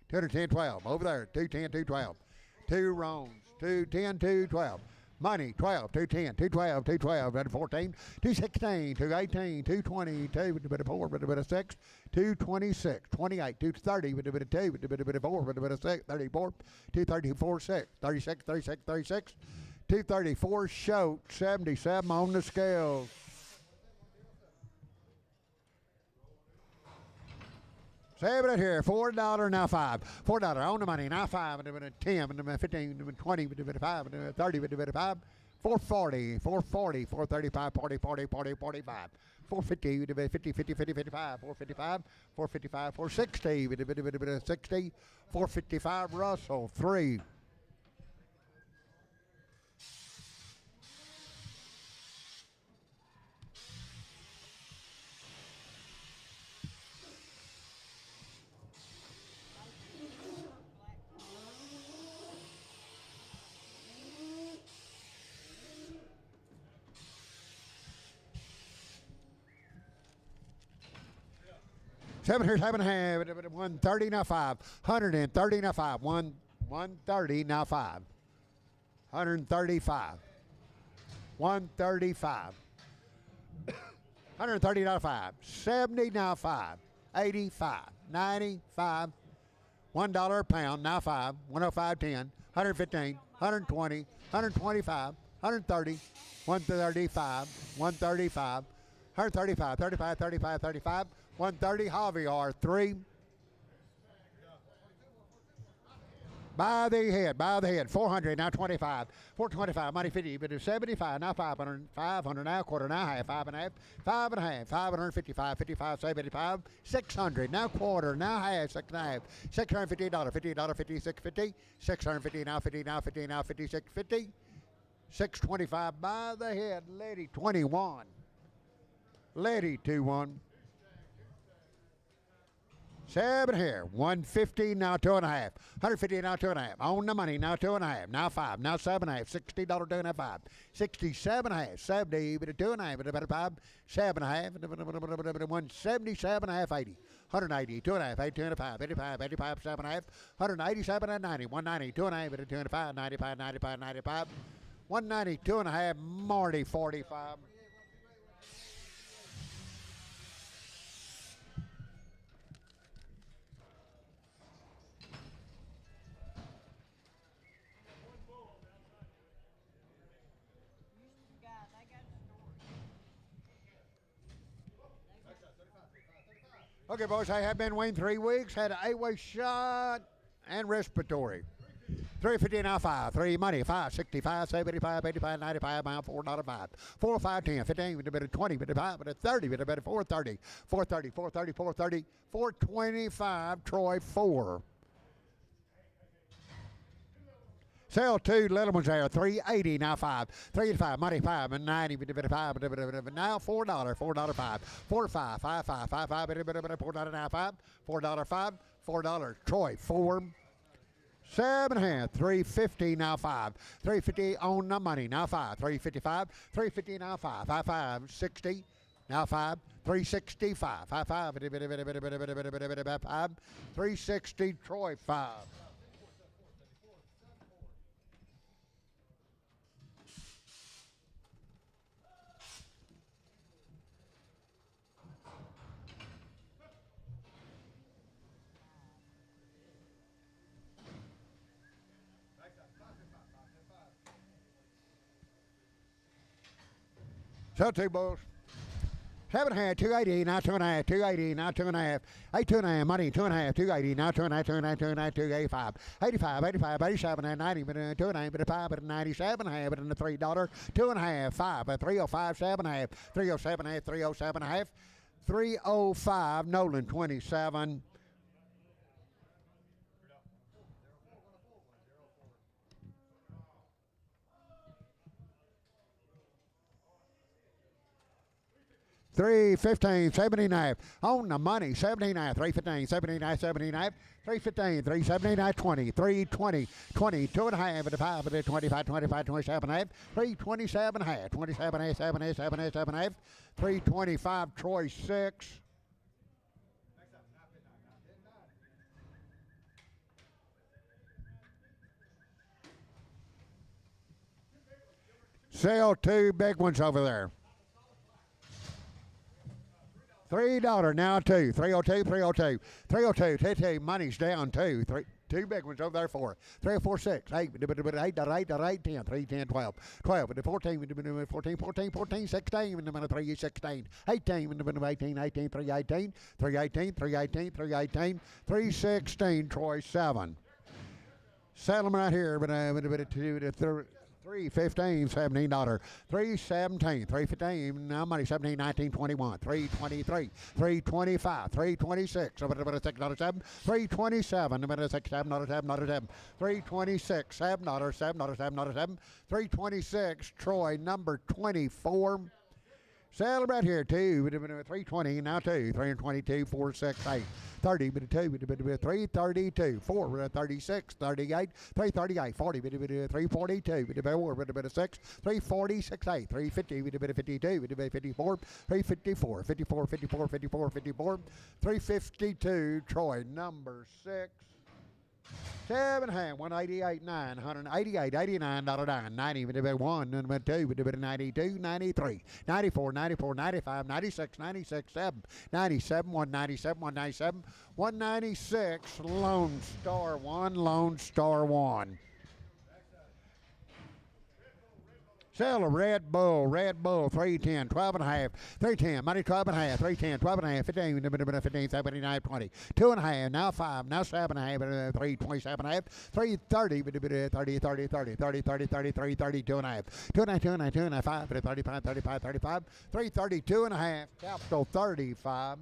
210, 12. Over there, 210, 212. 2 wrongs. 210, 212. Money, 12, 210, 212, 212, 214, 216, 218, 220, 2 4, 6, 226, 28, 230, 2 4, 6, 34, 234, 6, 36, 36, 36, 234 short, 77 on the scales. Save it here. $4 now 5. $4 on the money now 5. And 10. And 15. And 20. And 5. And 30. And 5. 440. 440. 435. 40. 40. 40. 45. 450. 50. 50. 50. 55. 455. 455. 460. 60. 455. Russell 3. Seven here, 7.5, 130 now 5, 130 now 5, 130 now 5, 135, 135, 130 now 5, 70 now 5, 85, 95, $1 a pound now 5, 105.10, 115, 120, 125, 130, 135, 135, 135, 35, 35, 35. 130 Javier 3. By the head, 400 now 25, 425, money 50, but it's 75 now 500, 500 now quarter now half, 5.5, 5.5, 555, 55, 75, 600 now quarter now half, 6.5, $650, $50, 56.50, 650 now 50 now 50 now 56.50, 625 by the head, lady 21, lady 2-1. 7 here, 150 now 2.5, 150 now 2.5, on the money now 2.5, now 5, now 7.5, $60 2.5, 67.5, 70, but a 2.5, 5, 7.5, 177.5, 80, 180, 2.5, 2.5, 85, 85, 7.5, 187 and 90, 190, 2.5, 2.5, 95, 95, 95, 190, 2.5, Marty 45. Okay, boys, I have been waiting 3 weeks, had an 8-way shot and respiratory. 350 now 5, 3 money, 5, 65, 75, 85, 95, mile, $4, 5, 4, 5, 10, 15, with a bit of 20, with a 5, with a 30, with a bit of 430, 430, 430, 430, 425, Troy 4. Sell 2 little ones there, 380 now 5, 385, money 5, and 90, with a bit of 5, now $4, $4, 5, 4, 5, 5, 5, 5, 5, $4 now 5, $4, 5, $4, Troy 4. 7.5, 350 now 5, 350 on the money now 5, 355, 350 now 5, 55, 60 now 5, 365, 55, 360 Troy 5. So 2 bulls. 7.5, 280, now 2.5, 280, now 2.5, 8, 2.5, money, 2.5, 280, now 2.5, 2.5, 2.5, 285, 85, 85, 87, and 90, but 2.5, but 5, but 97, half, but $3, 2.5, 5, but 305, 7.5, 307, half, 307, half, 305, Nolan 27, 315, 79. On the money, 79, 315, 79, 79. 315, 379, 20, 320, 20, 2.5 at the 5 at the 25, 25, 27 half, 327 half, 27 half, 7 half, 7 half, 7 half, 325, Troy 6. Sell 2 big ones over there. $3 now 2, 302, 302, 302, 2, money's down 2, 2 big ones over there for 3, 4, 6, 8, 8, 8, 10, 3, 10, 12, 12, 14, 14, 14, 14, 16, 3, 16, 18, 18, 18, 3, 18, 3, 18, 3, 18, 3, 18, 3, 16, Troy 7. Settle them right here, but 315, $17, 317, 315, now money 17, 19, 21, 323, 325, 326, $6, 327, $6, 326, $7, 7, 326, Troy number 24. Settle right here, 2, 320, now 2, 322, 4, 6, 8. 30, 332, 4, 36, 38, 338, 40, 342, 4, 6, 346, 8, 350, 52, 54, 354, 54, 54, 54, 54, 352, Troy number 6. 7 hand, 188, 9, 188, 89, $9, 90, 1, 2, 92, 93, 94, 94, 95, 96, 96, 7, 97, 197, 197, 196, Lone Star 1, Lone Star 1. Sell a Red Bull, 310, 12 and a half, 310, money 12 and a half, 310, 12 and a half, 15, 15, 79, 20, 2 and a half, now 5, now 7 and a half, 327 and a half, 330, 30, 30, 30, 30, 30, 30, 30, 32 and a half, 2 and a half, 2 and a half, 2 and a half, 5, 35, 35, 35, 332 and a half, capital 35.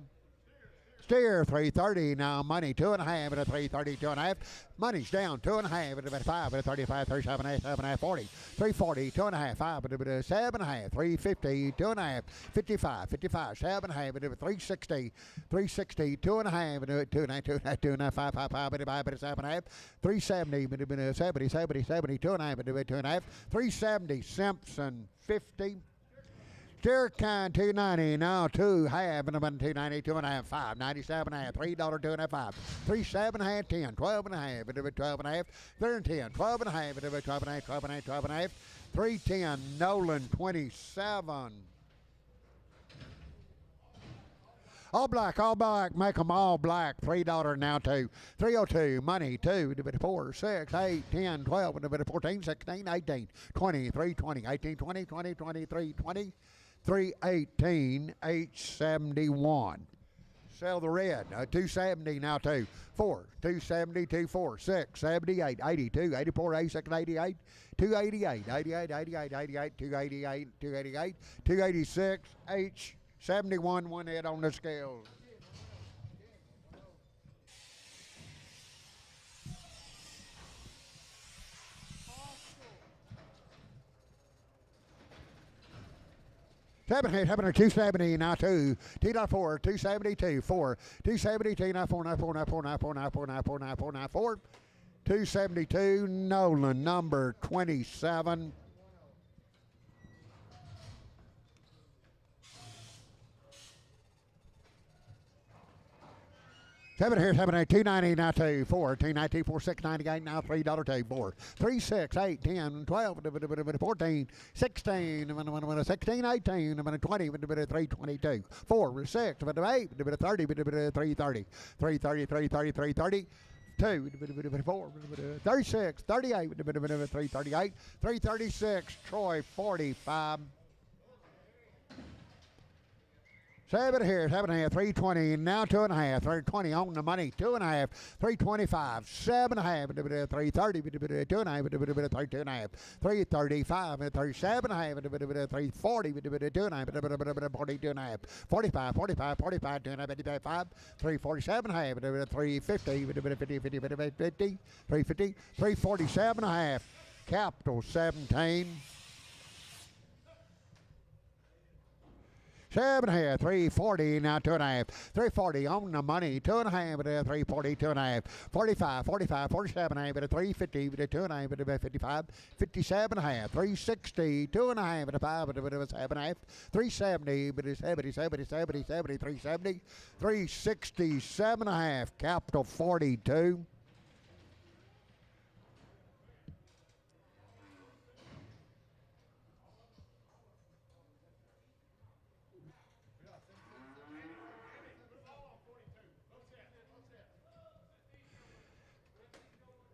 Steer 330 now money 2 and a half at a 332 and a half. Money's down 2 and a half at about 5 at a 35, 37, 7 and a half, 40, 340, 2 and a half, 5 at a 7 and a half, 350, 2 and a half, 55, 55, 7 and a half at a 360, 360, 2 and a half at a 2 and a half, 2 and a half, 2 and a half, 5, 5, 5 at a 5 at a 7 and a half, 370, 70, 70, 70, 2 and a half at a 2 and a half, 370, Simpson 50. Jerkin 290 now 2 half and about 290 2 and a half 5 97 and a half $3 2 and a half 5 3 7 and a half 10 12 and a half at about 12 and a half 10 12 and a half at about 12 and a half 12 and a half 12 and a half 310 Nolan 27. All black, make them all black. $3 now 2. 302, money 2, 4, 6, 8, 10, 12, 14, 16, 18, 20, 320, 18, 20, 20, 23, 20, 318, H71. Sell the red, 270 now 2, 4, 270, 2, 4, 6, 78, 82, 84, 86, 88, 288, 88, 88, 88, 288, 288, 286, H71, one head on the scale. Seven, 270 now 2, 2.4, 272, 4, 272 now 4, 272 Nolan number 27. Seven here, 290 now 2, 4, 292, 4, 6, 98 now $3 2, 4, 3, 6, 8, 10, 12, 14, 16, 16, 18, 20, 322, 4, 6, 8, 30, 330, 330, 330, 330. 2, 4, 36, 38, 338, 336, Troy 45. 7 here, 7.5, 320, now 2.5, 320 on the money, 2.5, 325, 7.5, 330, 2.5, 3.5, 335, 37.5, 340, 2.5, 42.5, 45, 45, 45, 2.5, 347.5, 350, 50, 350, 347.5, capital 17. 7.5, 340, now 2.5, 340 on the money, 2.5, but 340, 2.5, 45, 45, 47.5, but 350, but 2.5, but 55, 57.5, 360, 2.5, but 5, but 7.5, 370, but 70, 70, 70, 70, 370, 367.5, capital 42.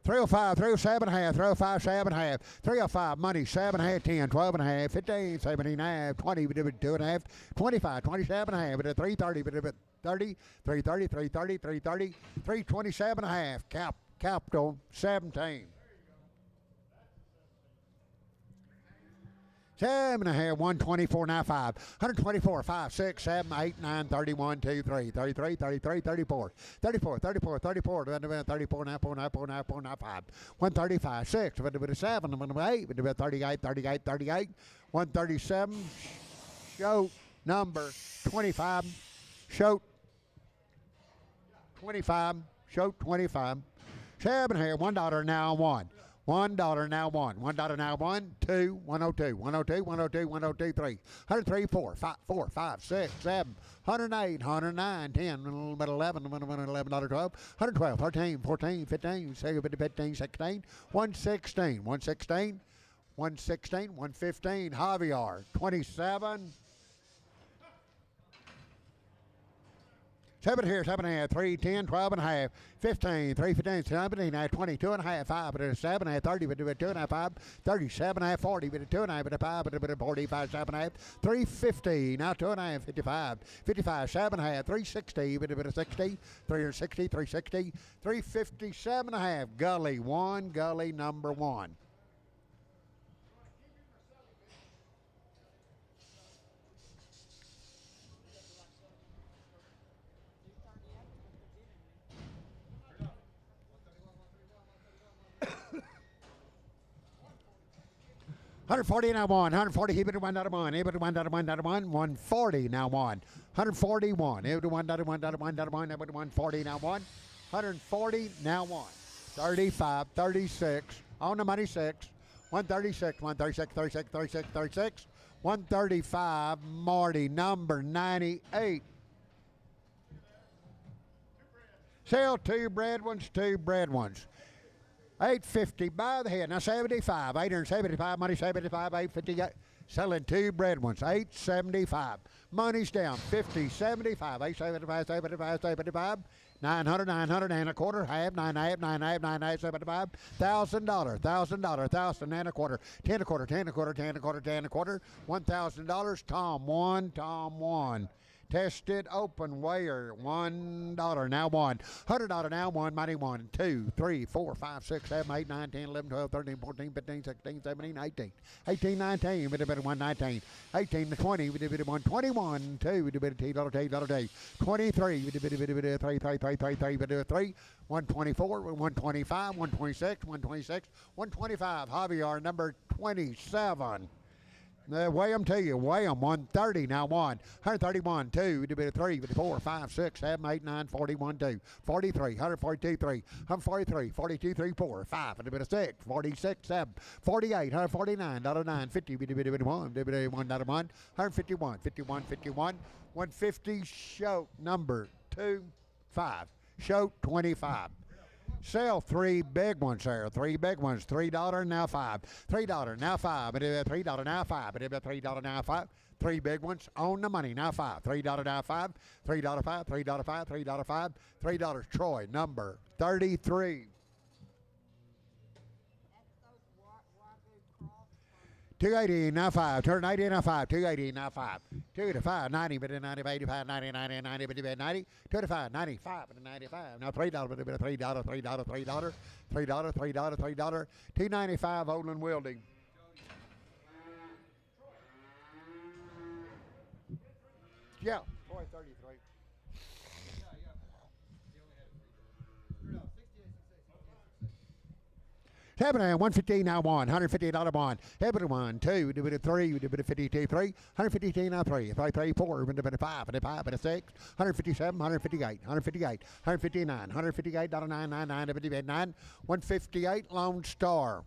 $305, $307.5, $305, 7.5, $305, money, 7.5, 10, 12.5, 15, 17.5, 20, 2.5, 25, 27.5, 330, 30, 330, 330, 330, 327.5, capital 17. 7.5, 124, now 5, 124, 5, 6, 7, 8, 9, 31, 2, 3, 33, 33, 34, 34, 34, 34, 34, now 4, now 4, now 4, now 5, 135, 6, 7, 8, 38, 38, 38, 137, show number 25, show 25, show 25, 7 here, $1 now 1. $1 now 1. $1 now 1, 2, 102, 102, 102, 102, 3, 103, 4, 5, 4, 5, 6, 7, 108, 109, 10, 11, 11, 12, 112, 13, 14, 15, 15, 16, 116, 116, 116, 115, Javier, 27. 7 here, 7.5, 3, 10, 12.5, 15, 3, 15, 17, 20, 2.5, 5, 7.5, 30, 2.5, 5, 37.5, 40, 2.5, 5, 45, 7.5, 350, now 2.5, 55, 55, 7.5, 360, 60, 360, 360, 357.5, gully 1, gully number 1. $140 now 1. $140, keep it at $1 1. Able to $1 $1 1. $140 now 1. $141. Able to $1 $1 $1 1. Able to $140 now 1. $140 now 1. 35, 36. On the money 6. 136, 136, 36, 36, 36. 135. Marty, number 98. Sell 2 bread ones, 2 bread ones. 850 by the head. Now 75. 875. Money 75. 850. Selling 2 bread ones. 875. Money's down. 50. 75. 875. 75. 75. 900. 900 and a quarter. Half. 9 half. 9 half. 9 half. 75. $1,000. $1,000. 1,000 and a quarter. 10 a quarter. 10 a quarter. 10 a quarter. 10 a quarter. $1,000. Tom 1. Tom 1. Tested open weigher $1 now 1. $100 now 1. Money 1, 2, 3, 4, 5, 6, 7, 8, 9, 10, 11, 12, 13, 14, 15, 16, 17, 18. 18, 19, bit of 119. 18 to 20, bit of 121. 2, bit of $2, $2, 23, bit of 3, 3, 3, 3, 3, bit of 3. 124, 125, 126, 126, 125. Javier, number 27. Weigh them to you. Weigh them. 130 now 1. 131, 2, 3, 4, 5, 6, 7, 8, 9, 41, 2. 43, 142, 3. 143, 42, 3, 4, 5, 6, 46, 7. 48, 149, $9, 50, 1, 151, 51, 51. 150, show number 2, 5. Show 25. Sell 3 big ones there. 3 big ones. $3 now 5. $3 now 5. $3 now 5. $3 now 5. 3 big ones on the money now 5. $3 now 5. $3 5. $3 5. $3 5. $3 Troy number 33. 280 now 5. 280 now 5. 280 now 5. 2 to 5. 90, but 90, 85, 90, 90, 90, but 90. 2 to 5. 95, but 95. Now $3, but $3, $3, $3, $3, $3, $3, $3. 295 Olin Wielding. Yeah. Troy 33. Seven and 115 now one. $150 bond. Seven one two. Did it three. Did it 52 three. 152 now three. Five three four. Did it five. Did it five. Did it six. 157. 158. 158. 159. $158.999. Did it 9. 158 Lone Star.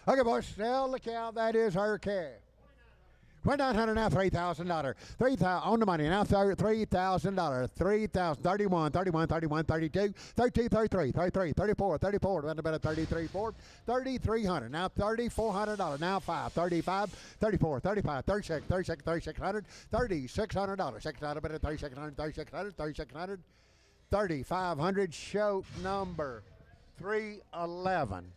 Okay, boys, sell the cow. That is her calf. 2,900 now, $3,000. 3,000 on the money now, $3,000. 3,000, 31, 31, 31, 32, 32, 33, 33, 34, 34, then about 33, 4, 3,300. Now $3,400. Now 5, 35, 34, 35, 36, 36, 3,600, $3,600. 600, better 3,600, 3,600, 3,600, 3,500. Show number 311.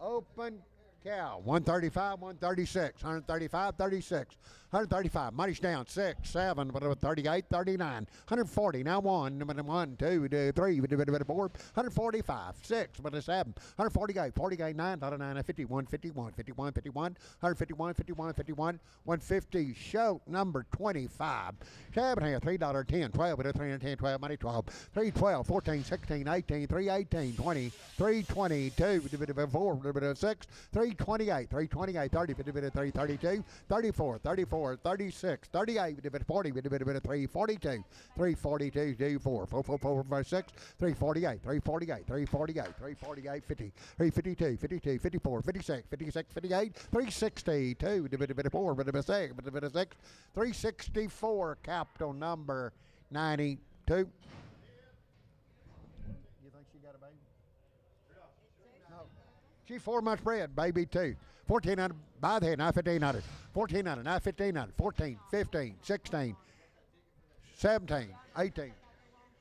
Open cow. 135, 136, 135, 36, 135. Money's down. 6, 7, 38, 39, 140. Now 1, 2, 3, 4, 145, 6, 7, 148, 48, 9, 9, 51, 51, 51, 51, 151, 51, 51, 150. Show number 25. 7 here, $3.10, 12, 310, 12, money 12, 3, 12, 14, 16, 18, 3, 18, 20, 3, 22, 4, 6, 3, 28, 3, 28, 30, 3, 32, 34, 34, 36, 38, 40, 3, 42, 3, 42, 2, 4, 4, 4, 4, 5, 6, 3, 48, 3, 48, 3, 48, 3, 48, 50, 3, 52, 52, 54, 56, 56, 58, 362, 4, 6, 364, capital number 92. You think she got a baby? No. She's 4 months bred, baby 2. 1,400, by the head, now 1,500. 1,400, now 1,500. 14, 15, 16, 17, 18,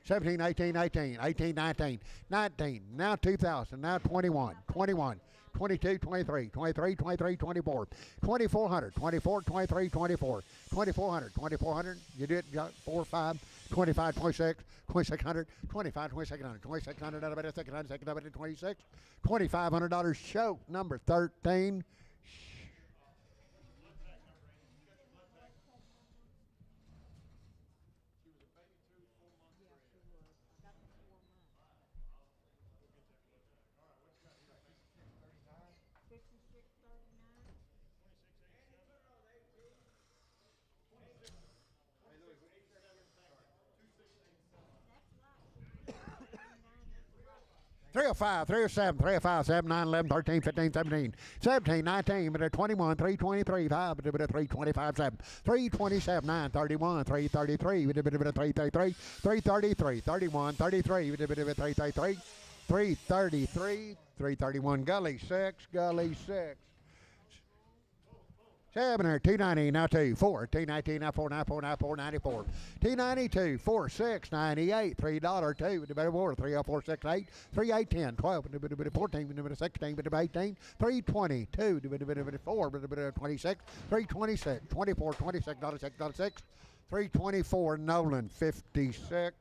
17, 18, 18, 18, 19, 19, now 2,000, now 21, 21, 22, 23, 23, 23, 24, 2,400, 24, 23, 24, 2,400, 2,400, you did 4, 5, 25, 26, 2,600, 25, 2,600, 2,600, out of it, 2,600, 2,600, 26, $2,500. Show number 13. Three oh five, 307, 305, 7, 9, 11, 13, 15, 17, 17, 19, but 21, 323, 5, but 325, 7, 327, 9, 31, 333, but 333, 333, 31, 33, but 333, 333, 331, Gully 6, Gully 6. 7 here, 290, now 2, 4, 219, now 4, 94, now 4, 94, 292, 4, 6, 98, $3, 2, the better war, 3, 4, 6, 8, 3, 8, 10, 12, 14, 16, 18, 3, 22, 4, 26, 3, 26, 24, 26, $6, 3, 24, Nolan, 56.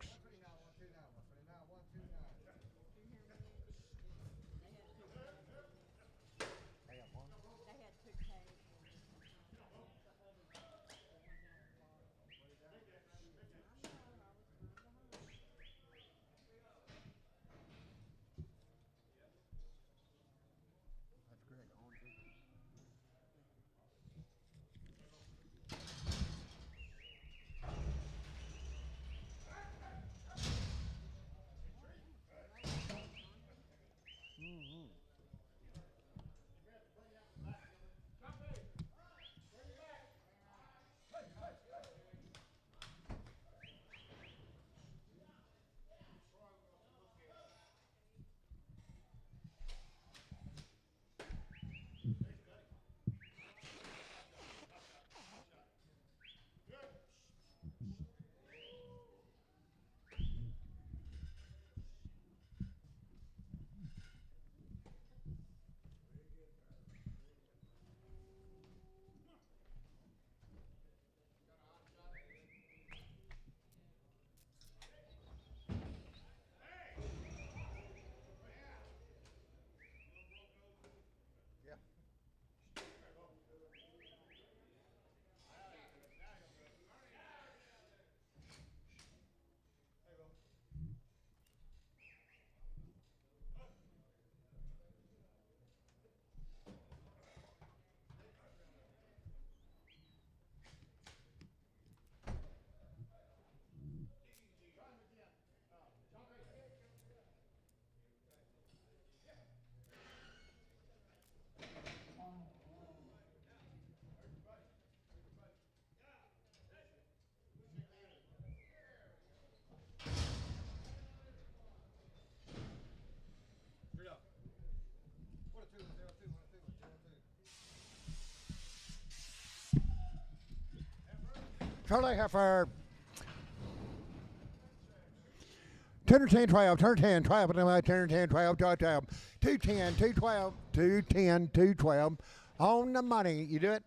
Charlie Heifer. 10 or 10, 12, 10 or 10, 12, 10 or 10, 12, 12, 12, 210, 212, 210, 212. On the money. You do it?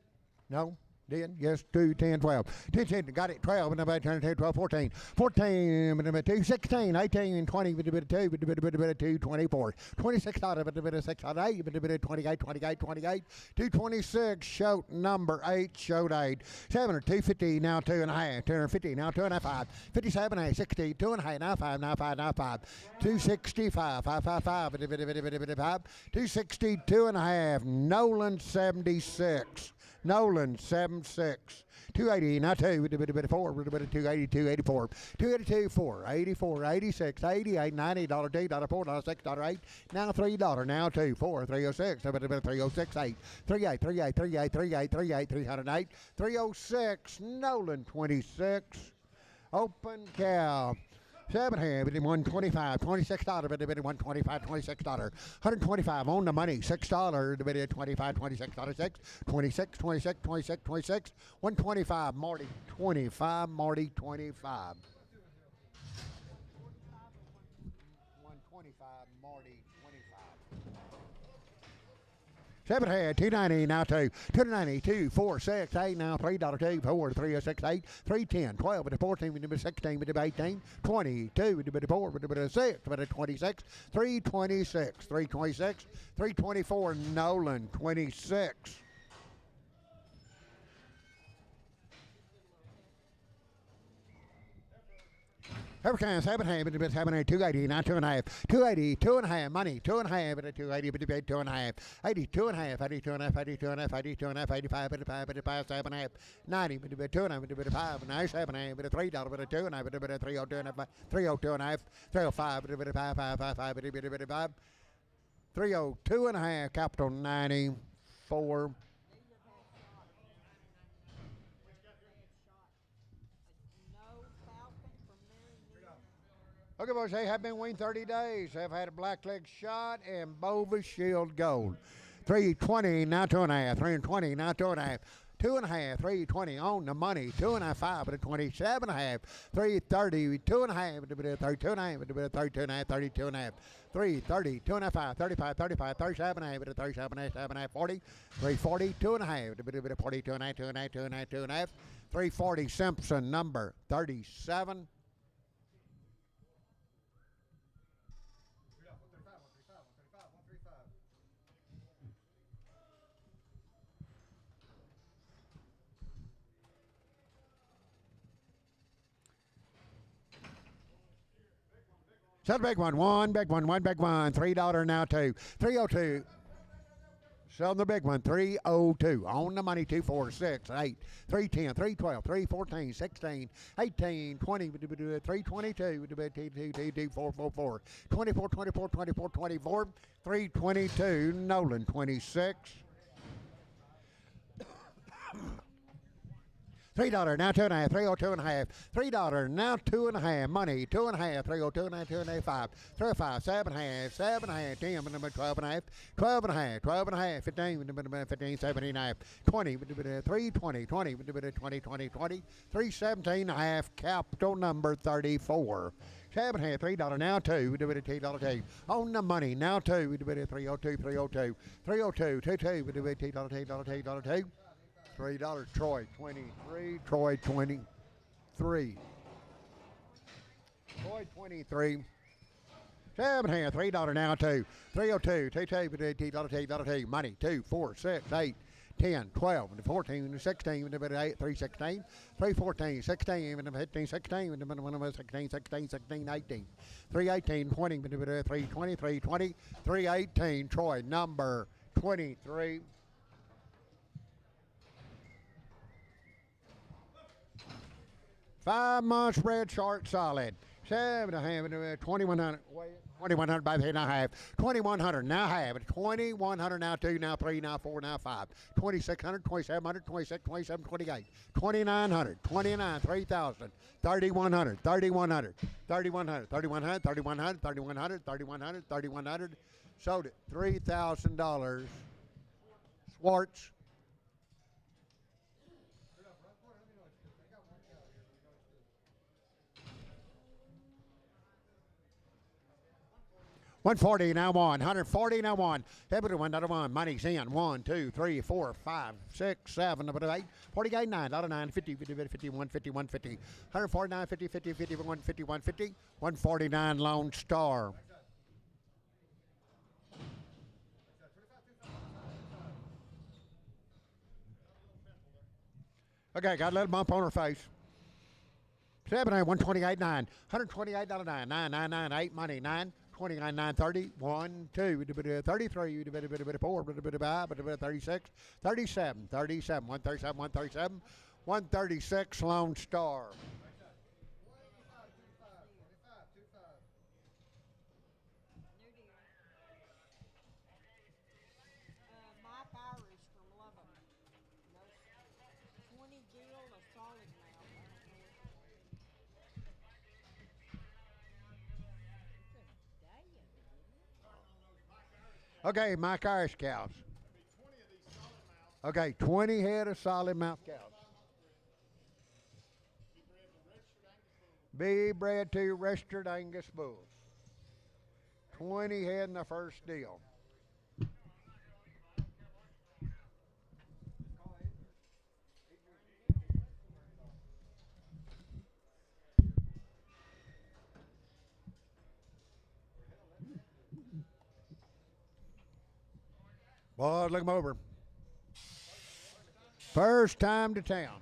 No? Did? Yes, 2, 10, 12. 10, 10, got it. 12, and about 10, 10, 12, 14. 14, and about 2, 16, 18, 20, but a bit of 2, but a bit of 2, 24. 26 out of it, a bit of 6 out of 8, but a bit of 28, 28, 28. 226, showed number 8, showed 8. 7 or 250, now 2.5. 250, now 2.5. 57, 60, 2.5, now 5, now 5, now 5. 265, 555, but a bit of 5. 260, 2.5. Nolan 76. Nolan 76. 280, now 2, with a bit of 4, with a bit of 280, 284, 282, 4, 84, 86, 88, $90, $2, $4, $6, $8, now $3, now 2, 4, 306, a bit of 306, 8, 38, 38, 38, 38, 38, 308, 306, Nolan 26, open cow. 7 hand, but $125, $26, but $125, $26, $125 on the money, $6, but $25, $26, 6, 26, 26, 26, 26, $125, Marty, 25, Marty, 25. 125, Marty, 25. 7 head, 290, now 2, 290, 2, 4, 6, 8, now $3, 2, 4, 306, 8, 310, 12, with a 14, with a 16, with a 18, 22, with a 4, with a 6, with a 26, 326, 326, 324, Nolan, 26. Every kind, 7 half, but 7 8, 280, not 2.5, 280, 2.5, money, 2.5, but 280, but 2.5, 80, 2.5, 80, 2.5, 80, 2.5, 80, 2.5, 85, but 5, but 5, 7.5, 90, but 2.5, but 5, 9, 7.5, but $3, but 2.5, but 302, 302.5, 305, but 5, 5, 5, 5, but 5, 302.5, capital 94. Okay, boys, they have been weaned 30 days. Have had a blackleg shot and Bova Shield Gold. 320, now 2.5. 320, now 2.5. 2.5, 320 on the money. 2.5, but a 27.5. 330, 2.5, but a 32.5, but a 32.5, 32.5. 330, 2.5, 35, 35, 37.5, but a 37.5, 7.5, 40. 340, 2.5, but a 42.5, 2.5, 2.5, 2.5. 340 Simpson, number 37. So the big one, one big one, $3 now 2, 302. Sell the big one, 302. On the money, 2, 4, 6, 8, 310, 312, 314, 16, 18, 20, 322, 2, 4, 4, 4, 24, 24, 24, 24, 322, Nolan 26. $3 now 2.5, 302.5, $3 now 2.5, money 2.5, 302.5, 2.5, 305, 7.5, 7.5, 10, 12.5, 12.5, 12.5, 15, 15, 17.5, 20, 320, 20, 20, 20, 20, 317.5, capital number 34. 7.5, $3 now 2, $2. On the money now 2, 302, 302, 302, 22, $2. $3, Troy 23, Troy 23. Troy 23. 7.5, $3 now 2, 302, $2, money 2, 4, 6, 8, 10, 12, 14, 16, 316, 314, 16, 15, 16, 16, 16, 16, 18, 318, 20, 320, 320, 318, Troy number 23. 5 months red short solid. 7.5, 2,100. 2,100 by the head, now half. 2,100, now half. 2,100, now 2, now 3, now 4, now 5. 2,600, 2,700, 26, 27, 28. 2,900, 29, 3,000. 3,100, 3,100, 3,100, 3,100, 3,100, 3,100, 3,100, 3,100. Sold it. $3,000. Swartz. 140 now one. 140 now one. Everyone another one. Money's in. 1, 2, 3, 4, 5, 6, 7, 8, 48, 9, 9, 50, 50, 50, 150, 150. 149, 50, 50, 50, 150, 150. 149 Lone Star. Okay, got a little bump on her face. 7, 128, 9. $128, 9, 9, 9, 9, 8, money, 9. 29, 9, 30, 1, 2, 33, 4, 5, 36, 37, 37, 137, 137, 136 Lone Star. Okay, Mike Irish cows. Okay, 20 head of solid mouth cows. Be bred to registered Angus bulls. 20 head in the first deal. Boy, look them over. First time to town.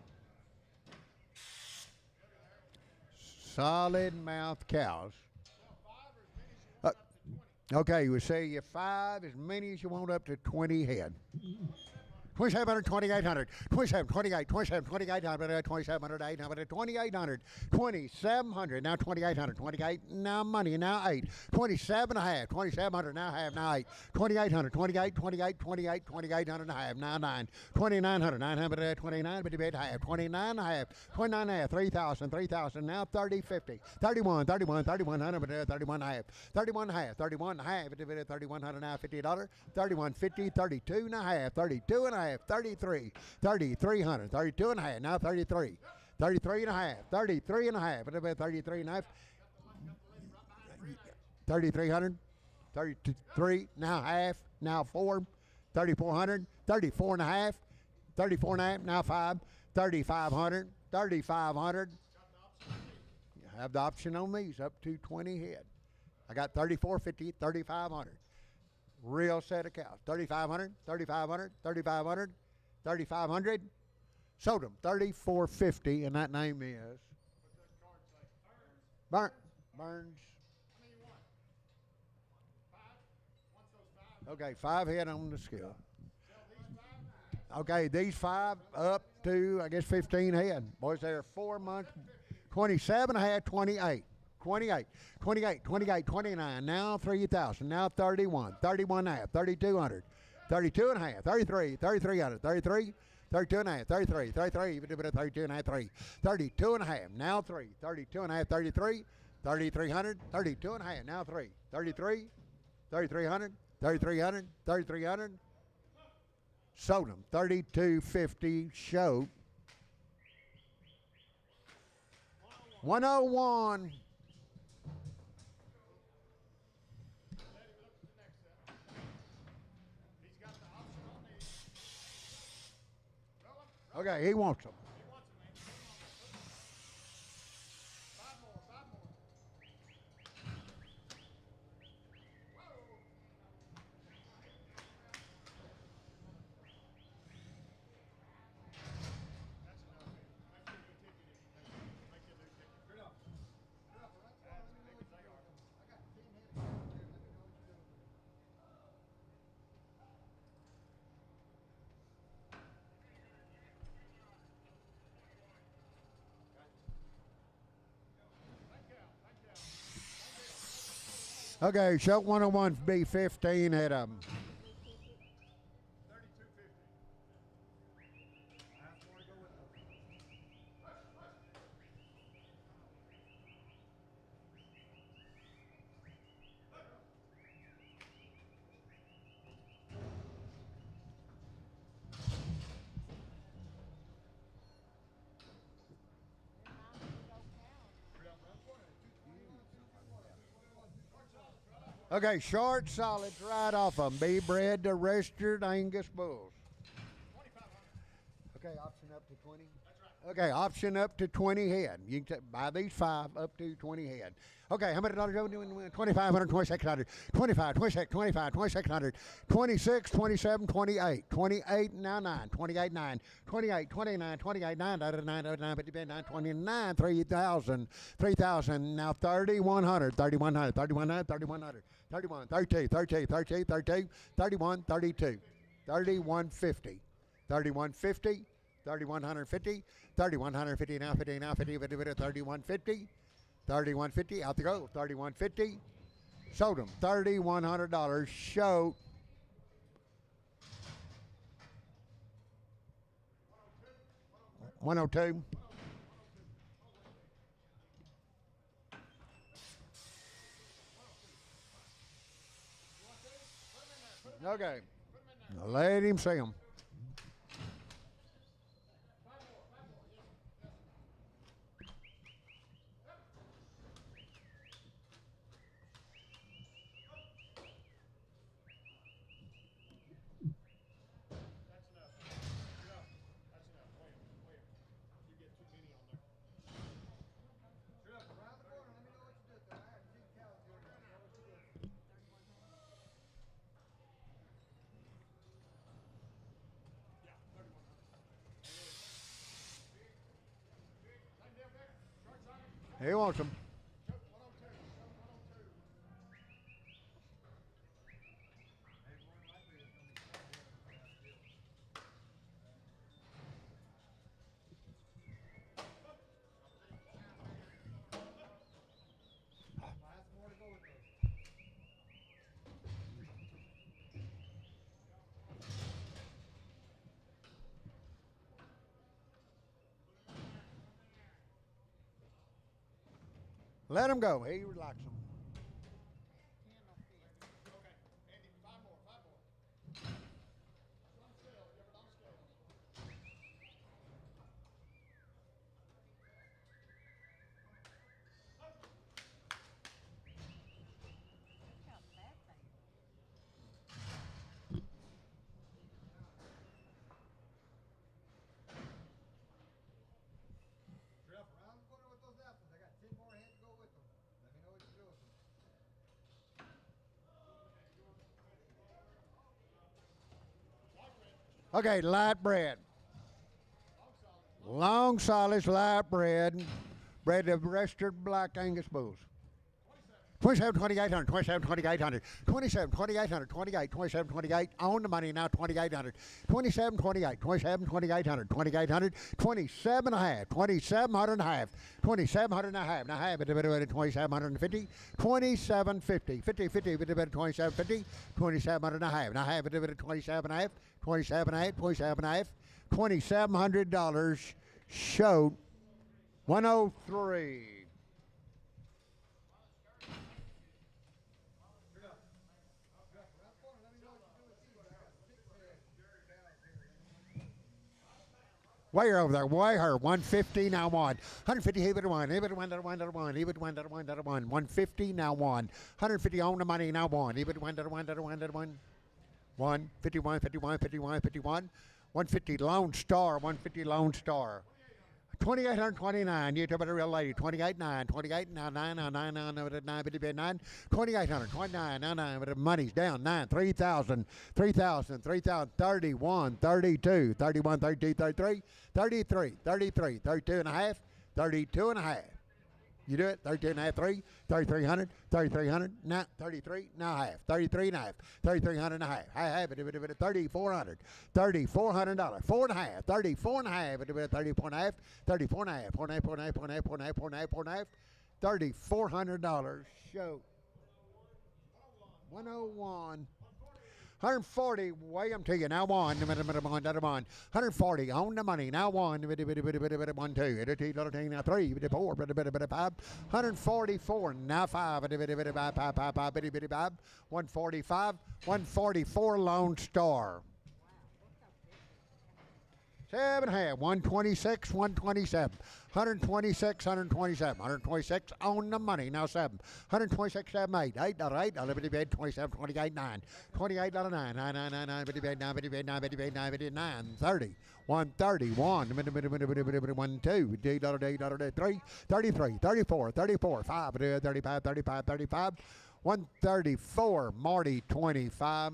Solid mouth cows. Okay, we say you 5, as many as you want, up to 20 head. 2,700, 2,800, 27, 28, 27, 2,800, 2,700, 800, 2,800, 2,700, now 2,800, 28, now money, now 8, 27 and a half, 2,700, now half, now 8, 2,800, 28, 28, 28, 2,800 and a half, now 9, 2,900, 900, 29, but a half, 29 and a half, 29 and a half, 3,000, 3,000, now 30, 50, 31, 31, 3,100, 31 and a half, 31 and a half, 31 and a half, 3,100, now $50, 31, 50, 32 and a half, 32 and a half, 33, 3,300, 32 and a half, now 33, 33 and a half, 33 and a half, 33 and a half, 3,300, 33, now half, now 4, 3,400, 34 and a half, 34 and a half, now 5, 3,500, 3,500. You have the option on these up to 20 head. I got 3,450, 3,500. Real set of cows. 3,500, 3,500, 3,500, 3,500. Sold them 3,450, and that name is Burns. Okay, 5 head on the scale. Okay, these 5 up to, I guess, 15 head. Boys, they're 4 months. 27 and a half, 28. 28, 28, 28, 29, now 3,000, now 31, 31 and a half, 3,200, 32 and a half, 33, 3,300, 33, 32 and a half, 33, 33, 32 and a half, 3, 32 and a half, now 3, 32 and a half, 33, 3,300, 32 and a half, now 3, 33, 3,300, 3,300, 3,300. Sold them, 3,250 showed. 101. Okay, he wants them. Okay, show 101 B 15 head of them. Okay, short solids right off them. Be bred to registered Angus bulls. Okay, option up to 20. Okay, option up to 20 head. You can buy these 5 up to 20 head. Okay, how many dollars are we doing? 2,500, 2,600, 25, 26, 25, 2,600, 26, 27, 28, 28, now 9, 28, 9, 28, 29, 28, 9, 9, 9, 29, 3,000, 3,000, now 3,100, 3,100, 3,100, 3,100, 31, 32, 32, 32, 32, 31, 32, 3,150, 3,150, 3,150, 3,150, now 50, now 50, 50, 3,150, 3,150, out the go, 3,150, sold them, $3,100, show. $102. Okay, let him see them. He wants them. Let him go. He likes them. Okay, light bread. Long solids, light bread. Bred of registered black Angus bulls. 27, 2,800, 27, 2,800, 27, 2,800, 28, 27, 28, on the money now, 2,800, 27, 28, 27, 2,800, 2,800, 27 and a half, 2,700 and a half, 2,700 and a half, now half it, 2,750, 2,750, 50, 50, 2,750, 2,700 and a half, now half it, 27 and a half, 27 and a half, 27 and a half, $2,700 showed 103. Way over there, way her. 150 now one. 150 he would one. He would one, one, one. He would one, one, one. 150 now one. 150 on the money now one. He would one, one, one. 151, 51, 51, 51. 150 Lone Star. 150 Lone Star. 2,829. You talk about a real lady. 28.9. 28 now 9 now 9 now 9 9. 2,800. 29 now 9. But the money's down 9. 3,000. 3,000. 3,000. 31. 32. 31. 32. 33. 33. 33. 32 and a half. 32 and a half. You do it. 32 and a half. 3. 3,300. 3,300. Now 33. Now half. 33 and a half. 3,300 and a half. I have it. 3,400. $3,400. 4 and a half. 34 and a half. 34 and a half. 34 and a half. 4 and a half. 4 and a half. 4 and a half. 4 and a half. 4 and a half. 4 and a half. $3,400. Show. 101. 140, weigh them to you, now one, 140, on the money, now one, 1, 2, now 3, 4, 5, 144, now 5, 145, 144 Lone Star. 7.5, 126, 127, 126, 127, 126 on the money. Now 7, 126, 7, 8, $8, $8, $50 bid, 27, 28, 9, $28, 9, 9, 9, 9, 9, $50 bid, 9, $50 bid, 9, $50 bid, 9, 50, 9, 30, 131, 1, 2, $3, 33, 34, 34, 5, 35, 35, 35, 134, Marty, 25.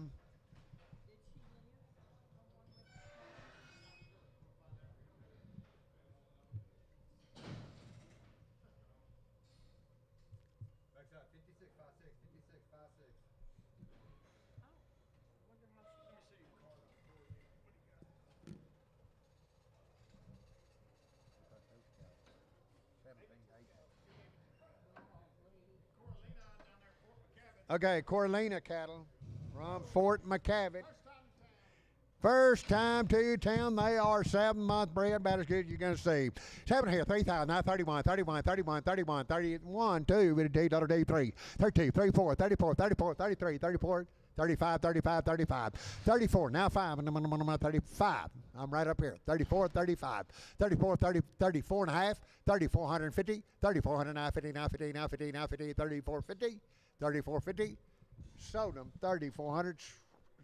Okay, Coralina cattle from Fort McCavitt. First time to town, they are 7-month bred, about as good as you're going to see. 7 here, 3,000, now 31, 31, 31, 31, 31, 2, with a $2, 3, 32, 34, 34, 34, 33, 34, 35, 35, 35, 34, now 5, and I'm 35. I'm right up here. 34, 35, 34, 30, 34 and a half, 3,450, 3,400, now 50, now 50, now 50, now 50, 3,450, 3,450. Sold them 3,400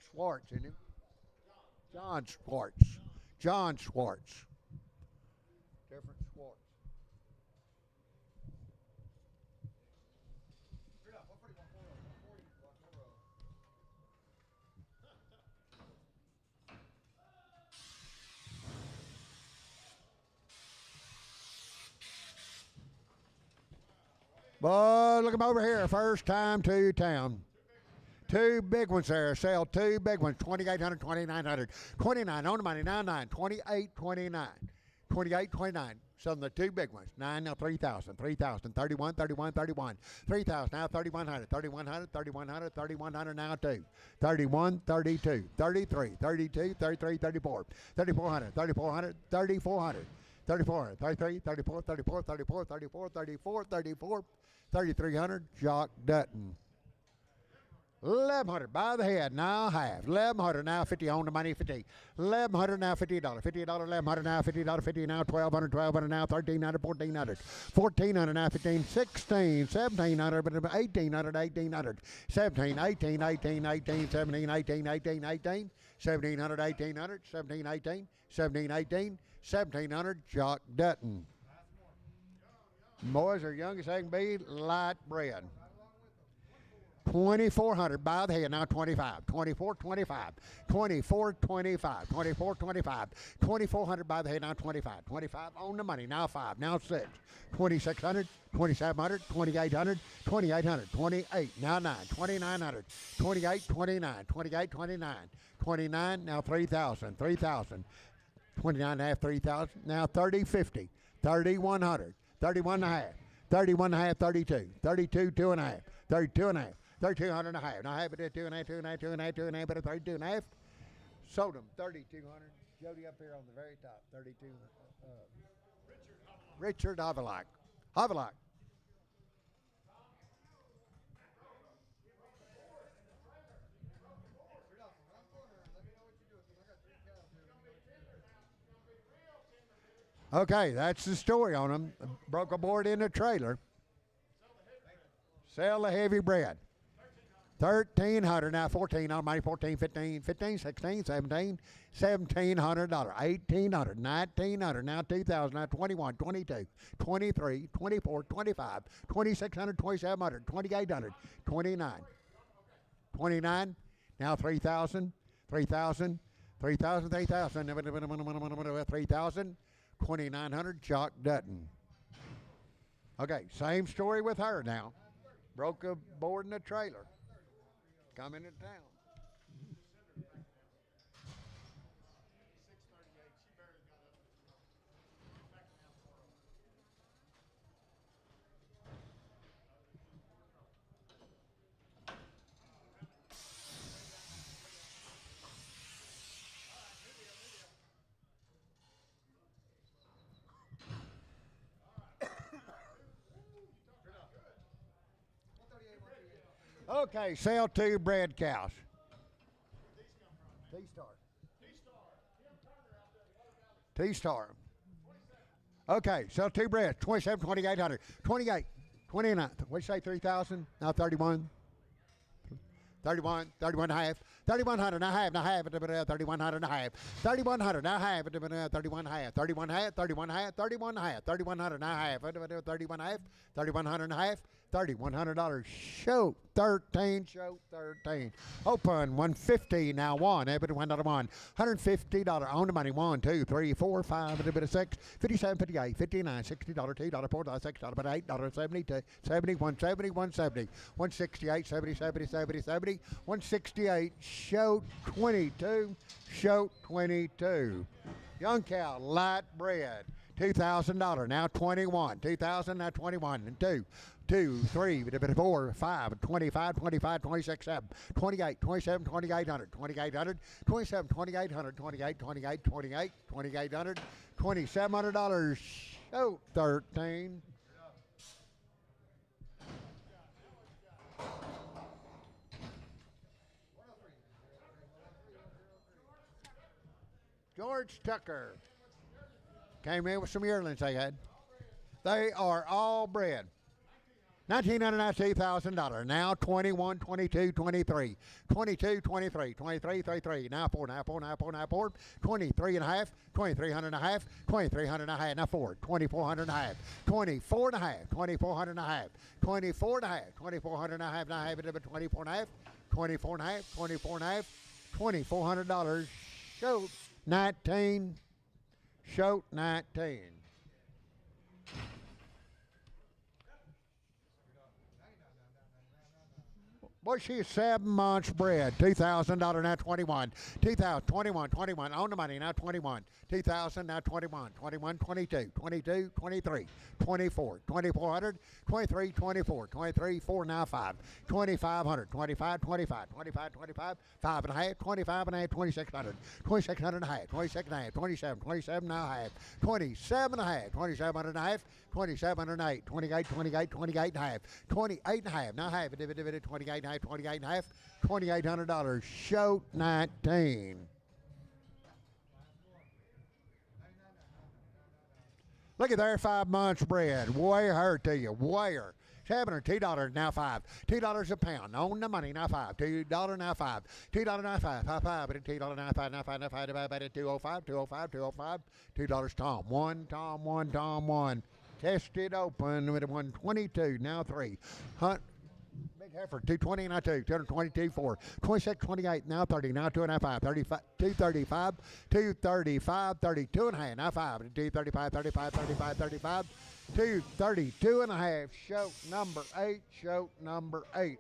Schwartz in him. John Schwartz. John Schwartz. Different Schwartz. But look 'em over here. First time to town. Two big ones there. Sell two big ones. 2,800, 2,900. 29 on the money. Now 9. 28, 29. 28, 29. Selling the two big ones. 9 now 3,000. 3,000. 31, 31, 31. 3,000 now 3,100. 3,100, 3,100, 3,100 now 2. 31, 32. 33, 32, 33, 34. 3,400, 3,400, 3,400. 3,400, 33, 34, 34, 34, 34, 34, 34, 3,300. Jock Dutton. 1,100 by the head, now half. 1,100 now 50 on the money, 50. 1,100 now $50. $50, 1,100 now $50, 50 now 1,200, 1,200 now 1,300, 1,400. 1,400 now 15, 16, 1,700, 1,800, 1,800. 17, 18, 18, 18, 17, 18, 18, 18. 1,700, 1,800, 17, 18, 17, 18, 1,700. Jock Dutton. Boys are young as they can be, light bred. 2,400 by the head, now 25, 24, 25, 24, 25, 24, 25, 2,400 by the head, now 25, 25 on the money, now 5, now 6, 2,600, 2,700, 2,800, 2,800, 28, now 9, 2,900, 28, 29, 28, 29, 29, now 3,000, 3,000, 29 and a half, 3,000, now 30, 50, 3,100, 31 and a half, 31 and a half, 32, 32, 2 and a half, 32 and a half. 3,200 and a half. Now I have it at 2 and a half, 2 and a half, 2 and a half, 2 and a half, but 32 and a half. Sold them 3,200. Jody up here on the very top, 32. Richard Havelock. Havelock. Okay, that's the story on them. Broke a board in a trailer. Sell the heavy bread. 1,300 now 14 on money, 14, 15, 15, 16, 17, $1,700, 1,800, 1,900, now 2,000, now 21, 22, 23, 24, 25, 2,600, 2,700, 2,800, 29, 29, now 3,000, 3,000, 3,000, 3,000, 3,000, 2,900, Jock Dutton. Okay, same story with her now. Broke a board in a trailer. Coming to town. Okay, sell two bred cows. T-Star. T-Star. Okay, sell two breads, 27, 2,800, 28, 29. What'd you say, 3,000? Now 31. 31, 31 and a half, 3,100 and a half, 3,100 and a half, 3,100 and a half, 31 and a half, 31 and a half, 31 and a half, 31 and a half, 3,100 and a half, 31 and a half, 3,100 and a half, $3,100. Show 13, show 13. Open 150 now one, $1, $150 on the money. 1, 2, 3, 4, 5, a little bit of 6, 57, 58, 59, $60, $2, $4, $6, but $8, 72, 70, 170, 170, 168, 70, 70, 70, 70, 168. Show 22, show 22. Young cow, light bread, $2,000 now 21, 2,000 now 21, and 2, 3, 4, 5, 25, 25, 26, 7, 28, 27, 2,800, 2,800, 27, 2,800, 28, 28, 28, 2,800, $2,700. Show 13. George Tucker came in with some yearlings they had. They are all bred. $1,992,000. Now 21, 22, 23, 22, 23, 23, 33. Now 4, now 4, now 4, now 4. 23 and a half, 2,300 and a half, 2,300 and a half. Now 4, 2,400 and a half, 24 and a half, 2,400 and a half, 24 and a half, 2,400 and a half. Now I have it at 24 and a half, 24 and a half, 24 and a half, $2,400. Show 19. Show 19. Well, she's 7 months bred, $2,000 now 21, 2,000, 21, 21, on the money now 21, 2,000 now 21, 21, 22, 22, 23, 24, 2,400, 23, 24, 23, 4 now 5, 2,500, 25, 25, 25, 25, 5 and a half, 25 and a half, 2,600, 2,600 and a half, 26 and a half, 27, 27 now half, 27 and a half, 2,700 and a half, 27 and 8, 28, 28, 28 and a half, 28 and a half, now half, 28 and a half, 28 and a half, $2,800. Show 19. Look at there, 5 months bred. Way her to you. Where? Having her $2 now 5. $2 a pound. On the money now 5. $2 now 5. $2 now 5. But $2 now 5. Now 5. Now 5. About it 205. 205. 205. $2 Tom. 1 Tom. 1 Tom. 1. Tested open with a 122. Now 3. Hunt. Big heifer, 220, now 2, 222, 4, 26, 28, now 30, now 2 and a half, 5, 35, 235, 235, 32 and a half, now 5, 235, 35, 35, 35, 232 and a half, show number 8, show number 8.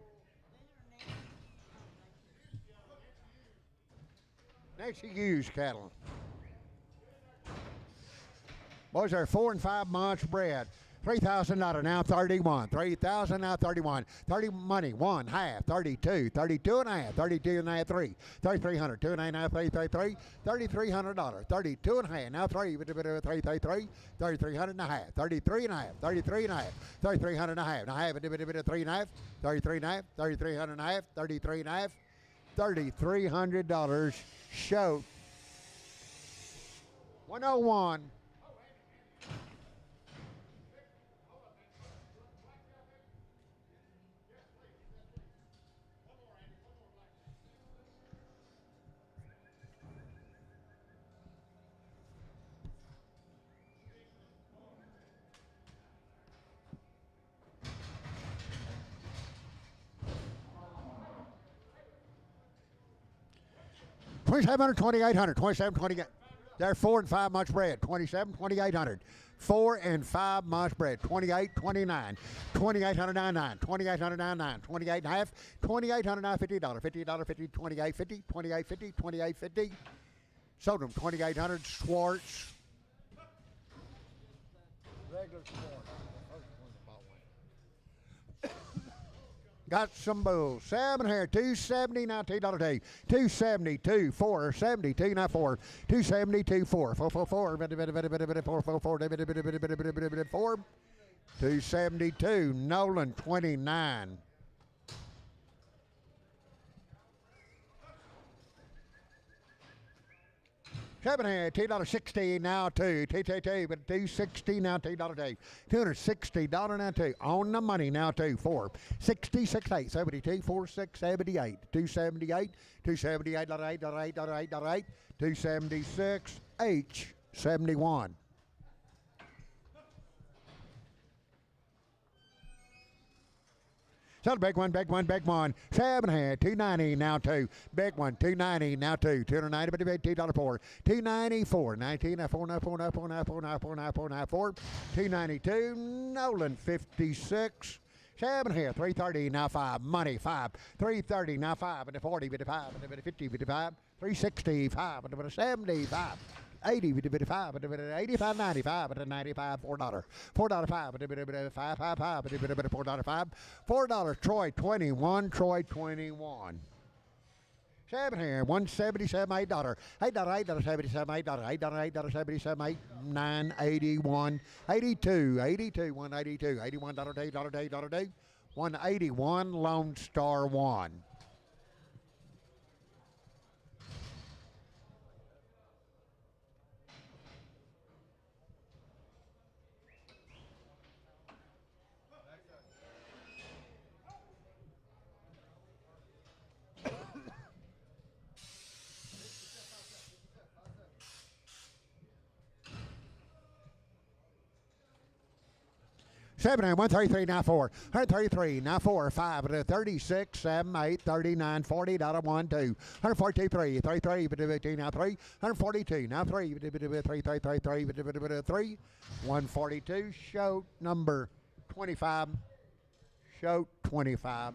Next, you use cattle. Boys are 4 and 5 months bred. $3,000 now 31, 3,000 now 31, 30 money 1 half, 32, 32 and a half, 32 and a half 3, 3,300, 2 and a half, 333, $3,300, 32 and a half now 3, 333, 3,300 and a half, 33 and a half, 33 and a half, 3,300 and a half, now half, 3 and a half, 33 and a half, 3,300 and a half, 33 and a half, $3,300. Show 101. $2,700, $2,800, 27, 28. They're 4 and 5 months bred. 27, 2,800. 4 and 5 months bred. 28, 29. 2,899. 2,899. 28 and a half. 2,800, $50. $50, 50, 28, 50, 28, 50, 28, 50. Sold them 2,800. Swartz. Regular Swartz. Got some bulls. Salmon hair, 270 now $2 day. 272, 472 now 4. 272, 4. 444, 4. 272, Nolan 29. $2.60 now two. T, but $2.60 now $2. $260 now two. On the money now two. 466 8 72 4678 278 278 8 8 8 8 276 H 71. So the big one, big one, big one. 7.5, 290 now two. Big one, 290 now two. 290, but $2 294, 19, 4, 9, 4, 9, 4, 9, 4, 9, 4, 9, 4, 9, 4. 292, Nolan 56. 7.5, 330 now 5. Money 5. 330 now 5. And 40, but 5, and 50, but 5. 365, and 75. 80, 5, 85, 95, $95, $4. $4 5, 5, 5, 5, $4 5. $4 Troy 21, Troy 21. 7 here, 177, $8. $8, 77, $8. $8, 77, 8. 9, 81, 82, 82, 182, $81, $8, 181, Lone Star 1. Seven, 133, now 4. 133, now 4, 5, 36, 7, 8, 39, $40, 1, 2. 142, 3, 33, 15, now 3. 142, now 3, 3, 3. 142, show number 25. Show 25.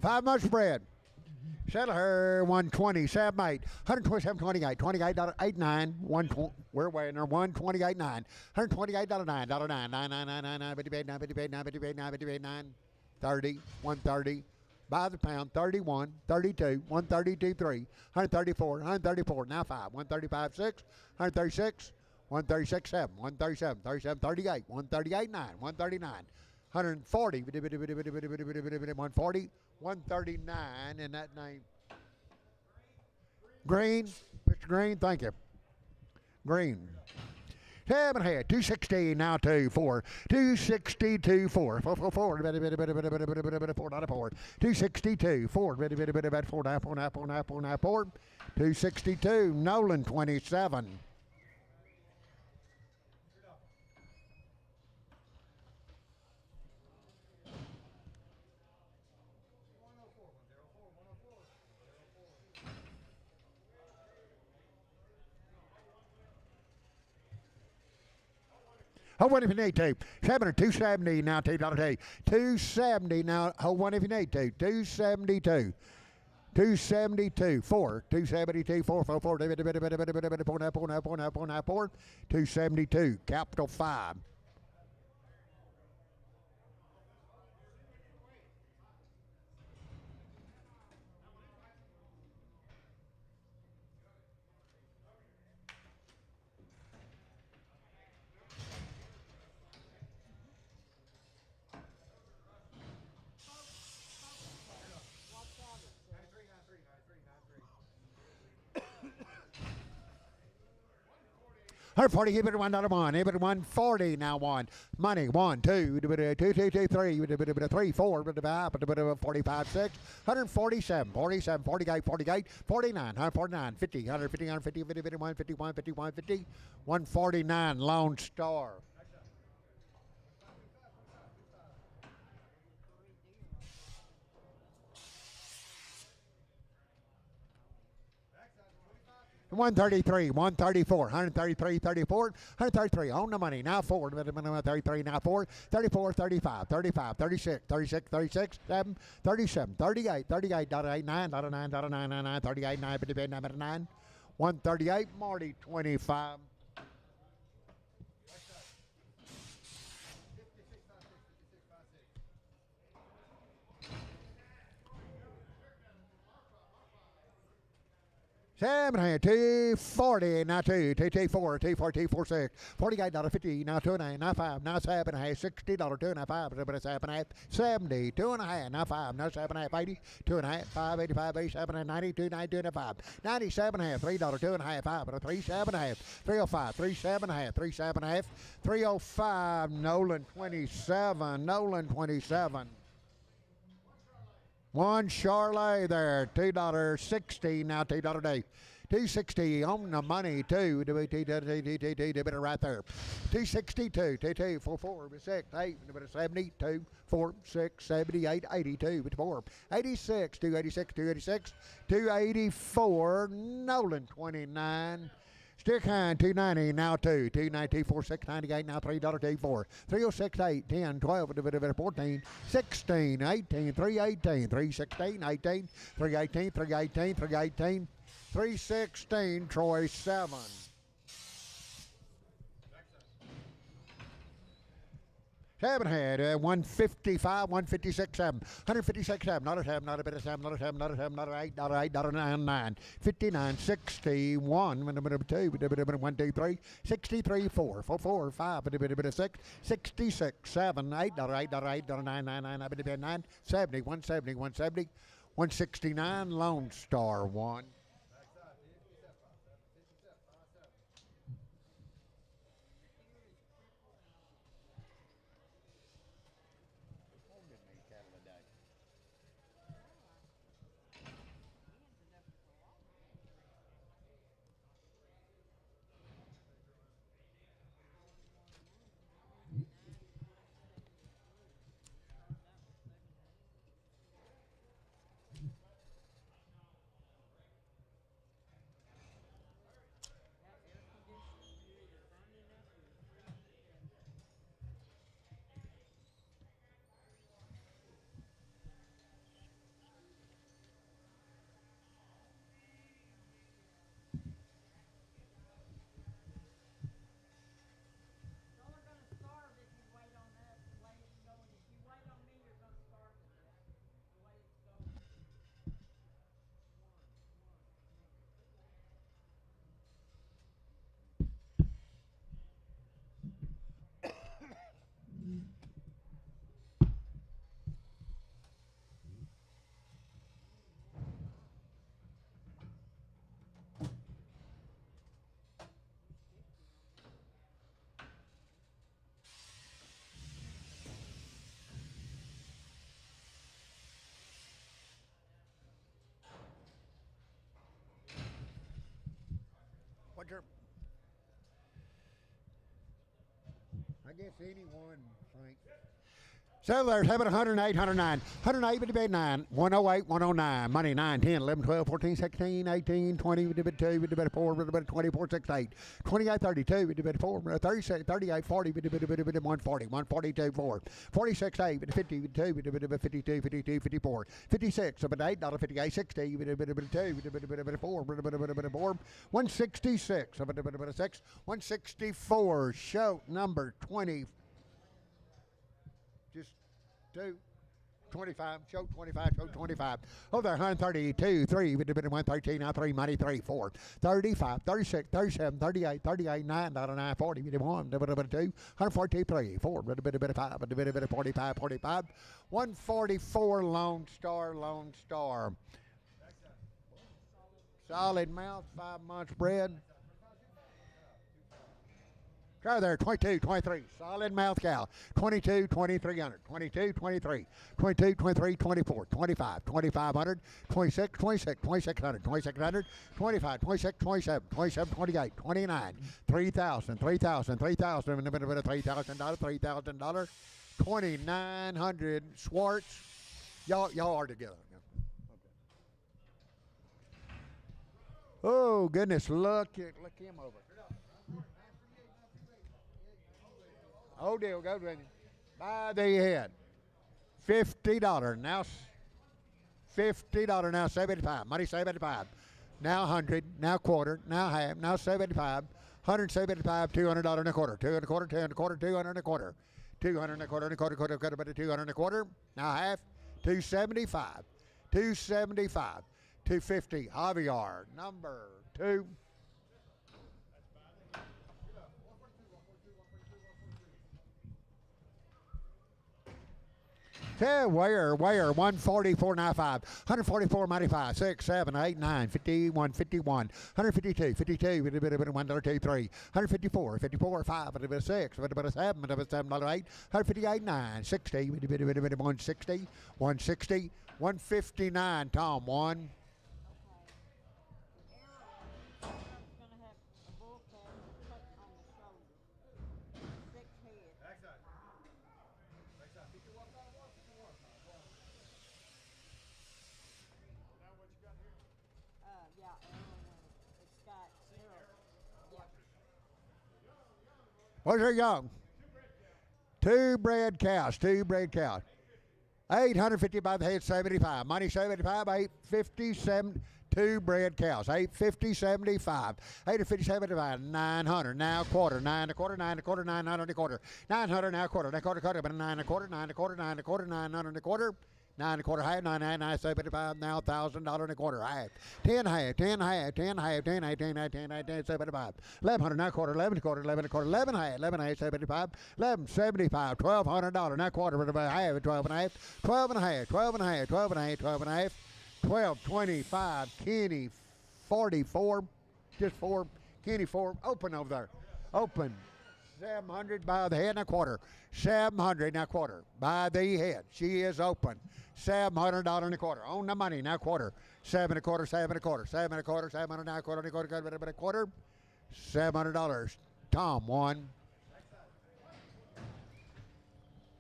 Five much spread. Settle her 120, 7, 8, 127, 28, $28, 8, 9, 120, we're weighing her 128, 9, $128, $9, $9, 9, 9, 9, 9, 9, 58, 9, 58, 9, 58, 9, 58, 9, 30, 130, by the pound, 31, 32, 132, 3, 134, 134, now 5, 135, 6, 136, 136, 7, 137, 37, 38, 138, 9, 139, 140, 140, 139 in that name. Green, Mr. Green, thank you. Green. 7 ahead, 260 now 2, 4, 262, 4, 4, 4, 4, 262, 4, 4, 262, Nolan 27. Hold one if you need to. 270 now, $2. 270 now. Hold one if you need to. 272. 272, 4, 272, 4, 4, 4, 272, capital 5. 140, give it $1 give it 140 now one. Money, 1, 2, 2, 2, 2, 3, 3, 4, 45, 6, 147, 47, 48, 48, 49, 149, 50, 150, 150, 50, 51, 51, 51, 50, 149, Lone Star. One 134, 133, 34, 133 on the money. Now forward, 33, now forward, 34, 35, 35, 36, 36, 36, 7, 37, 38, 38, 9, 9, 9, 9, 38, 9, 9, 138, Marty, 25. Seven hand, 240, now 2, 4, 4, 6, 48, $50, now 2 and a half, now 5, now 7 and a half, $60, 2 and a half, 5, 7 and a half, 70, 2 and a half, now 5, now 7 and a half, 80, 2 and a half, 5, 85, 87, and 92, 92 and a half, 97 and a half, $3, 2 and a half, 5, 3, 7 and a half, 305, 3, 7 and a half, 3, 7 and a half, 305, Nolan 27, Nolan 27. One Charlotte there, $2.60 now, $2 day. 260 on the money, too. Right there. 262, 2, 4, 4, 6, 8, 72, 4, 6, 78, 82, 4, 86, 286, 286, 284, Nolan 29. Stick hand, 290, now 2, 290, 4, 6, 98, now $3, 4, 306, 8, 10, 12, 14, 16, 18, 318, 316, 18, 318, 318, 318, 316, Troy 7. Seven head, 155, 156, 7, 156, 7, not a 7, not a bit of 7, not a 7, not a 7, not a 8, not a 8, not a 9, 9, 59, 61, 2, 1, 2, 3, 63, 4, 4, 4, 5, 6, 66, 7, 8, not a 8, not a 8, not a 9, 9, 9, 9, 70, 170, 170, 169, Lone Star 1. What's your... I guess anyone, Frank. So there's 108, 109, 108 with the bed 9, 108, 109, money 9, 10, 11, 12, 14, 16, 18, 20 with the bed 2, with the bed 4, with the bed 24, 68, 28, 32 with the bed 4, 36, 38, 40 with the bed 140, 142, 4, 46, 8 with the 50 with 2, with the bed 52, 52, 54, 56 with the $8, $58, 60 with the bed 2, with the bed 4, with the bed 4, 166 with the bed 6, 164, show number 20. Just 2, 25, show 25, show 25. Oh, there, 132, 3, with the bit of 113, now 3, money 3, 4, 35, 36, 37, 38, 38, 9, 9, 40, with the 1, with the bit of 2, 142, 3, 4, with the bit of 5, with the bit of 45, 45, 144, Lone Star, Lone Star. Solid mouth, 5 months bred. Try there, 22, 23. Solid mouth cow. 22, 2300. 22, 23. 22, 23, 24. 25, 2500. 26, 26, 2600. 2600. 25, 26, 27. 27, 28. 29. 3000, 3000, 3000. In a bit of $3,000. $3,000. 2900. Schwartz. Y'all are together. Oh, goodness. Look him over. Oh, deal, go with you. By the head. $50 now. $50 now. 75. Money 75. Now 100. Now quarter. Now half. Now 75. 175. $200 and a quarter. 2 and a quarter. 2 and a quarter. 200 and a quarter. 200 and a quarter and a quarter. Quarter. 200 and a quarter. Now half. 275. 275. 250. Javier. Number 2. Where 144.95, 144.95, 6, 7, 8, 9, 51, 51, 152, 52, $1, 2, 3, 154, 54, 5, $6, $7, $7, 8, 158, 9, 60, 160, 160, 159, Tom, 1. What's her young? 2 bred cows. 2 bred cows. 850 by the head, 75. Money 75, 857. 2 bred cows. 850, 75. 850, 75. 900. Now quarter. 9 and a quarter. 9 and a quarter. 900 and a quarter. 900 now quarter. Now quarter. But 9 and a quarter. 9 and a quarter. 9 and a quarter. 900 and a quarter. 9 and a quarter half, 9 half, 975, now $1,000 and a quarter half. 10 half, 10 half, 10 half, 10 half, 10 half, 10 half, 10, 75. 1100, now quarter, 11 and a quarter, 11 and a quarter, 11 half, 11 half, 75, 11, 75, $1,200, now quarter, half, 12 and a half, 12 and a half, 12 and a half, 12 and a half, 12 and a half, 1225, Kenny 44, just 4, Kenny 4, open over there, open. 700 by the head and a quarter. 700 now quarter by the head. She is open. $700 and a quarter. On the money now quarter. 7 and a quarter. 7 and a quarter. 7 and a quarter. 700 now quarter. And a quarter. $700. Tom 1.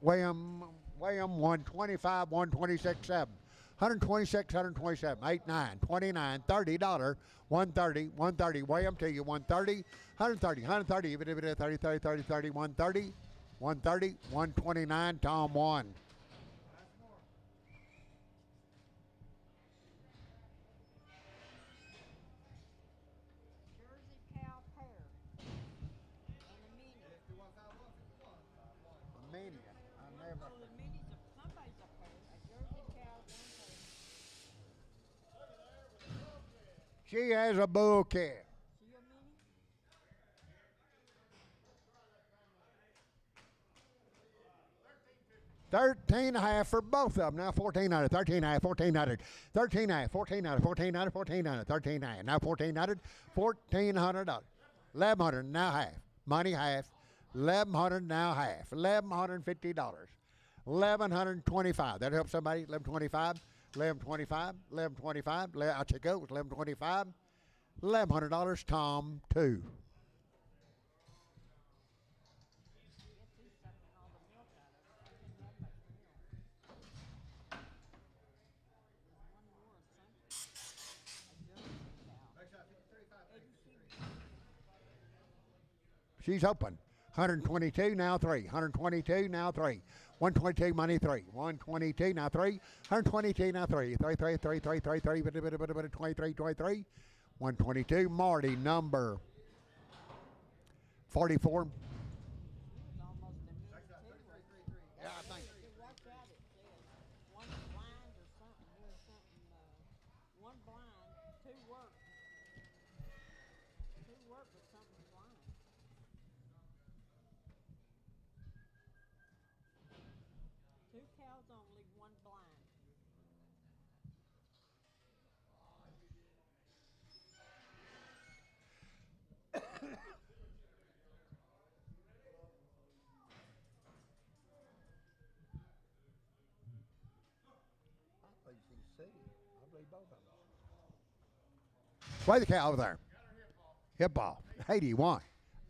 William 125. 126 7. 126, 127, 8, 9, 29, $30, 130, 130, William to you, 130, 130, 130, 30, 30, 30, 30, 130, 130, 129, Tom 1. She has a bull calf. 13 and a half for both of them. Now 1400, 13 and a half, 1400, 13 and a half, 1400, 1400, 1400, 13 and a half. Now 1400, $1,400. 1100 now half. Money half. 1100 now half. $1,150. 1125. That help somebody? 1125. 1125. 1125. I'll check out. 1125. $1,100. Tom 2. She's open. 122 now 3. 122 now 3. 122 money 3. 122 now 3. 122 now 3. 3 3 3 3 3 3 23 23. 122 Marty number 44. Yeah, I think. One blind, 2 work. 2 work with something blind. 2 cows only, 1 blind. see. I believe both of them. Weigh the cow over there. Hip ball. 81.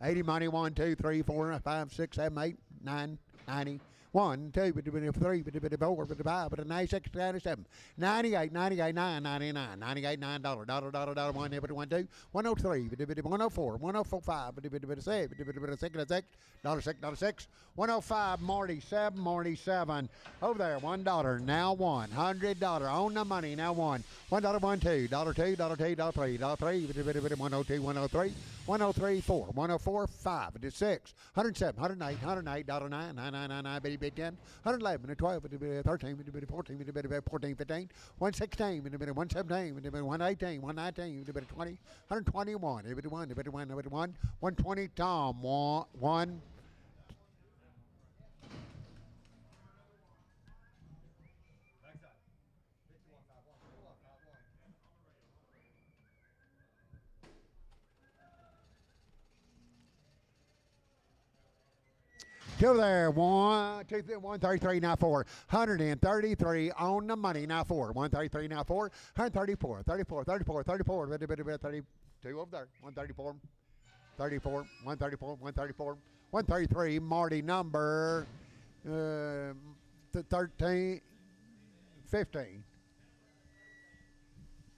80 money. 1, 2, 3, 4, 5, 6, 7, 8, 9, 90. 1, 2, 3, 4, 5, 96, 97, 98, 98, 9, 99, 98, $9, $1, $1, 1, 2, 103, 104, 104, 5, 6, $6, 105, Marty 7, Marty 7. Over there, $1, now $100, on the money, now $1, $1, 1, 2, $2, $2, $3, $3, 102, 103, 103, 4, 104, 5, 6, 107, 108, $108, $9, 999, baby, 10, 111, 12, 13, 14, 14, 15, 116, 117, 118, 119, 20, 121, 120, Tom, 1. Two there, 1, 2, 3, 133, now 4, 133 on the money, now 4, 133, now 4, 134, 34, 34, 34, 32 over there, 134, 34, 134, 134, 133, Marty number 13, 15.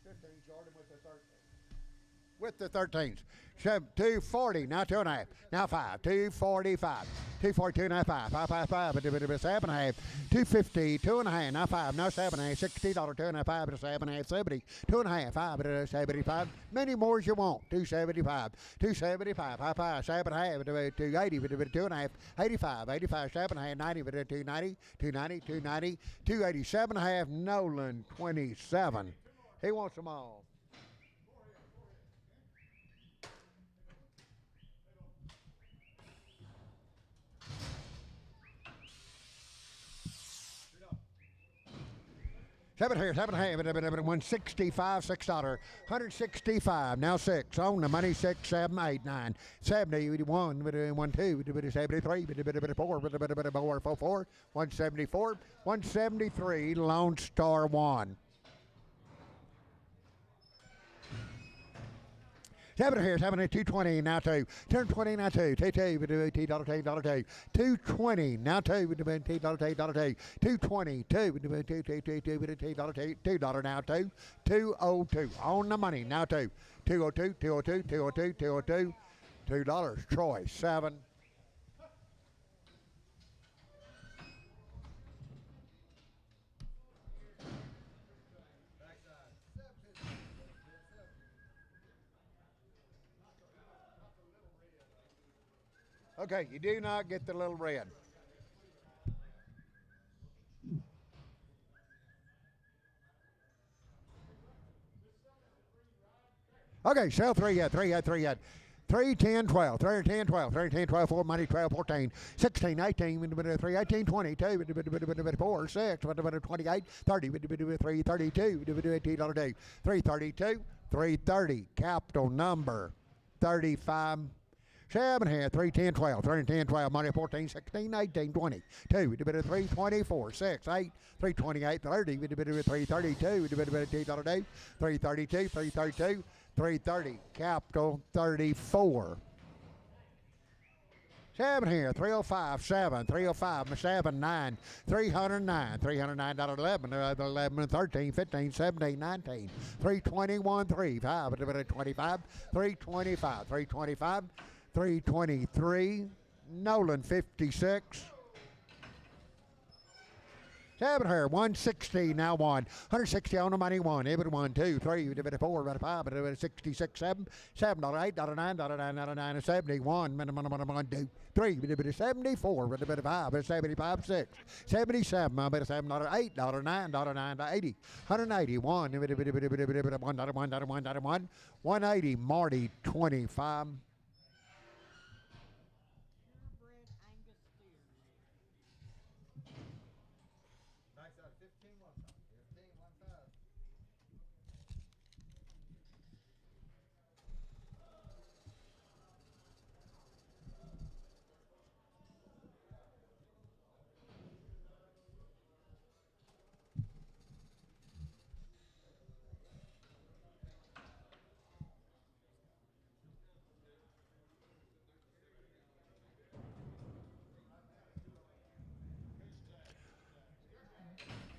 15, Jordan with the 13s. 240, now 2.5, now 5, 245, 242, now 5, 5, 7.5, 250, 2.5, now 5, now 7.5, $60, 2.5, 7.5, 70, 2.5, 5, 75, many more as you want, 275, 275, 5, 7.5, 280, 2.5, 85, 85, 7.5, 90, 290, 290, 290, 287.5, Nolan 27. He wants them all. Seven here, 165, $6, 165, now 6, on the money, 6, 7, 8, 9, 70, 81, 1, 2, 73, 4, 4, 174, 173, Lone Star 1. 7 here, 7 here, 220, now 2, 220, now 2, $2, $220, now 2, $220, $2 now 2, 202, on the money, now 2, 202, 202, 202, 202, $2, Troy 7. Okay, you do not get the little red. Okay, sell 3 yet, 3 yet, 3 yet. 3, 10, 12, 3, 10, 12, 3, 10, 12, 4, money, 12, 14, 16, 18, 3, 18, 20, 2, 4, 6, 28, 30, 3, 32, $2, 332, 330, capital number 35. 7 here, 3, 10, 12, 3, 10, 12, money, 14, 16, 18, 20, 2, 3, 24, 6, 8, 3, 28, 30, 3, 32, $2, 3, 32, 3, 32, 330, capital 34. 7 here, 305, 7, 305, 7, 9, 309, $309, 11, 11, 13, 15, 17, 19, 321, 3, 5, 25, 325, 325, 323, Nolan 56. 7 here, 160, now 1, 160 on the money, 1, 1, 2, 3, 4, 5, 66, 7, $7, $8, $9, 9, 71, 1, 2, 3, 74, 5, 75, 6, 77, $7, $8, $9, 9, 80, 181, $1, 180, Marty 25.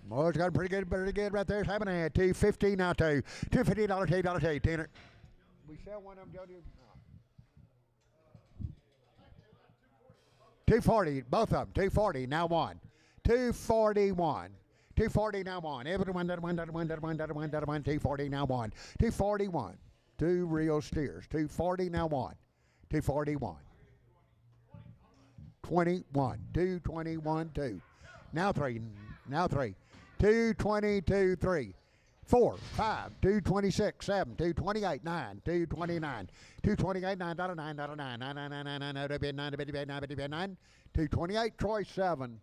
Well, it's got pretty good right there. Having a $2.50 now too. $2.50 $2 tenner. We sell one of them. Jody. 240, both of them. 240 now one. 241. 240 now one. Everyone that one. 240 now one. 241. Two real steers. 240 now one. 241. 21. 221 2. Now three. Now three. 222 3. 4, 5, 226, 7, 228, 9, 229, 228, $9, $9, $9, $9, $9, $9, $9, $9, 9, 228, Troy 7.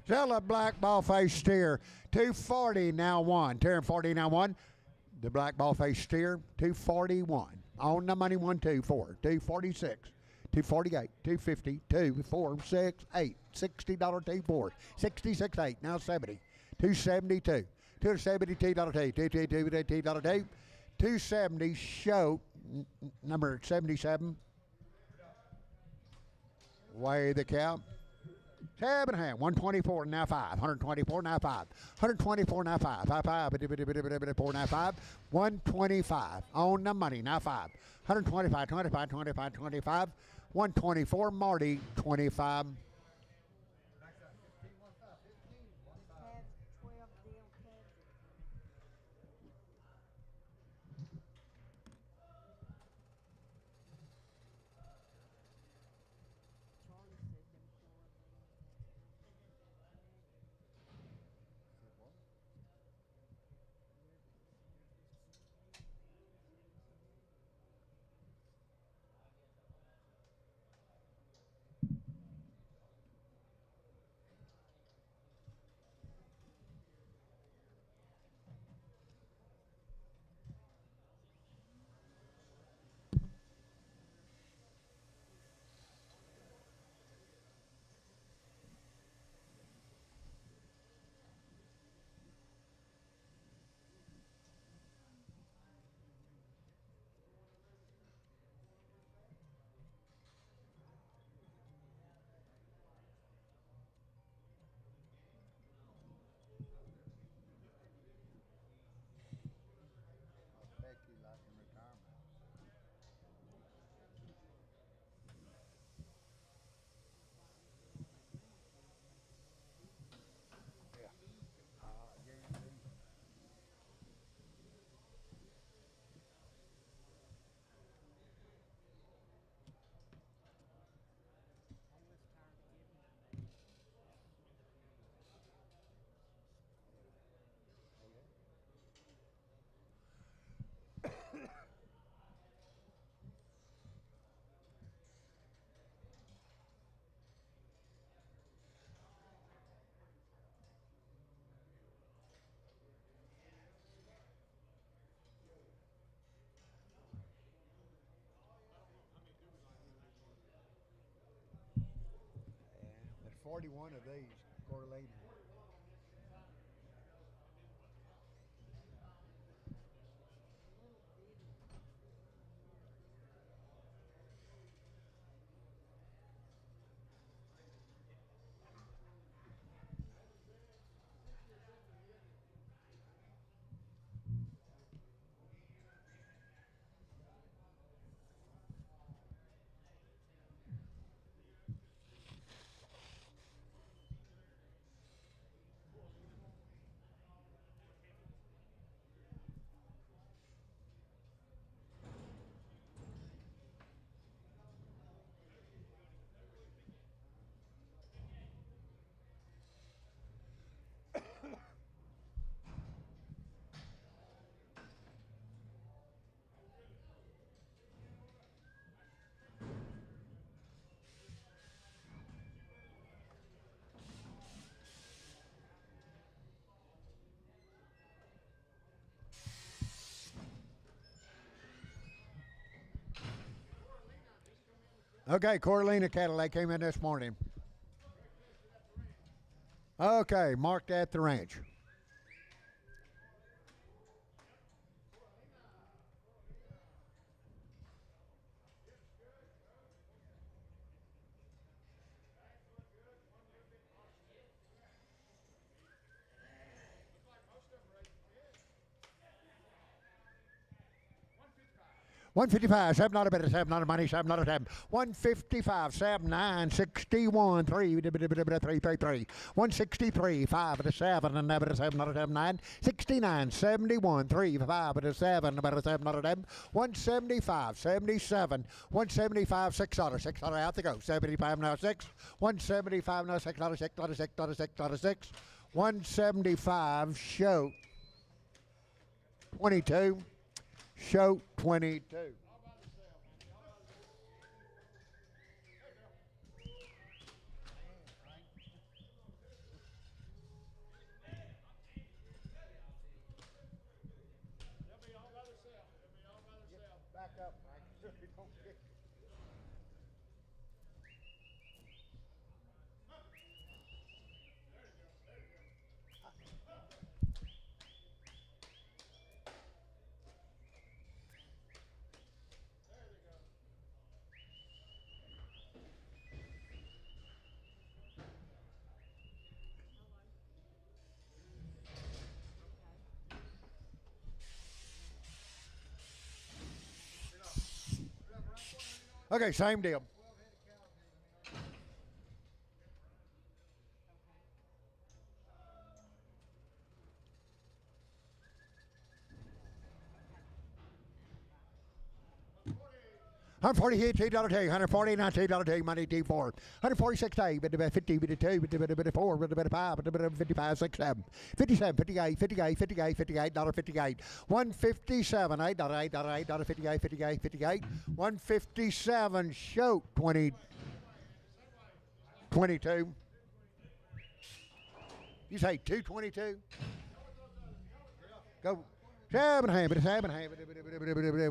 Sell a black ball face steer. 240 now one. 240 now one. The black ball face steer. 241. On the money 124. 246. 248. 250. 2, 4, 6, 8. $60 240. 66 8. Now 70. 272. $272 $2. 270 show number 77. Weigh the cow. 7.5. 124 now 5. 124 now 5. 124 now 5. 5 4 now 5. 125 on the money now 5. 125 25 25 25. 124 Marty 25. There's 41 of these correlated. Okay, Coralina Cadillac came in this morning. Okay, marked at the ranch. $155, 7 not a bit, 7 not a money, 7 not a 10. $155, 7, 9, 61, 3, 3, 163, 5 at a 7, and never a 7 not a 10, 9, 69, 71, 3, 5 at a 7, about a 7 not a 10, 175, 77, 175, 6 dollar, 6 dollar out to go, 75 now 6, 175 now 6 dollar, 6 dollar, 6 dollar, 6 dollar, 6, 175 show 22. Show 22. Back up, Mike. Okay, same deal. $148 $2 $149 $2 money D4 $146 day with the 50 with the 2 with the 4 with the 5 with the 55 6 7 57 58 58 58 $58 $58 $157 $8 $8 $8 $58 58 58 $157 show 20 22. You say 222? Go. 700,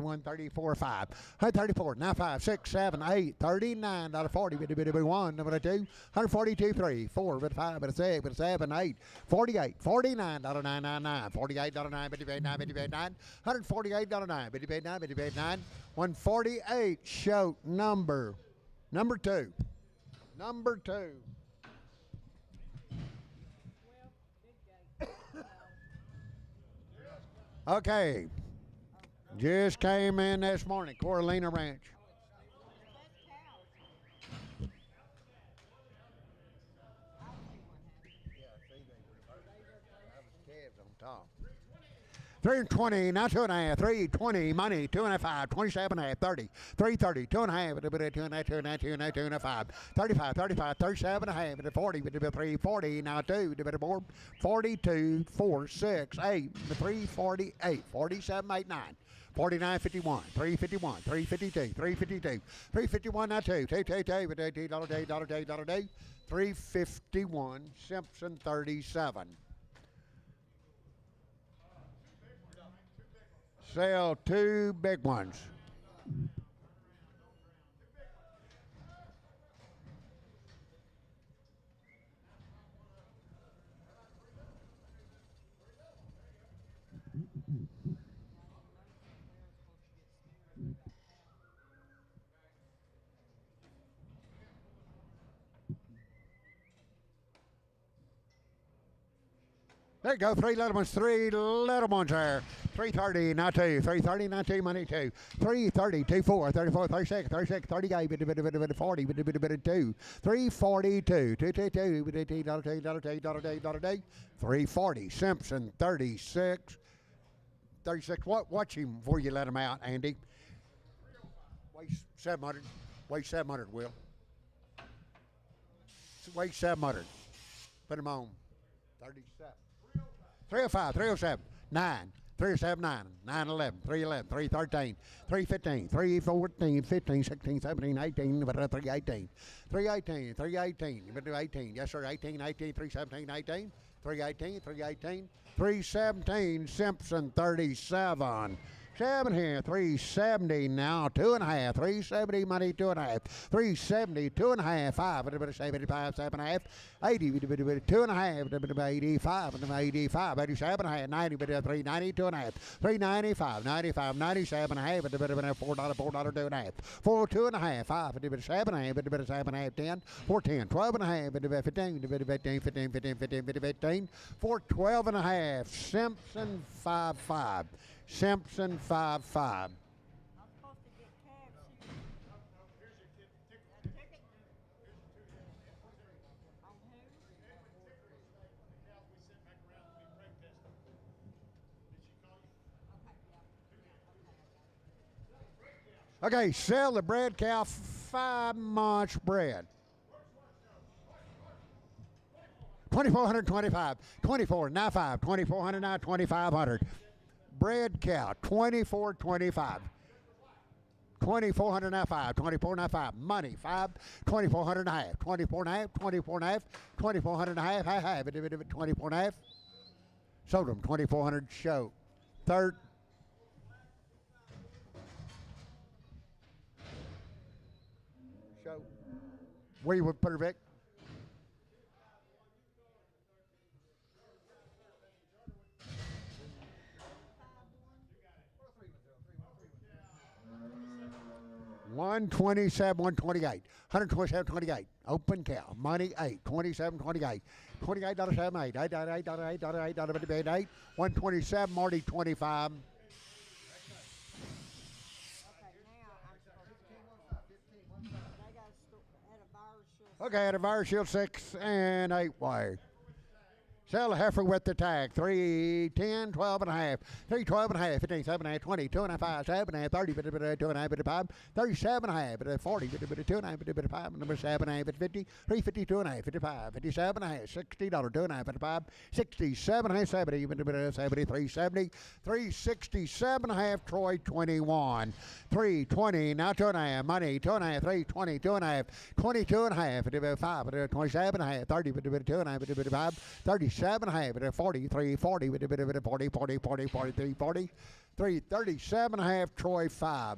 134, 5, 134, now 5, 6, 7, 8, 39, $40, 1, number 2, 142, 3, 4, 5, 6, 7, 8, 48, 49, $999, 48, $9, 58, 9, 58, 9, 148, $9, 58, 9, 58, 9, 148, show number 2. Number 2. Okay. Just came in this morning, Coralina Ranch. top. 320, now 2.5, 320, money, 2.5, 27.5, 30, 330, 2.5, 2.5, 35, 35, 37.5, 40, 340, now 2, 4, 42, 4, 6, 8, 348, 47, 8, 9. 49, 51, 351, 352, 352, 351, now 2, $2, 351, Simpson 37. Sell 2 big ones. There you go, 3 little ones, 3 little ones there. 330, not 2, 330, not 2, money 2. 330, 24, 34, 36, 36, 38, 40, 2. 342, 340, Simpson 36. 36, watch him before you let him out, Andy. Weigh 700, weigh 700, Will. Weigh 700. Put him on. 37. 305, 307, 9, 307, 9, 911, 311, 313, 315, 314, 15, 16, 17, 18, 318, 318, 318, 18, yes sir, 18, 18, 317, 18, 318, 318, 317, Simpson 37, 7 here, 370 now, 2.5, 370 money, 2.5, 370, 2.5, 5, 75, 7.5, 80, 2.5, 85, 85, 87.5, 90, 390, 2.5, 395, 95, 97.5, $4, $2.5, 4, 2.5, 5, 7.5, 7.5, 10, 4, 10, 12.5, 15, 15, 15, 15, 15, 15, 4, 12.5, Simpson 5.5. Simpson 5.5. Okay, sell the bred cow 5 months bred. 2,425, 24, now 5, 2,400 now, 2,500. Bred cow, 24.25. 2,400 now 5, 24 now 5. Money 5, 2,400 and a half, 24 and a half, 24 and a half, 2,400 and a half, half, 24 and a half. Sold them, 2,400 show. Third. Show. Where you would put her, Vic? $127.28. $127.28. Open cow. Money 8. $27.28. $28.78. $8. $127. Marty 25. Okay, at a Virus Shield 6 and 8 wire. Sell a heifer with the tag. 3, 10, 12 and a half. 3, 12 and a half. 15, 7 and a half. 20, 2 and a half, 5, 7 and a half. 30, 2 and a half, 5. 37 and a half. 40, 2 and a half, 5. Number 7 and a half, 50. 3, 52 and a half, 55. 57 and a half. $60, 2 and a half, 5. 67 and a half, 70. 73, 70. 367 and a half. Troy 21. 320. Now 2 and a half. Money 2 and a half. 320. 2 and a half. 22 and a half. 5. 27 and a half. 30. 2 and a half. 5. 37 and a half, 43, 40, 40, 40, 40, 43, 40, 337 and a half, Troy 5.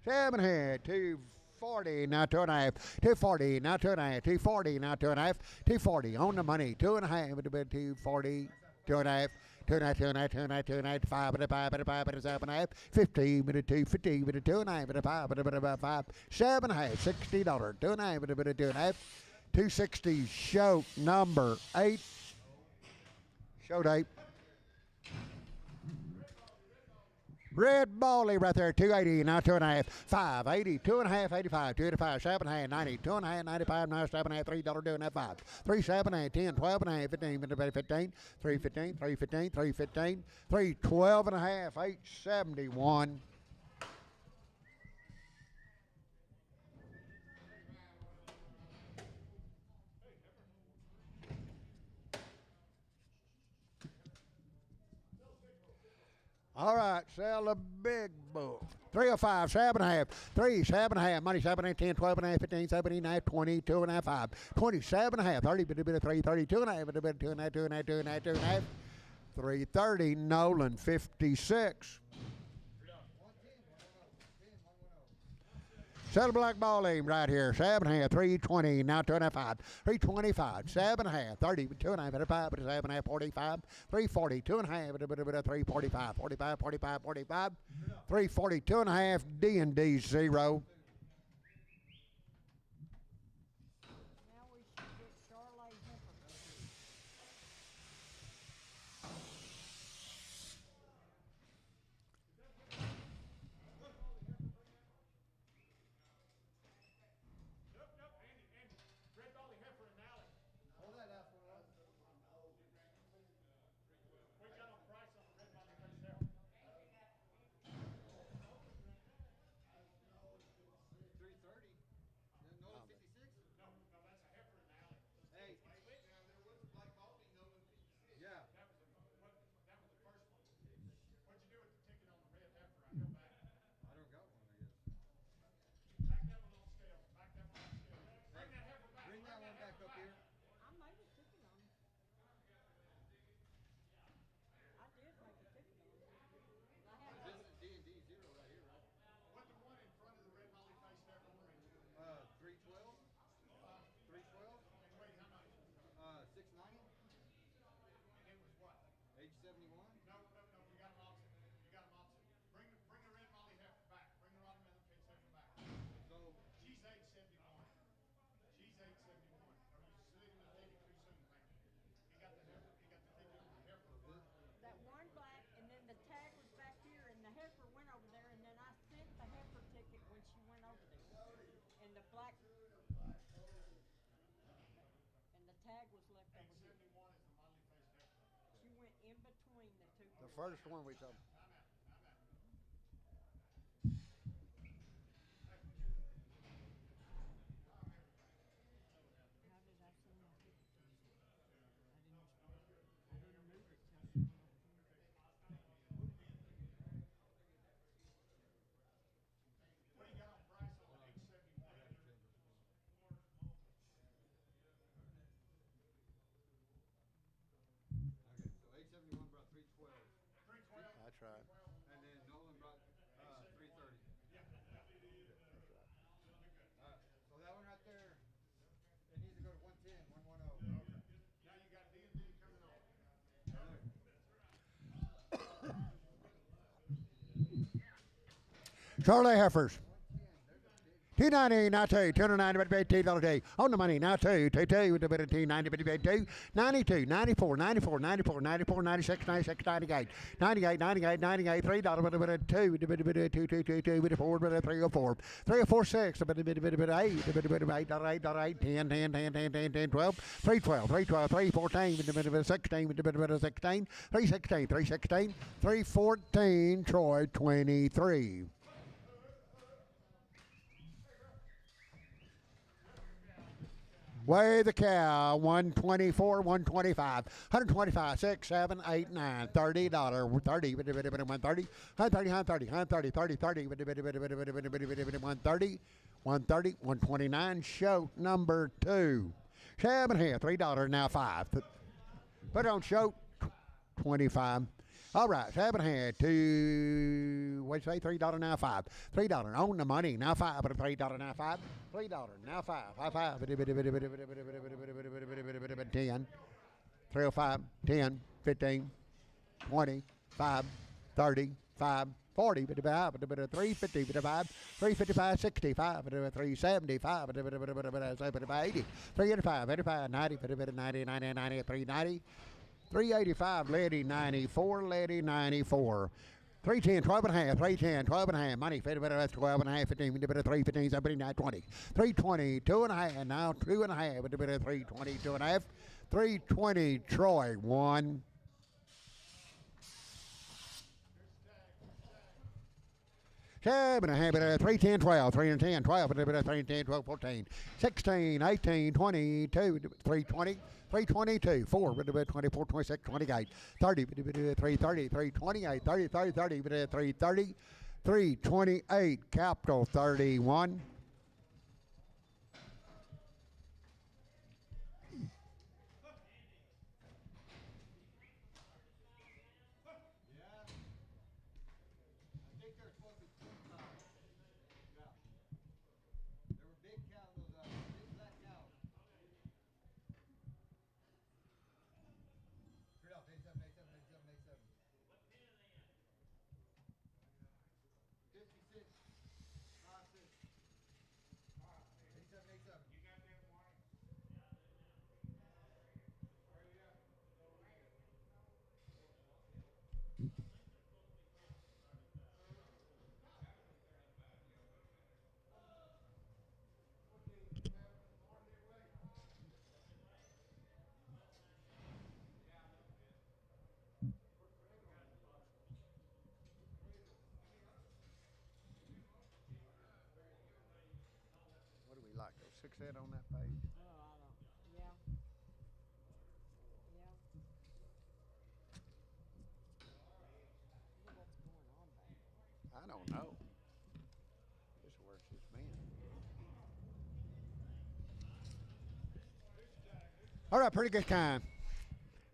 7 here, 240, now 2 and a half, 240, now 2 and a half, 240, now 2 and a half, 240, on the money, 2 and a half, 240, 2 and a half, 2 and a half, 2 and a half, 2 and a half, 2 and a half, 5 and a 5 and a 5 and a 7 and a half, 50, 2, 50, 2 and a half, and a 5 and a 5, 7 and a half, $60, 2 and a half, 2 and a half, 260 show number 8. Show date. Red Bally right there, 280, now 2 and a half, 580, 2 and a half, 85, 285, 7 and a half, 90, 2 and a half, 95, now 7 and a half, $3, 2 and a half, 5, 3, 7 and a half, 10, 12 and a half, 15, 15, 315, 315, 315, 312 and a half, 871. All right, sell the big bull. 305, 7 and a half, 3, 7 and a half, money 7 and a half, 10, 12 and a half, 15, 17 and a half, 20, 2 and a half, 5, 27 and a half, 30, 3, 32 and a half, 2 and a half, 2 and a half, 2 and a half, 2 and a half, 330, Nolan 56. Sell a black ball aim right here. 7 and a half, 320, now 2 and a half, 5. 325, 7 and a half, 30, 2 and a half, 5, 7 and a half, 45, 340, 2 and a half, 345, 45, 45, 45, 340, 2 and a half, D&D 0. No, no, no. You got them opposite. You got them opposite. Bring the red molly heifer back. Bring the Rocky Mountain Fence heifer back. She's 871. She's 871. Are you sitting the ticket too soon, ma'am? He got the heifer. He got the ticket on the heifer first. That one black, and then the tag was back here, and the heifer went over there, and then I sent the heifer ticket when she went over there, and the black, and the tag was left over here. 871 is the motley face heifer. She went in between the two. The first one we saw. Time out. Time out. How did I send the ticket to you? I didn't move it till she went over here. What do you got on price on 871? Okay, so 871 brought 312. 312. That's right. And then Nolan brought 330. Yeah. That's right. So that one right there, it needs to go to 110, 110. Okay. Now you got D&D coming on. Charlie Heifers. 290 now two, 290 but paid $2 a day. On the money now two with the bit of 290 but paid two, 92, 94, 94, 94, 94, 96, 96, 98, 98, 98, 98, $3 but a bit of two with the bit of 2, with the 4 but a 304, 304, 6 a bit of 8, a bit of 8, $8, 10, 10, 10, 10, 10, 10, 12, 312, 312, 314 with the bit of 16 with the bit of 16, 316, 316, 314, Troy 23. Weigh the cow, 124, 125, 125, 6, 7, 8, 9, $30, 30, 130, 130, 130, 130, 30, 30, 130, 130, 129, show number 2. Seven here, $3, now 5. Put it on show, 25. All right, seven here, two, what'd you say, $3 now 5. $3 on the money, now 5, but $3 now 5. $3 now 5, 5, 10, 305, 10, 15, 20, 5, 30, 5, 40, 350, 355, 65, 375, 80, 385, 85, 90, 90, 90, 90, 390. 385, lady 94, lady 94. 310, 12 and a half, 310, 12 and a half. Money, 12 and a half, 15, 315, 17, 20. 320, 2 and a half, now 2 and a half, 320, 2 and a half. 320, Troy, 1. Seven and a half, 310, 12, 310, 12, 310, 12, 14, 16, 18, 22, 320, 322, 4, 24, 26, 28, 30, 330, 328, 30, 30, 30, 330, 328, capital 31. What do we like? 6 head on that page? Oh, I don't. Yeah. Yeah. What's going on back there? I don't know. This is where it's just been. All right, pretty good time.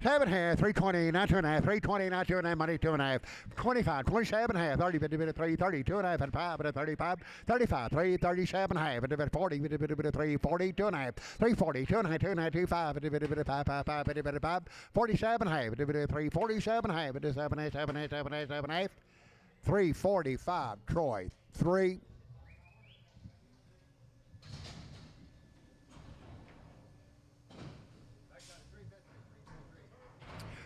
7 half, 320, not 2.5, 320, not 2.5, money 2.5, 25, 27 half, 30, 3, 30, 2.5, and 5, 35, 35, 3, 37 half, 40, 3, 40, 2.5, 340, 2.5, 2.5, 25, 5, 5, 5, 47 half, 3, 47 half, 7 half, 7 half, 7 half, 7 half, 345, Troy, 3.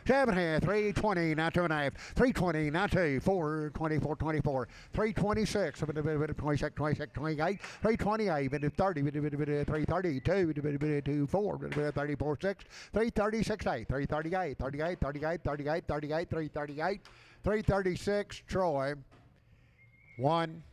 7 half, 320, not 2.5, 320, not 2, 4, 24, 24, 326, 26, 26, 28, 328, 30, 332, 2, 4, 34, 6, 336, 8, 338, 38, 38, 38, 38, 338, 336, Troy, 1.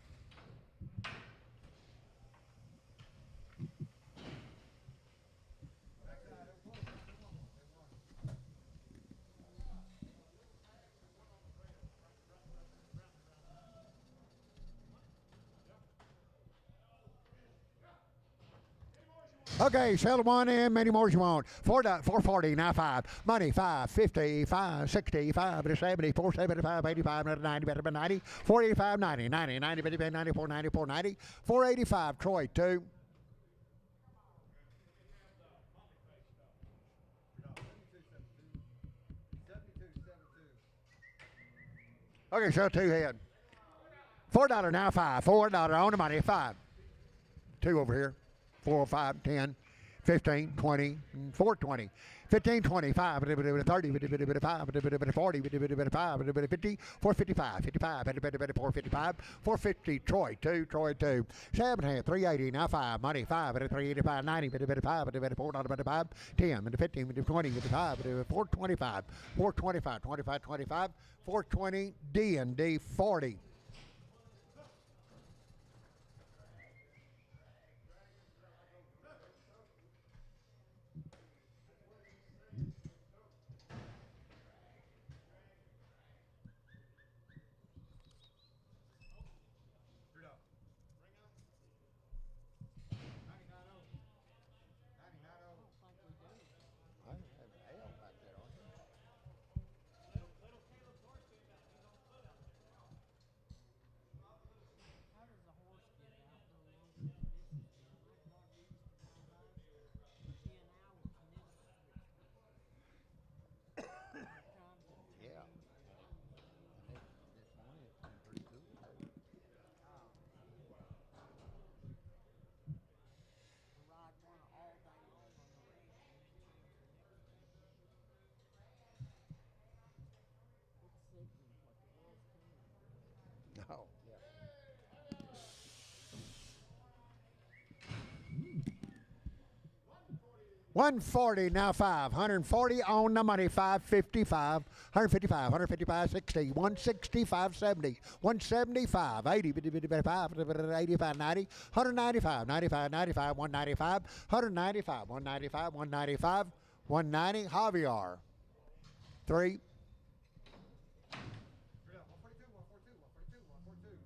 Okay, sell one in, many more as you want. 440, now 5. Money, 5, 50, 5, 60, 5, 70, 475, 85, 90, 90, 485, 90, 90, 90, 94, 94, 90, 485, Troy, 2. Okay, sell 2 head. $4 now, 5. $4 on the money, 5. 2 over here. 4, 5, 10, 15, 20, 420. 15, 25, 30, 5, 40, 5, 50, 455, 55, 455, 450, Troy, 2, Troy, 2. 7 half, 380, now 5, money, 5, 385, 90, 5, $4, 10, 15, 20, 5, 425, 425, 25, 25, 420, D&D, 40. How does a horse get out no longer than this has been? I bought it used to buy mine for 10 hours and it's switched me. More times than Yeah. 10. This morning it's been pretty cool. Oh, I ride one all day long on the ranch and then change the next day. It's sickening what the world's turning. No. Yeah. 140, now 5. 140 on the money, 555, 155, 155, 60, 165, 70, 175, 80, 85, 90, 195, 95, 95, 195, 195, 195, 195, 190, Javier. 3. 142, 142, 142, 142.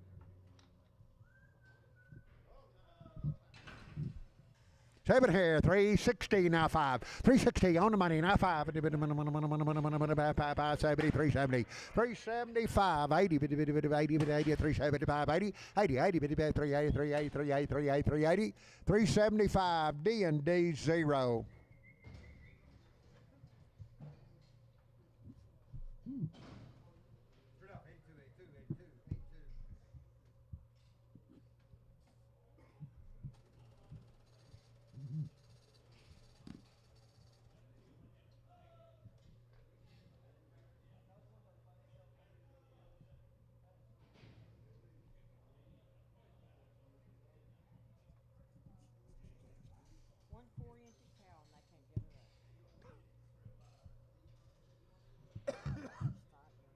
7 here, 360, now 5. 360 on the money, now 5. 70, 370, 375, 80, 80, 375, 80, 80, 80, 380, 380, 380, 380, 380, 375, D&D 0. Straight up, 82, 82, 82, 82. 1 4-inch cow and they can't get her up. Start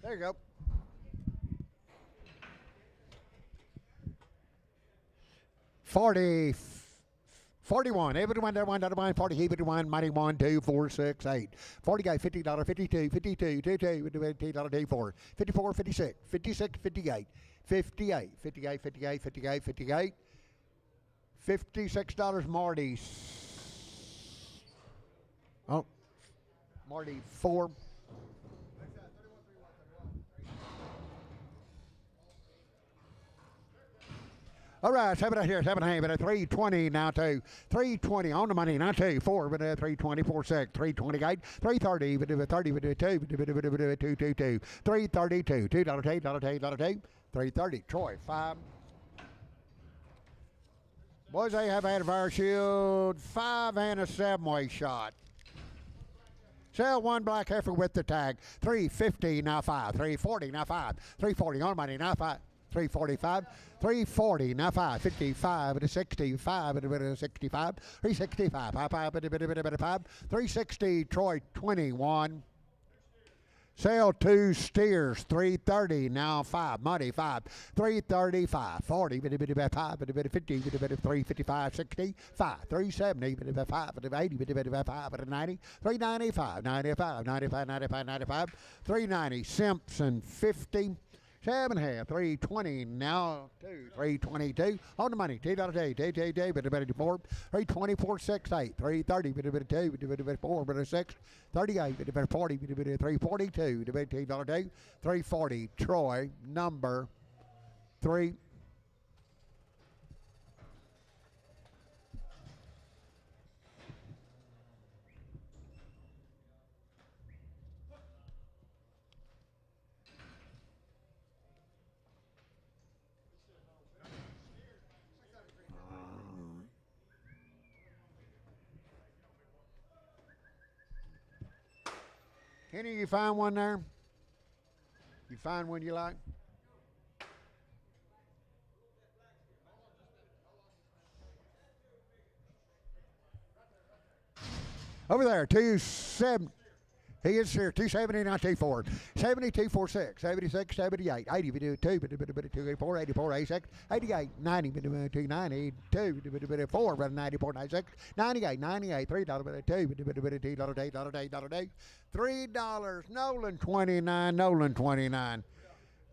There you go. 40, 41, everyone, that one, 40, 51, mighty 1, 2, 4, 6, 8. 40 guy, $50, 52, 52, 22, $50, 4, 54, 56, 56, 58, 58, 58, 58, 58, 58, $56, Marty. Oh, Marty, 4. All right, 7 out here, 7 but a 320 now to 320 on the money, now to 4, but a 320, 4 6, 328, 330, but a 30, but a 2, but a 2, 2, 2, 332, $2, $2, 330, Troy, 5. Boys, they have had a fire shield, 5 and a 7-way shot. Sell 1 black heifer with the tag, 350 now 5, 340 now 5, 340 on money now 5. 345, 340, now 5, 55, and a 65, and a bit of 65, 365, 5, and a bit of 5, 360, Troy 21. Sale 2 steers, 330, now 5, money 5, 335, 40, bit of 5, bit of 50, bit of 355, 60, 5, 370, bit of 5, bit of 80, bit of 5, bit of 90, 395, 95, 95, 95, 95, 390, Simpson 50. 7 half, 320 now 2, 322 on the money, $2, but a bit of 4, 324, 6, 8, 330, but a bit of 2, but a bit of 4, but a 6, 38, but a bit of 40, but a bit of 342, $2, 340, Troy, number 3. Kenny, you find one there? You find one you like? Over there, 27. He is here, 270, 94, 72, 46, 76, 78, 80, 82, 284, 84, 86, 88, 90, 292, 4, 94, 96, 98, 98, $3, $2, $3, Nolan 29, Nolan 29.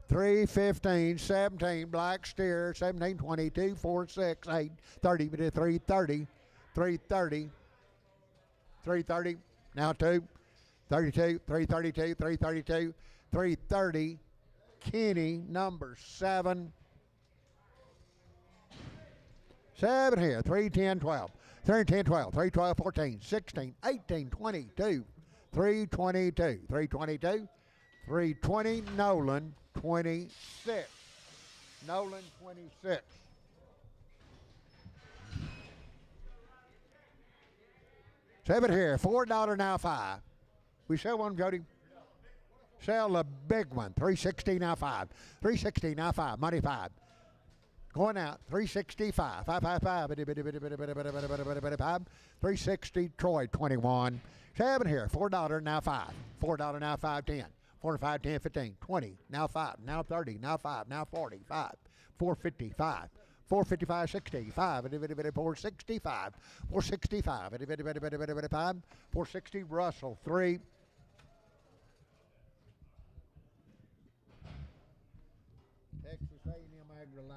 315, 17, black steer, 17, 22, 4, 6, 8, 30, 330, 330, 330, now 2. 32, 332, 332, 330, Kenny, number 7. 7 here, 310, 12, 310, 12, 312, 14, 16, 18, 22, 322, 322, 320, Nolan, 26. Nolan, 26. Seven here, $4 now 5. We sell one, Jody. Sell the big one, 360 now 5. 360 now 5, money 5. Going out, 365, 555, 360, Troy 21. 7 here, $4 now 5. $4 now 5, 10. 4 5, 10, 15, 20, now 5, now 30, now 5, now 40, 5, 455. 455, 65, 465, 465, 460, Russell, 3. Texas A&M Agri-Life.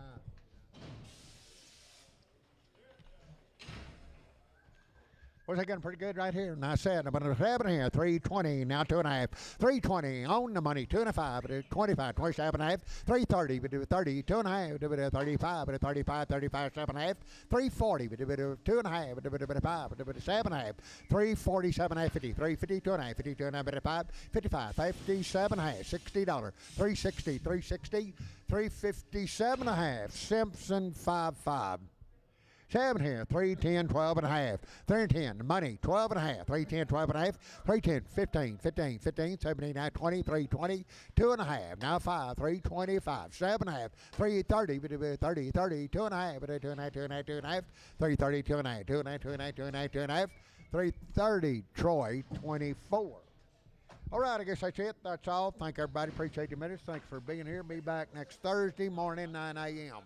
What's that getting pretty good right here? And I said, I'm going to 7 here, 320, now 2.5. 320 on the money, 2.5, 25, 27.5, 330, 30, 2.5, 35, 35, 35, 7.5, 340, 2.5, 5, 7.5, 347, 50, 350, 2.5, 52.5, 55, 57.5, $60, 360, 360, 357.5, Simpson 55. 7 here, 310, 12 and a half. 310, money, 12 and a half. 310, 12 and a half. 310, 15, 15, 15, 17, 20, 320, 2 and a half. Now 5, 325, 7 and a half. 330, 30, 30, 2 and a half. 2 and a half, 2 and a half, 2 and a half. 330, 2 and a half, 2 and a half, 2 and a half, 2 and a half, 2 and a half. 330, Troy, 24. All right, I guess that's it. That's all. Thank everybody. Appreciate your minutes. Thanks for being here. Be back next Thursday morning, 9 a.m.